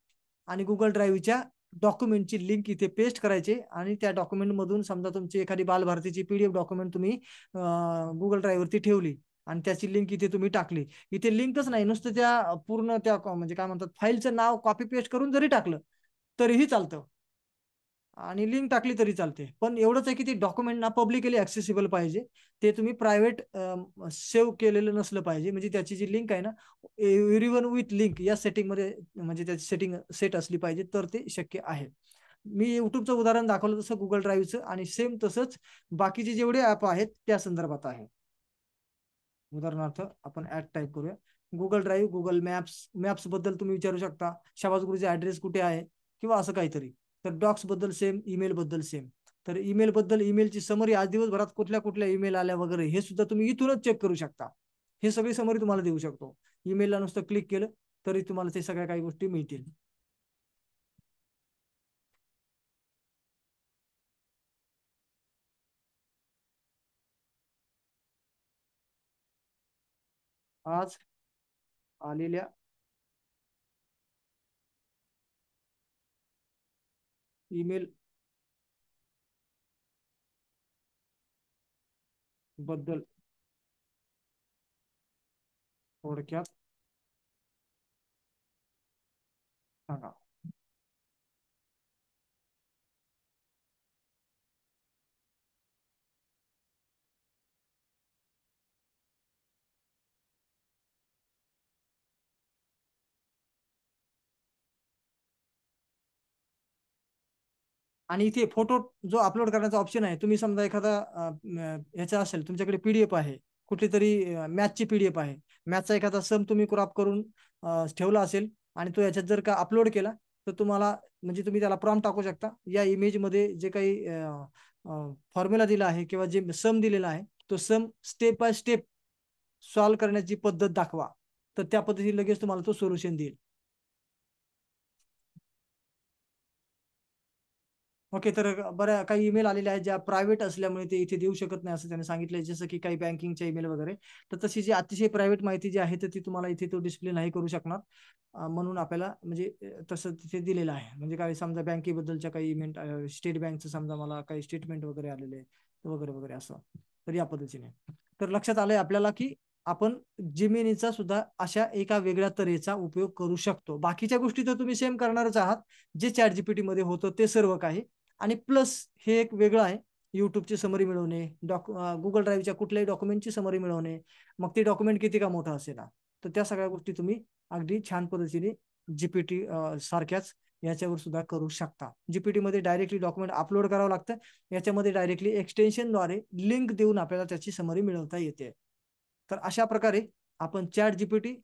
आणि गुगल ड्राईव्हच्या डॉक्युमेंटची लिंक इथे पेस्ट करायची आणि त्या डॉक्युमेंट मधून समजा तुमची एखादी बालभारतीची पीडीएफ डॉक्युमेंट तुम्ही गुगल ड्राईव्हवरती ठेवली आणि त्याची लिंक इथे तुम्ही टाकली. इथे लिंकच नाही, नुसतं त्या पूर्ण त्या म्हणजे काय म्हणतात फाईलचं नाव कॉपी पेस्ट करून जरी टाकलं तरीही चालतं आणि लिंक टाकली तरी चालते. पण एवढंच आहे की ते डॉक्युमेंट ना पब्लिकली ऍक्सेसिबल पाहिजे. ते तुम्ही प्रायव्हेट सेव्ह केलेलं नसलं पाहिजे. म्हणजे त्याची जी लिंक आहे ना, एव्हरीवन विथ लिंक या सेटिंग मध्ये म्हणजे त्याची सेटिंग सेट असली पाहिजे, तर ते शक्य आहे. मी युट्यूबचं उदाहरण दाखवलं तसं गुगल ड्राईव्हचं आणि सेम तसंच बाकीचे जेवढे ऍप आहेत त्या संदर्भात आहे. उदाहरणार्थ आपण ऍड टाईप करूया, Google drive, Google maps. Maps बद्दल तुम्ही विचारू शकता, शाबाज गुरुचा ऍड्रेस कुठे आहे किंवा असं काहीतरी. तर डॉक्स बद्दल सेम, ईमेल बद्दल सेम. तर ईमेल बद्दल ईमेलची समरी आज दिवसभरात कुठल्या कुठल्या ईमेल आल्या वगैरे हे सुद्धा तुम्ही इथूनच चेक करू शकता. हे सगळी समरी तुम्हाला देऊ शकतो. ईमेलला नुसतं क्लिक केलं तरी तुम्हाला ते सगळ्या काही गोष्टी मिळतील. आज आलेल्या ईमेल बद्दल थोडक्यात सांगा. आणि इथे फोटो जो अपलोड करण्याचा ऑप्शन आहे, तुम्ही समजा एखादा ह्याचा असेल तुमच्याकडे पीडीएफ आहे, कुठली तरी मॅथची पीडीएफ आहे, मॅथचा एखादा सम तुम्ही क्रॉप करून ठेवला असेल आणि तो याच्यात जर का अपलोड केला, तर तुम्हाला म्हणजे तुम्ही त्याला प्रॉम्प्ट टाकू शकता, या इमेजमध्ये जे काही फॉर्म्युला दिला आहे किंवा जे सम दिलेला आहे, तो सम स्टेप बाय स्टेप सॉल्व्ह करण्याची पद्धत दाखवा. तर त्या पद्धतीने लगेच तुम्हाला तो सोल्युशन देईल. ओके, तर बऱ्या काही ईमेल आलेल्या आहेत ज्या प्रायव्हेट असल्यामुळे ते इथे देऊ शकत नाही असं त्याने सांगितलंय, जसं की काही बँकिंगच्या ईमेल वगैरे. तर तशी जी अतिशय प्रायव्हेट माहिती जी आहे तर ती तुम्हाला इथे तो डिस्प्ले नाही करू शकणार. म्हणून आपल्याला म्हणजे तसं तिथे दिलेलं आहे. म्हणजे काही समजा बँकेबद्दलच्या काही इमेंट, स्टेट बँकचं समजा मला काही स्टेटमेंट वगैरे आलेले वगैरे वगैरे असं. तर या पद्धतीने तर लक्षात आलंय आपल्याला की आपण जिमिनीचा सुद्धा अशा एका वेगळ्या तऱ्हेचा उपयोग करू शकतो. बाकीच्या गोष्टी तर तुम्ही सेम करणारच आहात, जे चॅट जीपीटी मध्ये होतं ते सर्व काही. आणि प्लस हे एक वेगळं आहे, युट्यूबची समरी मिळवणे, गुगल ड्राईव्हच्या कुठल्याही डॉक्युमेंटची समरी मिळवणे, मग ते डॉक्युमेंट किती का मोठं असेल ना, तर त्या सगळ्या गोष्टी तुम्ही अगदी छान पद्धतीने जीपीटी सारख्याच याच्यावर सुद्धा करू शकता. जीपीटी मध्ये डायरेक्टली डॉक्युमेंट अपलोड करावं लागतं, याच्यामध्ये डायरेक्टली एक्सटेन्शनद्वारे लिंक देऊन आपल्याला त्याची समरी मिळवता येते. तर अशा प्रकारे आपण चॅट जीपीटी,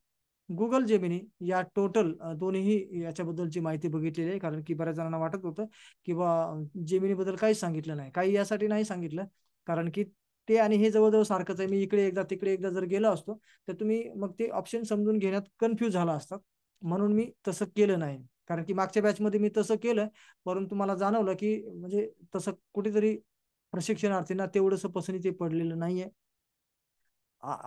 गुगल जेमिनी या टोटल दोन्ही याच्याबद्दलची माहिती बघितलेली आहे. कारण की बऱ्याच जणांना वाटत होतं की बा जेमिनी बद्दल काहीच सांगितलं नाही, काही यासाठी नाही सांगितलं कारण की ते आणि हे जवळजवळ सारखंच आहे. मी इकडे एकदा तिकडे एकदा जर गेलो असतो तर तुम्ही मग ते ऑप्शन समजून घेण्यात कन्फ्यूज झाला असतात. म्हणून मी तसं केलं नाही. कारण की मागच्या बॅचमध्ये मी तसं केलं, परंतु मला जाणवलं की म्हणजे तसं कुठेतरी प्रशिक्षणार्थींना तेवढंसं पसंती पडलेलं नाहीये.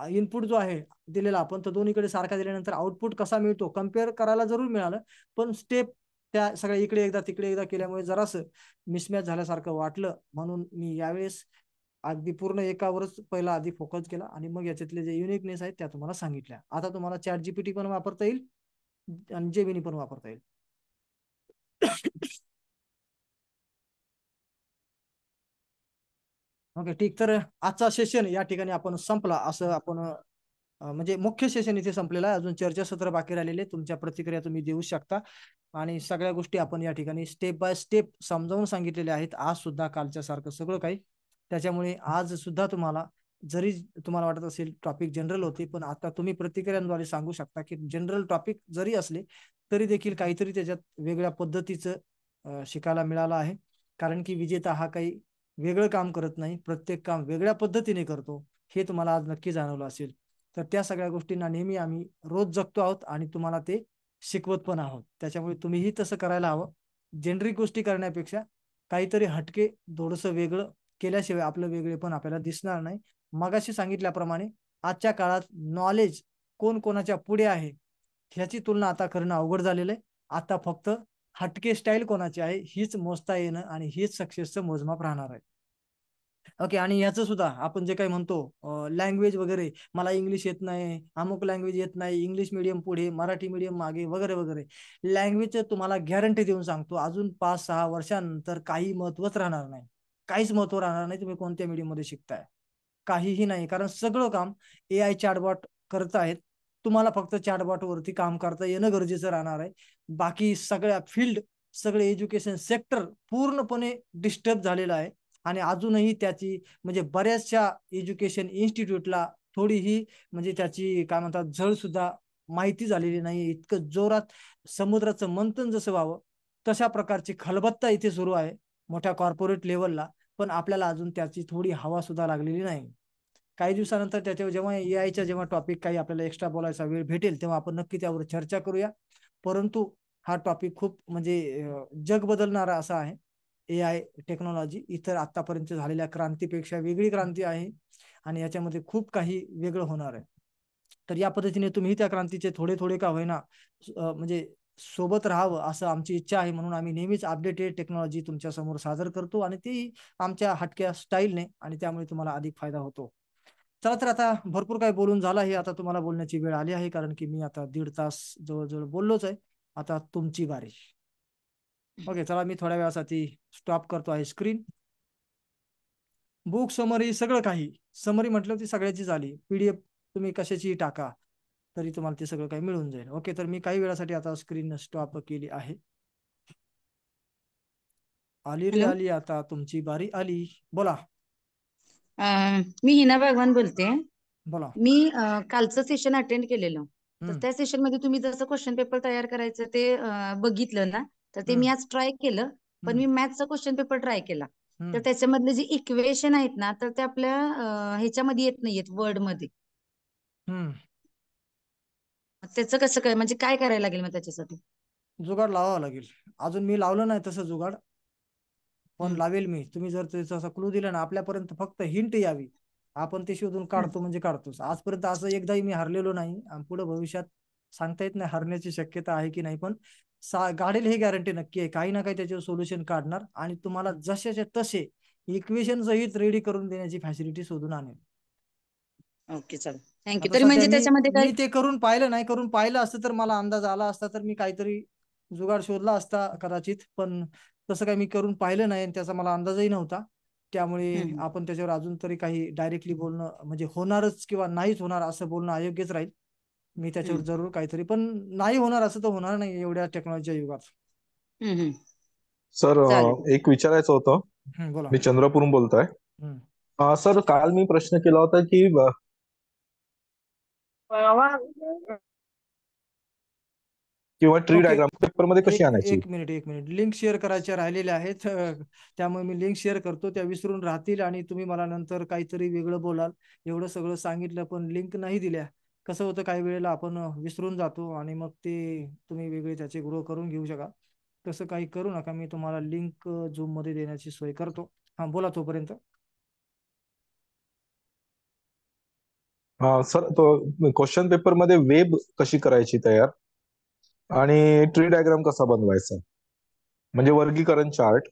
इनपुट जो आहे दिलेला आपण तर दोन्हीकडे सारखा दिल्यानंतर आउटपुट कसा मिळतो कम्पेअर करायला जरूर मिळालं, पण स्टेप त्या सगळ्या इकडे एकदा तिकडे एकदा केल्यामुळे जरासं मिसमॅच झाल्यासारखं वाटलं. म्हणून मी यावेळेस अगदी पूर्ण एकावरच पहिला आधी फोकस केला आणि मग याच्यातले जे युनिकनेस आहेत त्या तुम्हाला सांगितल्या. आता तुम्हाला चॅट जीपीटी पण वापरता येईल आणि जेमिनी पण वापरता येईल. ओके ठीक. तर आजचा सेशन या ठिकाणी आपण संपला असं आपण म्हणजे मुख्य सेशन इथे संपलेला आहे. अजून चर्चासत्र बाकी राहिलेले, तुमच्या प्रतिक्रिया तुम्ही देऊ शकता आणि सगळ्या गोष्टी आपण या ठिकाणी स्टेप बाय स्टेप समजावून सांगितलेल्या आहेत. आज सुद्धा कालच्या सारखं सगळं काही. त्याच्यामुळे आज सुद्धा तुम्हाला जरी तुम्हाला वाटत असेल टॉपिक जनरल होते, पण आता तुम्ही प्रतिक्रियांद्वारे सांगू शकता की जनरल टॉपिक जरी असले तरी देखील काहीतरी त्याच्यात वेगळ्या पद्धतीचं शिकायला मिळालं आहे. कारण की विजेता हा काही वेगळं काम करत नाही, प्रत्येक काम वेगळ्या पद्धतीने करतो, हे तुम्हाला आज नक्की जाणवलं असेल. तर त्या सगळ्या गोष्टींना नेहमी आम्ही रोज जगतो आहोत आणि तुम्हाला ते शिकवत पण आहोत. त्याच्यामुळे तुम्हीही तसं करायला हवं. जेनरिक गोष्टी करण्यापेक्षा काहीतरी हटके थोडंसं वेगळं केल्याशिवाय आपलं वेगळे पण आपल्याला दिसणार नाही. मगाशी सांगितल्याप्रमाणे आजच्या काळात नॉलेज कोण कोणाच्या पुढे आहे ह्याची तुलना आता करणं अवघड झालेलं आहे. आता फक्त हटके स्टाईल कोणाची आहे हीच मोजता येणं आणि हीच सक्सेसचं मोजमाप राहणार आहे. ओके. आणि याचं सुद्धा आपण जे काही म्हणतो लँग्वेज वगैरे, मला इंग्लिश येत नाही, अमुक लँग्वेज येत नाही, इंग्लिश मिडियम पुढे, मराठी मिडियम मागे वगैरे वगैरे. लँग्वेजचं तुम्हाला गॅरंटी देऊन सांगतो, अजून 5-6 वर्षांनंतर काही महत्वच राहणार नाही. काहीच महत्व राहणार नाही तुम्ही कोणत्या मीडियम मध्ये शिकताय. काहीही नाही, कारण सगळं काम AI चॅटबॉट करत आहेत. तुम्हाला फक्त चॅटबॉट वरती काम करता येणं गरजेचं राहणार आहे. बाकी सगळ्या फील्ड, सगळे एज्युकेशन सेक्टर पूर्णपणे डिस्टर्ब झालेलं आहे. आणि अजूनही त्याची म्हणजे बऱ्याचशा एज्युकेशन इन्स्टिट्यूटला थोडीही म्हणजे त्याची काय म्हणतात झळ सुद्धा माहिती झालेली नाही. इतकं जोरात समुद्राचं मंथन जसं व्हावं तशा प्रकारची खलबत्ता इथे सुरू आहे मोठ्या कॉर्पोरेट लेवलला. पण आपल्याला अजून त्याची थोडी हवा सुद्धा लागलेली नाही. काही दिवसानंतर त्याच्यावर जेव्हा AIच्या जेव्हा टॉपिक काही आपल्याला एक्स्ट्रा बोलायचा वेळ भेटेल तेव्हा आपण नक्की त्यावर चर्चा करूया. परंतु हा टॉपिक खूप म्हणजे जग बदलणारा असा आहे. AI टेक्नॉलॉजी इतर आतापर्यंत झालेल्या क्रांतीपेक्षा वेगळी क्रांती आहे आणि याच्यामध्ये खूप काही वेगळं होणार आहे. तर या पद्धतीने तुम्ही त्या क्रांतीचे थोडे थोडे का होईना म्हणजे सोबत राहावं असं आमची इच्छा आहे. म्हणून आम्ही नेहमीच अपडेटेड टेक्नॉलॉजी तुमच्या समोर सादर करतो आणि तेही आमच्या हटक्या स्टाईलने, आणि त्यामुळे तुम्हाला अधिक फायदा होतो. चला तर आता भरपूर काही बोलून झालं आहे. आता तुम्हाला बोलण्याची वेळ आली आहे, कारण की मी आता 1.5 तास जवळजवळ बोललोच आहे. आता तुमची बारी. ओके. चला मी थोड्या वेळासाठी स्टॉप करतो आहे स्क्रीन. बुक समरी सगळं काही समरी म्हटलं ती सगळ्याची झाली. PDF तुम्ही कशाची टाका तरी तुम्हाला ते सगळं काही मिळून जाईल. ओके. तर मी काही वेळासाठी आता स्क्रीन स्टॉप केली आहे. आली रे हॅलो. आली, आता तुमची बारी आली. बोला. मी हिना बागवान बोलते. बोला. मी कालचं सेशन अटेंड केलेलं. तर हम्म. त्या सेशन मध्ये तुम्ही जसं क्वेश्चन पेपर तयार करायचं ते बघितलं ना, तर ते मी हम्म. आज ट्राय केलं. पण हम्म. मी मॅथ्सचा क्वेश्चन पेपर ट्राय केला. तर हम्म. त्याच्यामधले जे इक्वेशन आहेत ना, तर ते आपल्या ह्याच्यामध्ये येत नाहीयेत वर्ड मध्ये. हम्म. त्याचं कसं काय, म्हणजे काय करायला लागेल मग त्याच्यासाठी? जुगाड लावावं लागेल. अजून मी लावलं नाही तसं जुगाड, पण हम्म. लावेल मी. तुम्ही जर त्याचा क्लू दिला ना, आपल्यापर्यंत फक्त हिंट यावी, आपण ते शोधून हम्म. काढतो म्हणजे काढतोच. आजपर्यंत असं एकदाही मी हरलेलो नाही आणि पुढे भविष्यात सांगता येत नाही हरण्याची शक्यता आहे की नाही, पण काढेल हे गॅरंटी नक्की आहे. काही ना काही त्याच्यावर सोल्युशन काढणार आणि तुम्हाला जसेच्या तसे इक्वेशन सहित रेडी करून देण्याची फॅसिलिटी शोधून आणेल. ओके, चल, थँक्यू. आता तरी सध्या म्हणजे मी त्याच्यामध्ये काय? मी ते करून पाहिलं नाही. करून पाहिलं असतं तर मला अंदाज आला असता, तर मी काहीतरी जुगाड शोधला असता कदाचित. पण तसं काही मी करून पाहिलं नाही आणि त्याचा मला अंदाजही नव्हता. त्यामुळे हम्म. आपण त्याच्यावर अजून तरी काही डायरेक्टली बोलणं म्हणजे होणारच किंवा नाहीच होणार असं बोलणं अयोग्यच राहील. मी त्याच्यावर हम्म. जरूर काहीतरी, पण नाही होणार असं तर होणार नाही एवढ्या टेक्नॉलॉजीच्या युगात. हम्म. हम्म. सर, चालेल. एक विचारायचं होतं. बोला. मी चंद्रपूरहून बोलतोय. हम्म. सर, काल मी प्रश्न केला होता की किंवा ट्री ओके. डायग्राम पेपर मध्ये कशी एक आणायची? एक मिनिट, एक मिनिट. लिंक शेअर करायच्या राहिलेल्या आहेत. त्यामुळे मी लिंक शेअर करतो, त्या विसरून राहतील आणि तुम्ही मला नंतर काहीतरी वेगळं बोलाल. एवढं सगळं सांगितलं पण लिंक नाही दिल्या. कसं होतं काही वेळेला आपण विसरून जातो आणि मग ते तुम्ही वेगळे त्याचे ग्रो करून घेऊ शका. तसं काही करू नका. मी तुम्हाला लिंक झूम मध्ये देण्याची सोय करतो. हा, बोला तोपर्यंत. सर, तो क्वेश्चन पेपर मध्ये वेब कशी करायची तयार आणि ट्री डायग्राम कसा बनवायचा, म्हणजे वर्गीकरण चार्ट.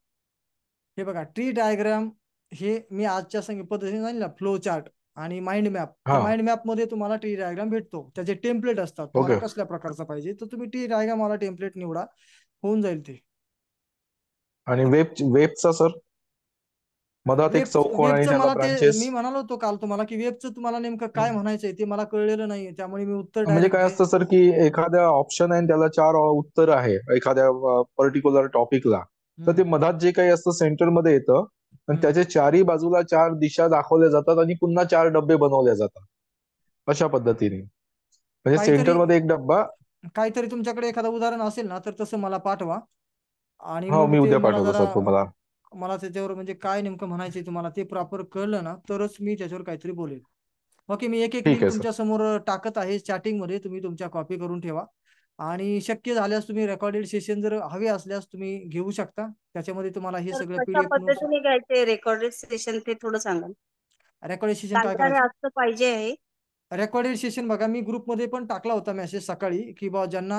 हे बघा, ट्री डायग्राम हे मी आजच्या पद्धतीने सांगितलं फ्लो चार्ट आणि माइंड मॅप. तर हा. माइंड मॅप मध्ये तुम्हाला ट्री डायग्राम भेटतो, त्याचे टेम्पलेट असतात. तुम्हाला ओके. कसल्या प्रकारचा पाहिजे तर तुम्ही ट्री डायग्राम वाला टेम्पलेट निवडा, होऊन जाईल ते. आणि वेबचा सर, मधात एक चौकोन आणि वेबचं त्याला मला ते ब्रांचेस. मी म्हणालो होतो काल तुम्हाला की वेबचं तुम्हाला नेमकं काय म्हणायचंय ते मला कळलेलं नाहीये, त्यामुळे मी उत्तर म्हणजे डायरेक्ट काय असतं सर की एखाद्या ऑप्शन आहे आणि त्याला 4 उत्तर आहे एखाद्या पर्टिक्युलर टॉपिकला, तर ते मधात जे काही असतं सेंटरमध्ये येतं आणि त्याच्या चारही बाजूला 4 दिशा दाखवल्या जातात आणि पुन्हा 4 डब्बे बनवले जातात अशा पद्धतीने. म्हणजे काहीतरी सेंटरमध्ये एक डब्बा. काहीतरी तुमच्याकडे एखादं उदाहरण असेल ना तर तसं मला पाठवा, आणि हो, मग मी ते उद्या मला पाठवतो जरा सर तुम्हाला. मला त्याच्यावर म्हणजे काय नेमकं म्हणायचंय तुम्हाला ते प्रॉपर कळलं ना तरच मी त्याच्यावर काहीतरी बोलेल. ओके, मी एक एक ठीक लिंक आहे सर. तुमच्या समोर टाकत आहे चॅटिंग मध्ये, तुम्ही तुमच्या कॉपी करून ठेवा. आणि शक्य झाल्यास तुम्ही रेकॉर्डेड सेशन जर हवे असल्यास तुम्ही घेऊ शकता, त्याच्यामध्ये तुम्हाला हे तर सगळं कशा पीडीएफ नोट्स. पद्धतीने घ्यायचे रेकॉर्डेड सेशन ते थोडं सांगा. रेकॉर्डेड सेशन काय काय काय करायचं? असं पाहिजे आहे? रेकॉर्डेड सेशन बघा, मी ग्रुपमध्ये पण टाकला होता मेसेज सकाळी की बा ज्यांना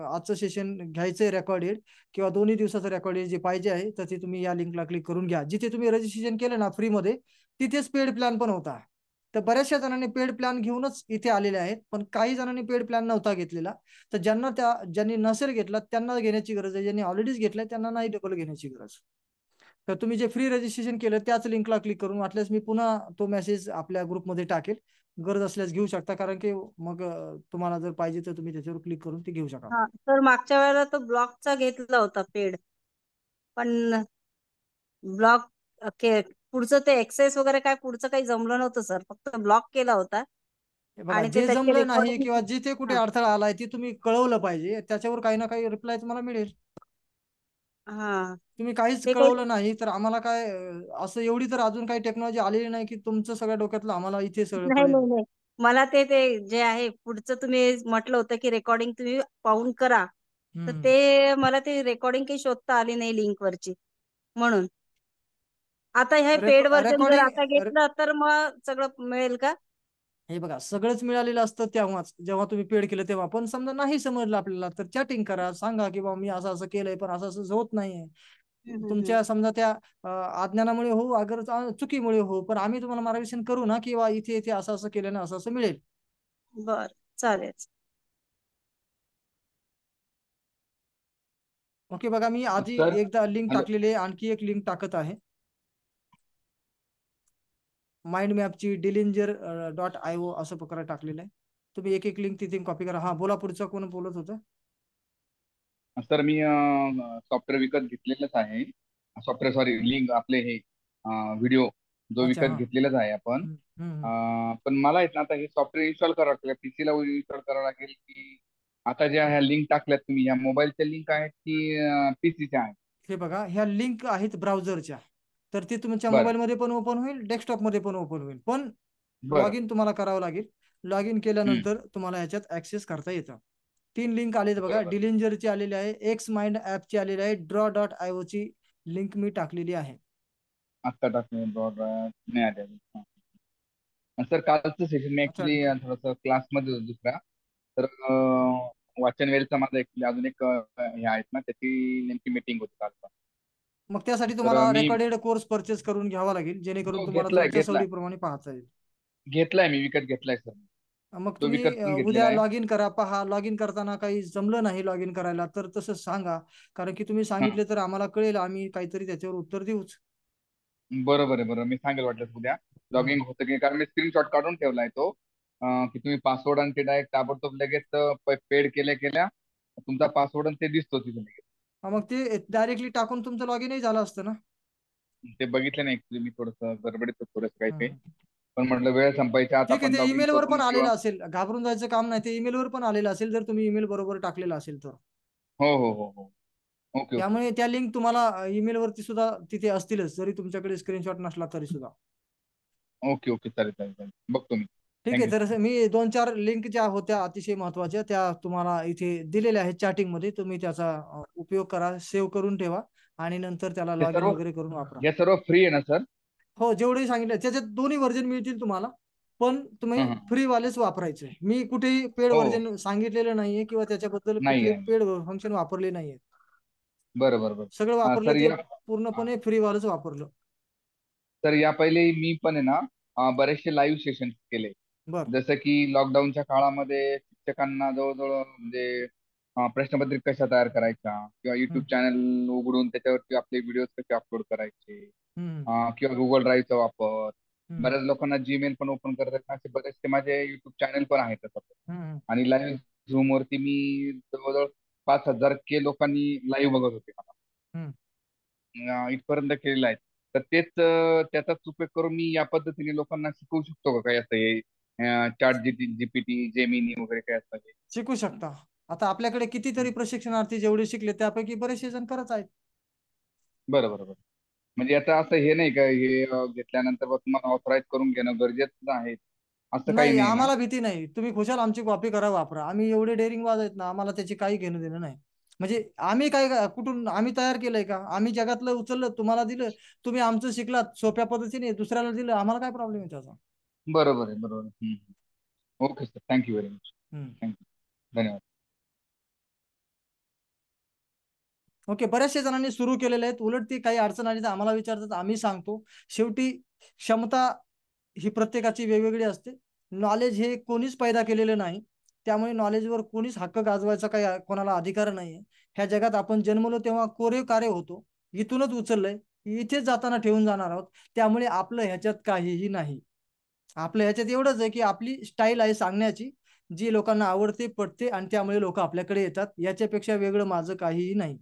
आजचं सेशन घ्यायचंय रेकॉर्डेड किंवा दोन्ही दिवसाचं रेकॉर्डेड जे पाहिजे आहे तर ते तुम्ही या लिंकला क्लिक करून घ्या. जिथे तुम्ही रजिस्ट्रेशन केलं ना फ्रीमध्ये तिथेच पेड प्लॅन पण होता. तर बऱ्याचशा जणांनी पेड प्लॅन घेऊनच इथे आलेले आहेत, पण काही जणांनी पेड प्लॅन नव्हता घेतलेला. तर ज्यांनी नसेल घेतला त्यांना घेण्याची गरज आहे, ज्यांनी ऑलरेडीच घेतलाय त्यांना नाही डबल घेण्याची गरज. तर तुम्ही जे फ्री रजिस्ट्रेशन केलं त्याच लिंकला क्लिक करून वाटल्यास मी पुन्हा तो मेसेज आपल्या ग्रुपमध्ये टाकेल, गरज असल्यास घेऊ शकता. कारण की मग तुम्हाला जर पाहिजे तर तुम्ही त्याच्यावर क्लिक करून ते घेऊ शकाल. हा, तर मागच्या वेळेला तो ब्लॉकचा घेतला होता पेड, पण ब्लॉक पुढचं ते एक्सेस वगैरे काय पुढचं काही जमलं नव्हतं सर, फक्त ब्लॉक केला होता. हे बघा, आणि ते जे त्याची जमलं नाही रेकॉर्डिंग. किंवा जिथे कुठे अडथळा आलाय ते तुम्ही कळवलं पाहिजे, त्याच्यावर काही ना काही रिप्लाय तुम्हाला मिळेल. हा, तुम्ही काहीच ते काही कळवलं नाही तर आम्हाला काय असं एवढी तर अजून काही टेक्नॉलॉजी आलेली नाही की तुमचं सगळ्या डोक्यातलं आम्हाला इथे सगळं नाही कळेल. नाही नाही, मला ते ते जे आहे पुढचं तुम्ही म्हटलं होतं की रेकॉर्डिंग तुम्ही पाहून करा, तर हम्म. ते मला ते रेकॉर्डिंग काही शोधता आली नाही लिंक वरची, म्हणून. आता हे पेड व्हर्जन जर आता रेकॉर्डिंग घेतलं तर मग सगळं मिळेल का? हे बघा, सगळंच मिळालेलं असतं तेव्हाच जेव्हा तुम्ही पेड केलं तेव्हा. पण समजा नाही समजलं आपल्याला तर चॅटिंग करा, सांगा की बाबा मी असं असं केलंय पण असं असं होत नाहीये. हम्म, हम्म, तुमच्या समजा त्या अज्ञानामुळे हो अगर चुकीमुळे हो, पण आम्ही तुम्हाला मार्गदर्शन करू ना किंवा इथे इथे असं असं केलं ना असं असं मिळेल. बर, चालेल. ओके, बघा मी आधी सर. एकदा लिंक हॅलो. टाकलेली आहे, आणखी एक लिंक टाकत आहे. माइंड मॅपची DILINGER.io असं प्रकारे टाकलेलं आहे. तुम्ही एक एक लिंक तिथे कॉपी करा. हा बोला, पुढचं कोण बोलत होतं? सर मी सॉफ्टवेअर विकत घेतलेलंच आहे. सॉफ्टवेअर सॉरी लिंक आपले हे व्हिडिओ जो अच्छा, विकत हा. घेतलेलाच आहे आपण. हम्म, हम्म. पण मला आहेत ना आता हे सॉफ्टवेअर इन्स्टॉल करावं लागेल, पीसीला इन्स्टॉल करावं लागेल की आता ज्या ह्या लिंक टाकल्यात तुम्ही या मोबाईलच्या लिंक आहेत की पीसीच्या आहेत? हे बघा, ह्या लिंक आहेत ब्राउझरच्या, तर ते तुमच्या बरं मोबाईलमध्ये पण ओपन होईल, डेस्कटॉपमध्ये पण ओपन होईल. पण बरं. लॉग इन तुम्हाला करावं लागेल. लॉग इन हम्म, केल्यानंतर तुम्हाला ह्याच्यात ऍक्सेस करता येतं. 3 लिंक आलेत बघा, बरोबर. डिलिंजरची आलेली आहे, एक्स माइंड ॲपची आलेली आहे, draw.io ची लिंक मी टाकलेली आहे. आत्ता टाकले नाही आले अजून. सर कालचं सेशन मी अच्छा, ऍक्च्युली थोडंसं क्लासमध्ये होतो दुसरा, तर वाचन वेलचा माझा ऍक्च्युली अजून एक हे आहेत ना त्याची नेमकी मीटिंग होती कालचा. मग त्यासाठी तर तुम्हाला मी रेकॉर्डेड कोर्स परचेस करून घ्यावा लागेल, जेणेकरून हो तुम्हाला घेतलाय तुमच्या घेतलाय सवडीप्रमाणे पाहता येईल. घेतलाय मी विकत घेतलाय सर. मग तो तुम्ही विकत पण घेतलेला उद्या आहे. लॉग इन करा, पहा लॉग इन करताना काही जमलं नाही लॉग इन करायला तर तसं सांगा, कारण की तुम्ही हा, सांगितले तर आम्हाला कळेल, आम्ही काहीतरी त्याच्यावर उत्तर देऊच. बरोबर आहे. बरोबर, मी सांगेल वाटलं उद्या हम्म. लॉगिंग होतं की, कारण मी स्क्रीनशॉट काढून ठेवलाय तो की तुम्ही पासवर्ड आणि ते डायरेक्ट ताबडतोब लगेच पेड केल्या केल्या तुमचा पासवर्ड आणि ते दिसतो तिथे लगेच. मग ते डायरेक्टली टाकून तुमचं लॉग इनही झालं असतं ना. ते बघितलं नाही ऍक्च्युली मी, थोडंसं गडबडीत होतो थोडंसं काही काही. हम्म. पण म्हटलं वेळ संपायच्या आत ठीक आहे, आपण ते लॉग इन ईमेलवर करून पण किंवा आलेलं असेल, घाबरून जायचं काम नाही, ते ईमेलवर पण आलेलं असेल जर तुम्ही ईमेल बरोबर टाकलेला असेल तर. हो हो हो हो. Okay okay. त्यामुळे त्या लिंक तुम्हाला ईमेल वरती सुद्धा तिथे असतीलच, जरी तुमच्याकडे स्क्रीनशॉट नसला तरी सुद्धा. ओके ओके, चालेल चालेल चालेल, बघतो मी. ठीक आहे, थँक्यू तर सर. मी 2-4 लिंक ज्या होत्या अतिशय महत्वाच्या त्या तुम्हाला इथे दिलेल्या आहेत चॅटिंग मध्ये, तुम्ही त्याचा उपयोग करा, सेव्ह करून ठेवा आणि नंतर त्याला हे लॉग इन सर्व वगैरे करून वापरा. हे सर्व फ्री आहे ना सर? हो, जेवढे सांगितले त्याच्यात दोन्ही व्हर्जन मिळतील तुम्हाला, पण तुम्ही हां हां. फ्री वालेच वापरायचे. मी कुठेही पेड हो, व्हर्जन सांगितलेलं नाहीये किंवा त्याच्याबद्दल नाही कुठले आहे. पेड फंक्शन वापरले नाहीये. बरं बरं बरं. सगळं वापरलं सर ते या पूर्णपणे फ्री वालच वापरलं. तर या पहिले मी पण आहे ना बरेचसे लाईव्ह सेशन केले. बर. जसं की लॉकडाऊनच्या काळामध्ये शिक्षकांना जवळजवळ म्हणजे प्रश्नपत्रिका कशा तयार करायच्या किंवा युट्यूब चॅनल उघडून त्याच्यावरती आपले व्हिडिओ कसे अपलोड करायचे हम्म. किंवा गुगल ड्राईव्हचा वापर. हम्म. बऱ्याच लोकांना जीमेल पण ओपन करता येत नाही, असे बरेचसे माझे युट्यूब चॅनल पण आहेत तसं. हम्म. आणि लाईव्ह झूम वरती मी जवळजवळ 5,000 के लोकांनी लाईव्ह बघत होते मला. हम्म. इथपर्यंत केलेलं आहे. तर तेच त्याचाच उपयोग करून मी या पद्धतीने लोकांना शिकवू शकतो का काय असं हे चॅट जीपीटी जेमिनी वगैरे काय असतं हे? शिकू शकता. आता आपल्याकडे कितीतरी प्रशिक्षणार्थी जेवढे शिकले त्यापैकी बरेचसे जण करत आहेत. बरं बरं बरं. म्हणजे आता असं हे नाही का हे घेतल्यानंतर बा तुम्हाला ऑथराईज करून घेणं गरजेचं आहे असं काही नाही, नाही ना? आम्हाला भीती नाही. तुम्ही खुशाल आमची कॉपी करा, वापरा. आम्ही एवढे डेअरिंग वाज आहेत ना, आम्हाला त्याची काही घेणं देणं नाही. म्हणजे आम्ही काय कुठून आम्ही तयार केलंय का? आम्ही जगातलं उचललं, तुम्हाला दिलं, तुम्ही आमचं शिकलात सोप्या पद्धतीने, दुसऱ्याला दिलं, आम्हाला काय प्रॉब्लेम आहे त्याचा? बरोबर आहे, बरोबर आहे. Okay sir, thank you very much. हम्म. थँक्यू, धन्यवाद. ओके, बऱ्याचशा जणांनी सुरू केलेले आहेत. उलट ती काही अडचण आली तर आम्हाला विचारतात, आम्ही सांगतो. शेवटी क्षमता ही प्रत्येकाची वेगवेगळी असते. नॉलेज हे कोणीच पैदा केलेलं नाही, त्यामुळे नॉलेजवर कोणीच हक्क गाजवायचा काही कोणाला अधिकार नाहीये. ह्या जगात आपण जन्मलो तेव्हा कोरे कार्य होतो, इथूनच उचललंय, इथेच जाताना ठेवून जाणार आहोत. त्यामुळे आपलं ह्याच्यात काहीही नाही. आपलं ह्याच्यात एवढंच आहे की आपली स्टाईल आहे सांगण्याची, जी लोकांना आवडते, पटते, आणि त्यामुळे लोक आपल्याकडे येतात. याच्यापेक्षा वेगळं माझं काहीही नाही.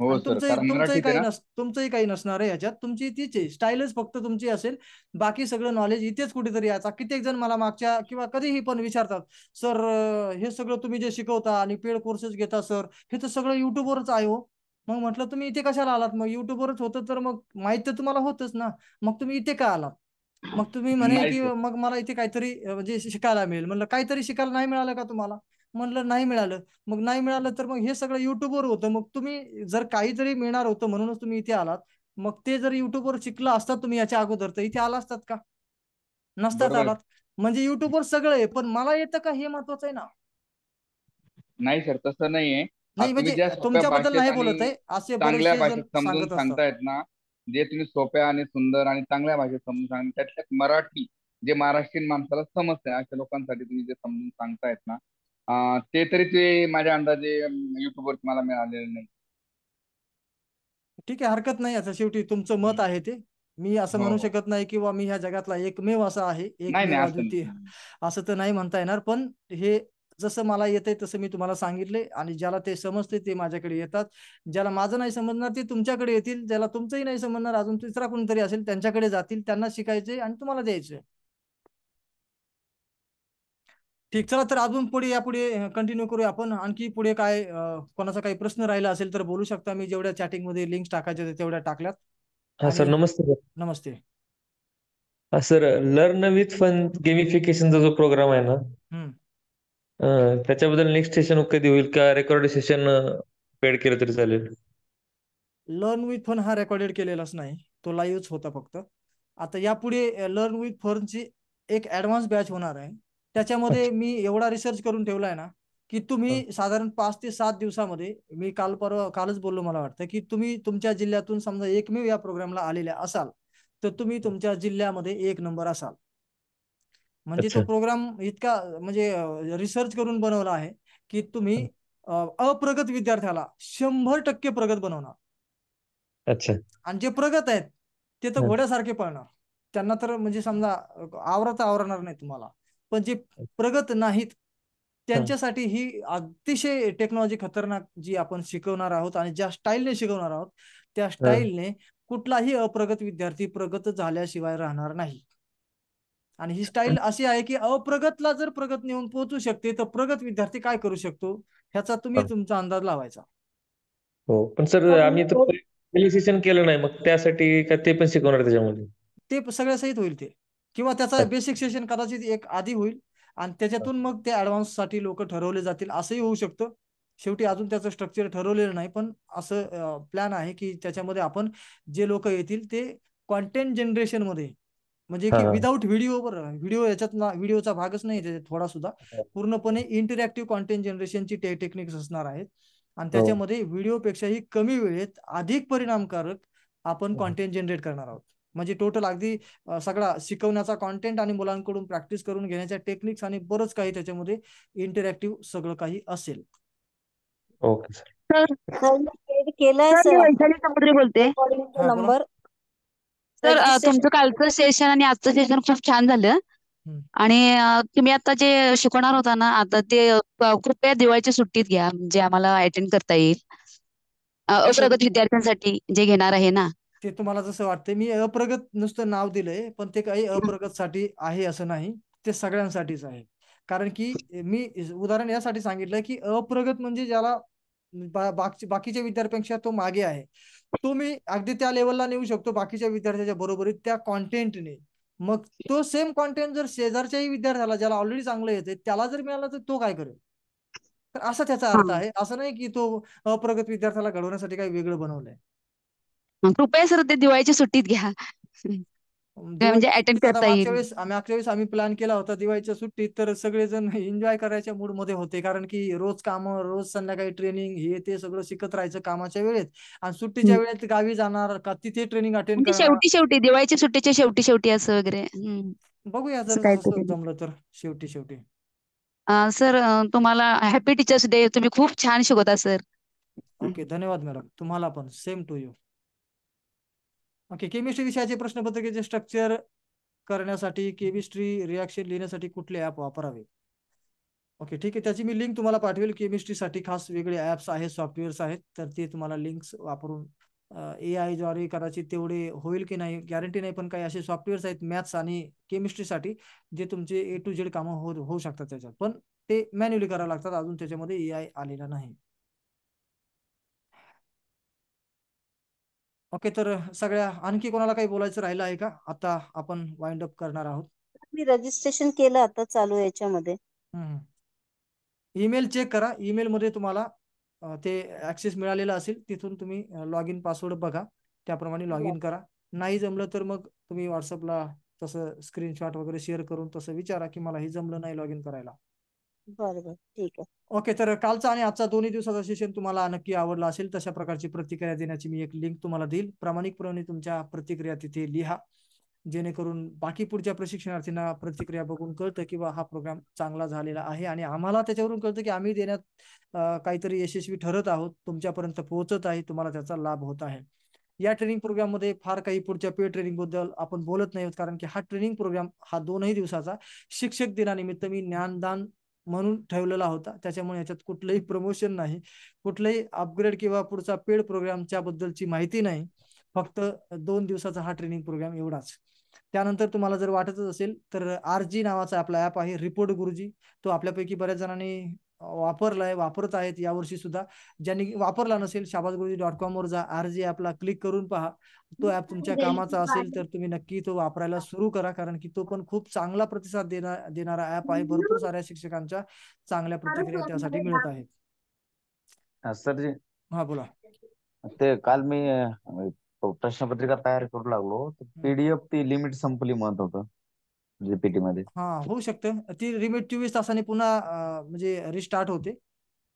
हो आणि सर, कारण तुमचंही मराठीत आहे काही ना. तुमचंही काही नसणार आहे ह्याच्यात. तुमची तीच आहे, स्टाईलच फक्त तुमची असेल. बाकी सगळं नॉलेज इथेच कुठेतरी यायचा. कित्येक जण मला मागच्या किंवा कधीही पण विचारतात, सर हे सगळं तुम्ही जे शिकवता आणि पेड कोर्सेस घेता सर, हे तर सगळं युट्यूबवरच आहे हो. मग म्हटलं तुम्ही इथे कशाला आलात? मग युट्यूबवरच होतं तर मग माहित तर तुम्हाला होतच ना, मग तुम्ही इथे का आलात? मग तुम्ही म्हणे नाही की सर. मग मला इथे काहीतरी म्हणजे शिकायला मिळेल. म्हणलं काहीतरी शिकायला नाही मिळालं का तुम्हाला? म्हणलं नाही मिळालं. मग नाही मिळालं तर मग हे सगळं युट्यूबवर होतं. मग तुम्ही जर काहीतरी मिळणार होतं म्हणूनच तुम्ही इथे आलात, मग ते जर युट्यूबवर शिकलं असतात तुम्ही याच्या अगोदर, तर इथे आला असतात का? नसतात बरोबर आहे. आलात. म्हणजे युट्यूबवर सगळं आहे, पण मला येतं का हे महत्वाचं आहे ना. नाही सर, तसं नाही आहे. नाही तुम्ही म्हणजे ज्या सोप्या तुमच्याबद्दल भाषेत नाही आणि बोलत आहे, असे चांगल्या बरेचसे भाषेत जण समजून सांगत असतात. सांगतायत ना, जे तुम्ही सोप्या आणि सुंदर आणि चांगल्या भाषेत समजून त्यातल्यात मराठी जे महाराष्ट्रीयन माणसाला समजतंय अशा लोकांसाठी तुम्ही जे समजून सांगतायत ना, ते तरी ते माझ्या अंदाजे युट्यूबवर मला मिळालेले नाही. ठीक आहे, हरकत नाही. आता शेवटी तुमचं मत आहे ते. मी असं हो म्हणू हो. शकत नाही किंवा मी ह्या जगातला एकमेव असा आहे, नाही एकमेव नाही, असं अद्वितीय, नाही. असं तर नाही म्हणता येणार. पण हे जसं मला येतंय तसं मी तुम्हाला सांगितले, आणि ज्याला ते समजते ते माझ्याकडे येतात. ज्याला माझं नाही समजणार ते तुमच्याकडे येतील. ज्याला तुमचंही नाही समजणार, अजून तिसरा कोणतरी असेल त्यांच्याकडे जातील, त्यांना शिकायचे आणि तुम्हाला द्यायचे. ठीक, चला तर अजून पुढे यापुढे कंटिन्यू करूया आपण. आणखी पुढे काय कोणाचा काही प्रश्न राहिला असेल तर बोलू शकता. मी जेवढ्या चॅटिंग मध्ये लिंक्स टाकायच्या होत्या तेवढ्या टाकल्यात. हा सर, आणि नमस्ते सर. नमस्ते. सर, लर्न विथ फन गेमिफिकेशनचा जो प्रोग्राम आहे ना, हम्म. त्याच्याबद्दल नेक्स्ट सेशन कधी होईल का? रेकॉर्ड सेशन पेड केलं तरी चालेल? लर्न विथ फन हा रेकॉर्डेड केलेलाच नाही, तो लाईव्हच होता फक्त. आता यापुढे लर्न विथ फनची एक ऍडव्हान्स बॅच होणार आहे. त्याच्यामध्ये अच्छा. मी एवढा रिसर्च करून ठेवलाय ना, की हा. तुम्ही साधारण 5 ते 7 दिवसामध्ये, मी कालच बोललो मला वाटतं, की तुम्ही तुमच्या जिल्ह्यातून समजा एकमेव या प्रोग्रामला आलेल्या असाल, तर तुम्ही तुमच्या जिल्ह्यामध्ये 1 नंबर असाल. म्हणजे तो अच्छा. प्रोग्राम इतका म्हणजे रिसर्च करून बनवला आहे की तुम्ही अप्रगत विद्यार्थ्याला 100% प्रगत बनवणार. अच्छा. आणि जे प्रगत आहेत ते तर हा. घोड्यासारखे पळणार. त्यांना तर म्हणजे समजा आवरणार नाही तुम्हाला. पण जे प्रगत नाहीत हा. त्यांच्यासाठी ही अतिशय टेक्नॉलॉजी खतरनाक जी आपण शिकवणार आहोत, आणि ज्या स्टाईलने शिकवणार आहोत त्या हा. स्टाईलने कुठलाही अप्रगत विद्यार्थी प्रगत झाल्याशिवाय राहणार नाही. आणि ही स्टाईल अशी आहे की अप्रगतला जर प्रगत नेऊन पोहोचू शकते, तर प्रगत विद्यार्थी काय करू शकतो ह्याचा तुम्ही हा. तुमचा अंदाज लावायचा. हो, पण सर आम्ही तर पहिलं सेशन केलं नाही, मग त्यासाठी का ते पण शिकवणार त्याच्यामध्ये? ते सगळ्या सहित होईल ते, किंवा त्याचा अच्छा. बेसिक सेशन कदाचित एक आधी होईल आणि त्याच्यातून मग ते ऍडव्हान्स साठी लोक ठरवले जातील, असंही होऊ शकतं. शेवटी अजून त्याचं स्ट्रक्चर ठरवलेलं नाही, पण असं प्लॅन आहे की त्याच्यामध्ये आपण जे लोक येतील ते कॉन्टेंट जनरेशन मध्ये, म्हणजे हा. की हा. विदाऊट व्हिडिओ याच्यात व्हिडिओचा भागच नाही त्याच्यात थोडा सुद्धा, पूर्णपणे इंटरॅक्टिव्ह कॉन्टेंट जनरेशनची टेक्निक्स असणार आहेत. आणि हो. त्याच्यामध्ये व्हिडिओपेक्षाही कमी वेळेत अधिक परिणामकारक आपण हा. कॉन्टेंट जनरेट करणार आहोत. म्हणजे टोटल अगदी सगळा शिकवण्याचा कॉन्टेंट आणि मुलांकडून प्रॅक्टिस करून घेण्याच्या टेक्निक्स आणि बरंच काही त्याच्यामध्ये इंटरॅक्टिव्ह सगळं काही असेल. Okay sir. सर सर मी पेड केलंय सर मी सर वैशाली समुद्रे बोलते. रेकॉर्डिंग हा, बोला. Number sir registration. तुमचं कालचं सेशन आणि आजचं सेशन खूप छान झालं. हम्म. आणि तुम्ही आता जे शिकवणार होता ना आता ते कृपया दिवाळीच्या सुट्टीत घ्या म्हणजे आम्हाला अटेंड करता येईल. अप्रगत विद्यार्थ्यांसाठी जे घेणार आहे ना. ते तुम्हाला जसं वाटतंय, मी अप्रगत नुसतं नाव दिलंय, पण ते काही अप्रगत साठी आहे असं नाही, ते सगळ्यांसाठीच आहे. कारण की मी उदाहरण यासाठी सांगितलं की अप्रगत म्हणजे ज्याला बाकीच्या विद्यार्थ्यांपेक्षा तो मागे आहे, तो मी अगदी त्या लेवलला नेऊ शकतो बाकीच्या विद्यार्थ्याच्या बरोबरीत त्या कॉन्टेंटने. मग तो सेम कॉन्टेंट जर शेजारच्याही विद्यार्थ्याला ज्याला ऑलरेडी चांगलं येते त्याला जर मिळालं तर तो काय करेल. तर असा त्याचा अर्थ आहे, असं नाही की तो अप्रगत विद्यार्थ्याला घडवण्यासाठी काही वेगळं बनवलंय. कृपया सर ते दिवाळीच्या सुट्टीत घ्या. म्हणजे अटेंड आता करता मागच्या येईल. वेळेस आम्ही प्लॅन केला होता दिवाळीच्या सुट्टीत, तर सगळेजण एन्जॉय करायच्या मूड मध्ये होते, कारण की रोज काम, रोज संध्याकाळी ट्रेनिंग, हे ते सगळं शिकत राहायचं कामाच्या वेळेत, आणि सुट्टीच्या वेळेत गावी जाणार का तिथे ट्रेनिंग अटेंड म्हणजे करणार. शेवटी दिवाळीच्या सुट्टीच्या शेवटी असं वगैरे. बघूया असं जर काहीतरी. जमलं तर शेवटी. सर तुम्हाला हॅपी टीचर्स डे. तुम्ही खूप छान शिकवता सर. ओके, धन्यवाद मॅडम. तुम्हाला पण same to you. Okay, chemistry विषयाचे प्रश्नपत्रिकेचे स्ट्रक्चर करण्यासाठी केमिस्ट्री रिॲक्शन लिहिण्यासाठी कुठले ऍप वापरावे. ओके, ठीक आहे, त्याची मी लिंक तुम्हाला पाठवेल. केमिस्ट्रीसाठी खास वेगळे ऍप्स आहेत, सॉफ्टवेअर्स आहेत, तर ते तुम्हाला लिंक्स वापरून AI द्वारे कदाचित तेवढे होईल की नाही गॅरंटी नाही, पण काही असे सॉफ्टवेअर्स आहेत मॅथ्स आणि केमिस्ट्रीसाठी जे तुमचे A to Z कामं होऊ शकतात त्याच्यात, पण ते मॅन्युअली करावं लागतात. अजून त्याच्यामध्ये AI आलेला नाही. ओके, तर सगळ्या आणखी कोणाला काही बोलायचं राहिलं आहे का? आता आपण वाइंड अप करणार आहोत. मी रजिस्ट्रेशन केलं आता चालू याच्यामध्ये. ईमेल चेक करा. ईमेल मध्ये तुम्हाला ते ऍक्सेस मिळालेला असेल, तिथून तुम्ही लॉग इन पासवर्ड बघा, त्याप्रमाणे लॉग इन करा. नाही जमलं तर मग तुम्ही व्हॉट्सअपला तसं स्क्रीनशॉट वगैरे शेअर करून तसं विचारा की मला हे जमलं नाही लॉग इन करायला. बरोबर, ठीक आहे. ओके, तर कालचा आणि आजचा दोन्ही दिवसाचा सेशन तुम्हाला नक्की आवडला असेल. तशा प्रकारची प्रतिक्रिया देण्याची मी एक लिंक तुम्हाला देईल. प्रामाणिकपणे तुमच्या प्रतिक्रिया तिथे लिहा, जेणेकरून बाकी पुढच्या प्रशिक्षणार्थींना प्रतिक्रिया बघून कळतं की हा प्रोग्राम चांगला झालेला आहे, आणि आम्हाला त्याच्यावरून कळतं की आम्ही देण्यात काहीतरी यशस्वी ठरत आहोत, तुमच्यापर्यंत पोहोचत आहे, तुम्हाला त्याचा लाभ होत आहे. या ट्रेनिंग प्रोग्राम मध्ये फार काही पुढच्या पेड ट्रेनिंग बद्दल आपण बोलत नाही, कारण की हा ट्रेनिंग प्रोग्राम हा 2ही दिवसाचा शिक्षक दिनानिमित्त मी ज्ञानदान म्हणून ठेवलेला होता. त्याच्यामुळे याच्यात कुठलंही प्रमोशन नाही, कुठलंही अपग्रेड किंवा पुढचा पेड प्रोग्रामच्या बद्दलची माहिती नाही. फक्त 2 दिवसाचा हा ट्रेनिंग प्रोग्राम एवढाच. त्यानंतर तुम्हाला जर वाटत असेल तर RG नावाचा आपला ऍप आहे, रिपोर्ट गुरुजी. तो आपल्यापैकी बऱ्याच जणांनी वापरलाय, वापरत आहेत यावर्षी सुद्धा. ज्यांनी वापरला नसेल, shabaazguruji.com वर जा, RG ऍपला क्लिक करून पहा. तो ऍप तुमच्या कामाचा असेल तर तुम्ही नक्की तो वापरायला सुरू करा, कारण की तो पण खूप चांगला प्रतिसाद देणारा ऍप आहे. भरपूर साऱ्या शिक्षकांच्या चांगल्या प्रतिक्रिया त्यासाठी मिळत आहेत. सर जी, हा, बोला. ते काल मी प्रश्नपत्रिका तयार करू लागलो, PDF ती लिमिट संपली म्हणत होतं GPT मध्ये. हा, होऊ शकतं. ती लिमिट 24 तासांनी पुन्हा म्हणजे रिस्टार्ट होते,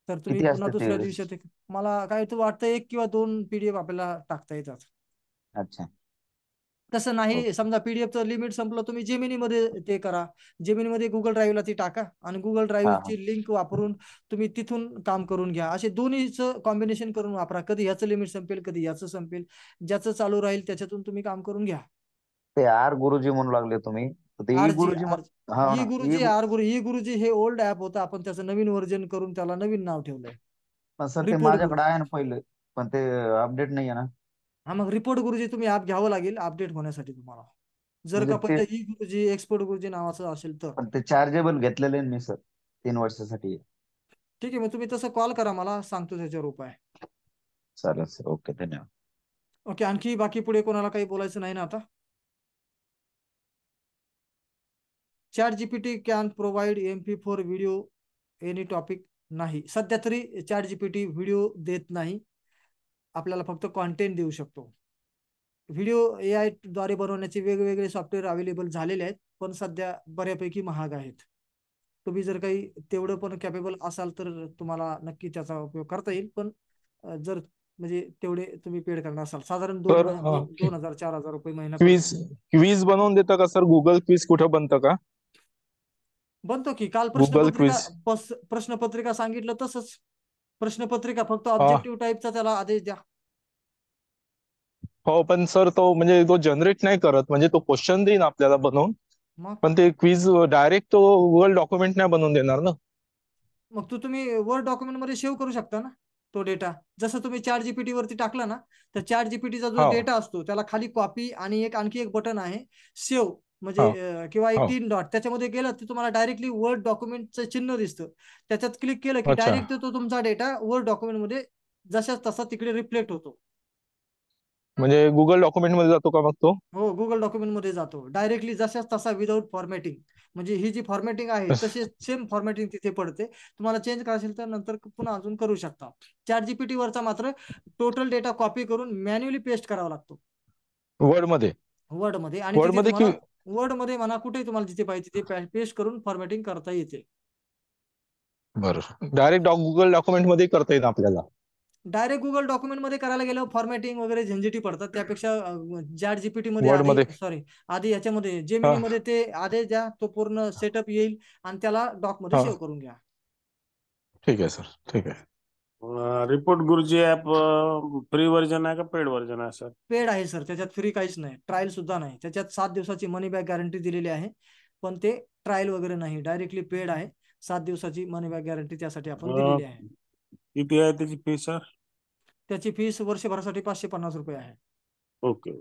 तर तुम्ही किती पुन्हा असते दुसऱ्या ते? दिवशी मला काय तो वाटतं 1 किंवा 2 PDF आपल्याला टाकता येतात. अच्छा. तसं नाही, समजा PDFचं लिमिट संपलं, तुम्ही जेमिनीमध्ये ते करा. जेमिनीमध्ये गुगल ड्राईव्हला ती टाका आणि गुगल ड्राईव्हची लिंक वापरून तुम्ही तिथून काम करून घ्या. असे दोन्हीचं कॉम्बिनेशन करून वापरा. कधी ह्याचं लिमिट संपेल, कधी याचं संपेल. ज्याचं चालू राहील त्याच्यातून तुम्ही काम करून घ्या. ते आर गुरुजी म्हणू लागले तुम्ही, ते ई RG गुरुजी हा ना, ई गुरुजी हे ओल्ड ऍप होतं, आपण त्याचं नवीन व्हर्जन करून त्याला नवीन नाव ठेवलंय, पण सर ते रिपोर्ट माझ्याकडे गुरुजी. आहे ना पहिले, पण ते अपडेट नाही आहे ना. हा, मग रिपोर्ट गुरुजी तुम्ही ऍप घ्यावं लागेल अपडेट होण्यासाठी तुम्हाला, जर म्हणजे का ते, पहिले ई गुरुजी, एक्सपर्ट गुरुजी नावाचं असेल तर. पण ते चार्जेबल घेतलेले मी सर 3 वर्षासाठी. ठीक आहे, मग तुम्ही तसं कॉल करा, मला सांगतो त्याच्यावर उपाय. चालेल सर, ओके, धन्यवाद. ओके, आणखी बाकी पुढे कोणाला काही बोलायचं नाही ना आता? ChatGPT can provide MP4 video any topic. नाही, सध्या तरी ChatGPT व्हिडिओ देत नाही, आपल्याला फक्त कॉन्टेंट देऊ शकतो. व्हिडिओ AI द्वारे बनवण्याचे वेगवेगळे सॉफ्टवेअर अवेलेबल झालेले आहेत, पण सध्या बऱ्यापैकी महाग आहेत. तुम्ही जर काही तेवढं पण कॅपेबल असाल तर तुम्हाला नक्की त्याचा उपयोग करता येईल, पण जर म्हणजे तेवढे तुम्ही पेड करणार असाल, साधारण तर 2,000 4,000 रुपये महिना क्विज क्विज बनवून देता का सर? गुगल क्विज कुठं बनतं का? बनतो की. काल गुगल क्विज प्रश्नपत्रिका सांगितलं तसंच. प्रश्नपत्रिका फक्त ऑब्जेक्टिव्ह टाईपचा त्याला आदेश द्या. हो, पण सर तो म्हणजे तो जनरेट नाही करत, म्हणजे तो क्वेश्चन देईन आपल्याला बनवून, मग पण ते क्विज डायरेक्ट तो गुगल डॉक्युमेंट नाही बनवून देणार ना. मग तुम्ही वर्ड डॉक्युमेंट मध्ये सेव्ह करू शकता ना तो डेटा. जसं तुम्ही ChatGPT वरती टाकला ना, तर ChatGPTचा जो हो डेटा असतो त्याला खाली कॉपी आणि आणखी एक बटन आहे सेव्ह, म्हणजे हो किंवा एक हो 3 डॉट, त्याच्यामध्ये गेलं तर तुम्हाला डायरेक्टली वर्ड डॉक्युमेंटचं चिन्ह दिसतं. त्याच्यात क्लिक केलं की अच्छा, डायरेक्ट तो तुमचा डेटा वर्ड डॉक्युमेंट मध्ये जशाच तसा तिकडे रिफ्लेक्ट होतो. म्हणजे गुगल डॉक्युमेंट मध्ये जातो का मग तो? हो, गुगल डॉक्युमेंट मध्ये जातो डायरेक्टली जशाच तसा विदाऊट फॉर्मॅटिंग. म्हणजे ही जी फॉर्मॅटिंग आहे तशी सेम फॉर्मॅटिंग तिथे पडते. तुम्हाला चेंज करायचं तर नंतर पुन्हा अजून करू शकता. ChatGPT वरचा मात्र टोटल डेटा कॉपी करून मॅन्युअली पेस्ट करावा लागतो वर्ड मध्ये? वर्ड मध्ये, आणि वर्ड तिथे मध्ये तुम्हाला की वर्ड मध्ये म्हणा कुठे तुम्हाला जिथे पाहिजे तिथे पेस्ट करून फॉर्मॅटिंग करता येते. बरं, डायरेक्ट गुगल डॉक्युमेंट मध्ये करता येईल आपल्याला? डायरेक्ट गुगल डॉक्युमेंट मध्ये करायला गेलं फॉर्मॅटिंग वगैरे झंझटी पडतात. त्यापेक्षा ChatGPT मध्ये वर्ड मध्ये? आधी याच्यामध्ये हा, जेमिनी मध्ये ते आदेश द्या, तो पूर्ण सेटअप येईल आणि त्याला डॉक मध्ये हा, सेव्ह करून घ्या. ठीक आहे सर, ठीक आहे. रिपोर्ट गुरुजी ऍप फ्री व्हर्जन आहे का पेड व्हर्जन आहे सर? पेड आहे सर, त्याच्यात फ्री काहीच नाही, ट्रायल सुद्धा नाही. त्याच्यात 7 दिवसाची मनी बॅक गॅरंटी दिलेली आहे, पण ते ट्रायल वगैरे नाही, डायरेक्टली पेड आहे. 7 दिवसाची मनी बॅक गॅरंटी त्यासाठी आपण अं, दिलेली आहे. किती आहे त्याची फी सर? त्याची फीस वर्षभरासाठी 550 रुपये आहे. ओके.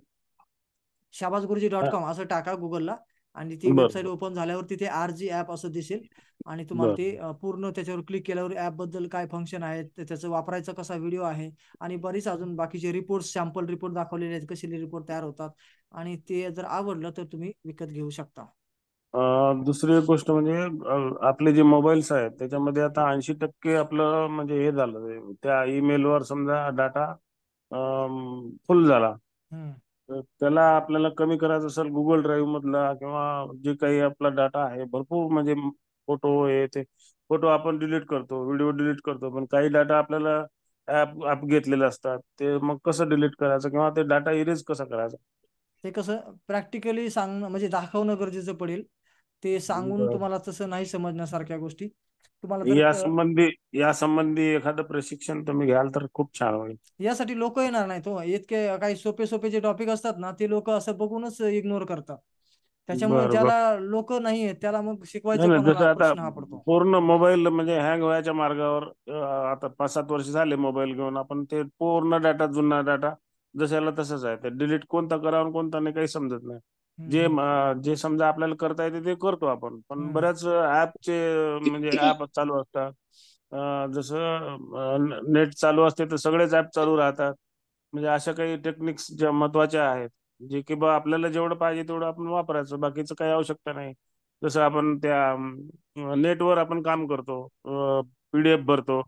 shabazguruji.com असं टाका गुगलला, आणि ती बर वेबसाईट ओपन झाल्यावर तिथे RG ॲप असं दिसेल, आणि तुम्हाला बर ते पूर्ण त्याच्यावर क्लिक केल्यावर ॲप बद्दल काय फंक्शन आहेत, त्याचं वापरायचा कसा व्हिडिओ आहे, आणि बरीच अजून बाकीचे रिपोर्ट, सॅम्पल रिपोर्ट दाखवलेले आहेत, कसे रिपोर्ट तयार होतात, आणि ते जर आवडलं तर तुम्ही विकत घेऊ शकता. दुसरी एक गोष्ट म्हणजे आपले जे मोबाईल्स आहेत त्याच्यामध्ये आता 80% आपलं म्हणजे हे झालं, त्या ईमेलवर समजा डाटा फुल झाला, हम्म. तर त्याला आपल्याला कमी करायचं असेल गुगल ड्राईव्ह मधला किंवा जे काही आपला डाटा आहे भरपूर, म्हणजे फोटो हे ते फोटो आपण डिलीट करतो, व्हिडिओ डिलीट करतो, पण काही डाटा आपल्याला ऍप घेतलेले असतात, ते मग कसं डिलीट करायचं किंवा ते डाटा इरेज कसा करायचा? ते कसं प्रॅक्टिकली सांगणं म्हणजे दाखवणं गरजेचं पडेल. ते सांगून बरं. तुम्हाला तसं नाही समजण्यासारख्या गोष्टी. तुम्हाला जर या संबंधी एखादं प्रशिक्षण तुम्ही घ्याल तर खूप छान होईल. यासाठी लोक येणार नाही तो, इतके काही सोपे सोपे जे टॉपिक असतात ना ते लोक असं बघूनच इग्नोर करतात. त्याच्यामुळे बरं बरं. ज्याला लोक नाही आहेत त्याला मग नाही शिकवायचं नाही, कोणाला जसं आता प्रश्न हा पडतो. पूर्ण मोबाईल म्हणजे हँग व्हायच्या मार्गावर, आता 5-7 वर्ष झाले मोबाईल घेऊन, आपण ते पूर्ण डाटा, जुना डाटा जशाला तसंच आहे, ते डिलीट कोणता करावं आणि कोणता नाही काही समजत नाही. जे हम्म. जे समजा आपल्याला करता येते ते करतो आपण, पण हम्म. बऱ्याच ऍपचे म्हणजे ऍप चालू असतात. जसं नेट चालू असते तर सगळेच ऍप चालू राहतात. म्हणजे अशा काही टेक्निक्स ज्या महत्वाच्या आहेत, जे की बा आपल्याला जेवढं पाहिजे तेवढं आपण वापरायचं, बाकीचं काही आवश्यकता नाही. जसं आपण त्या नेटवर आपण काम करतो, PDF भरतो,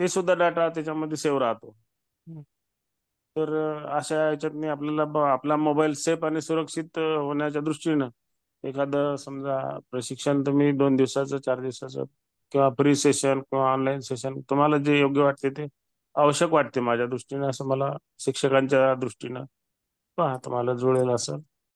ते सुद्धा डाटा त्याच्यामध्ये सेव्ह राहतो. हम्म. तर अशा ह्याच्यातनी आपल्याला आपला मोबाईल सेफ आणि सुरक्षित होण्याच्या दृष्टीनं एखादं समजा प्रशिक्षण तुम्ही 2 दिवसाचं, 4 दिवसाचं किंवा फ्री सेशन किंवा ऑनलाईन सेशन, तुम्हाला जे योग्य वाटते ते आवश्यक वाटते माझ्या दृष्टीनं, असं मला शिक्षकांच्या दृष्टीनं पहा तुम्हाला जुळेल असं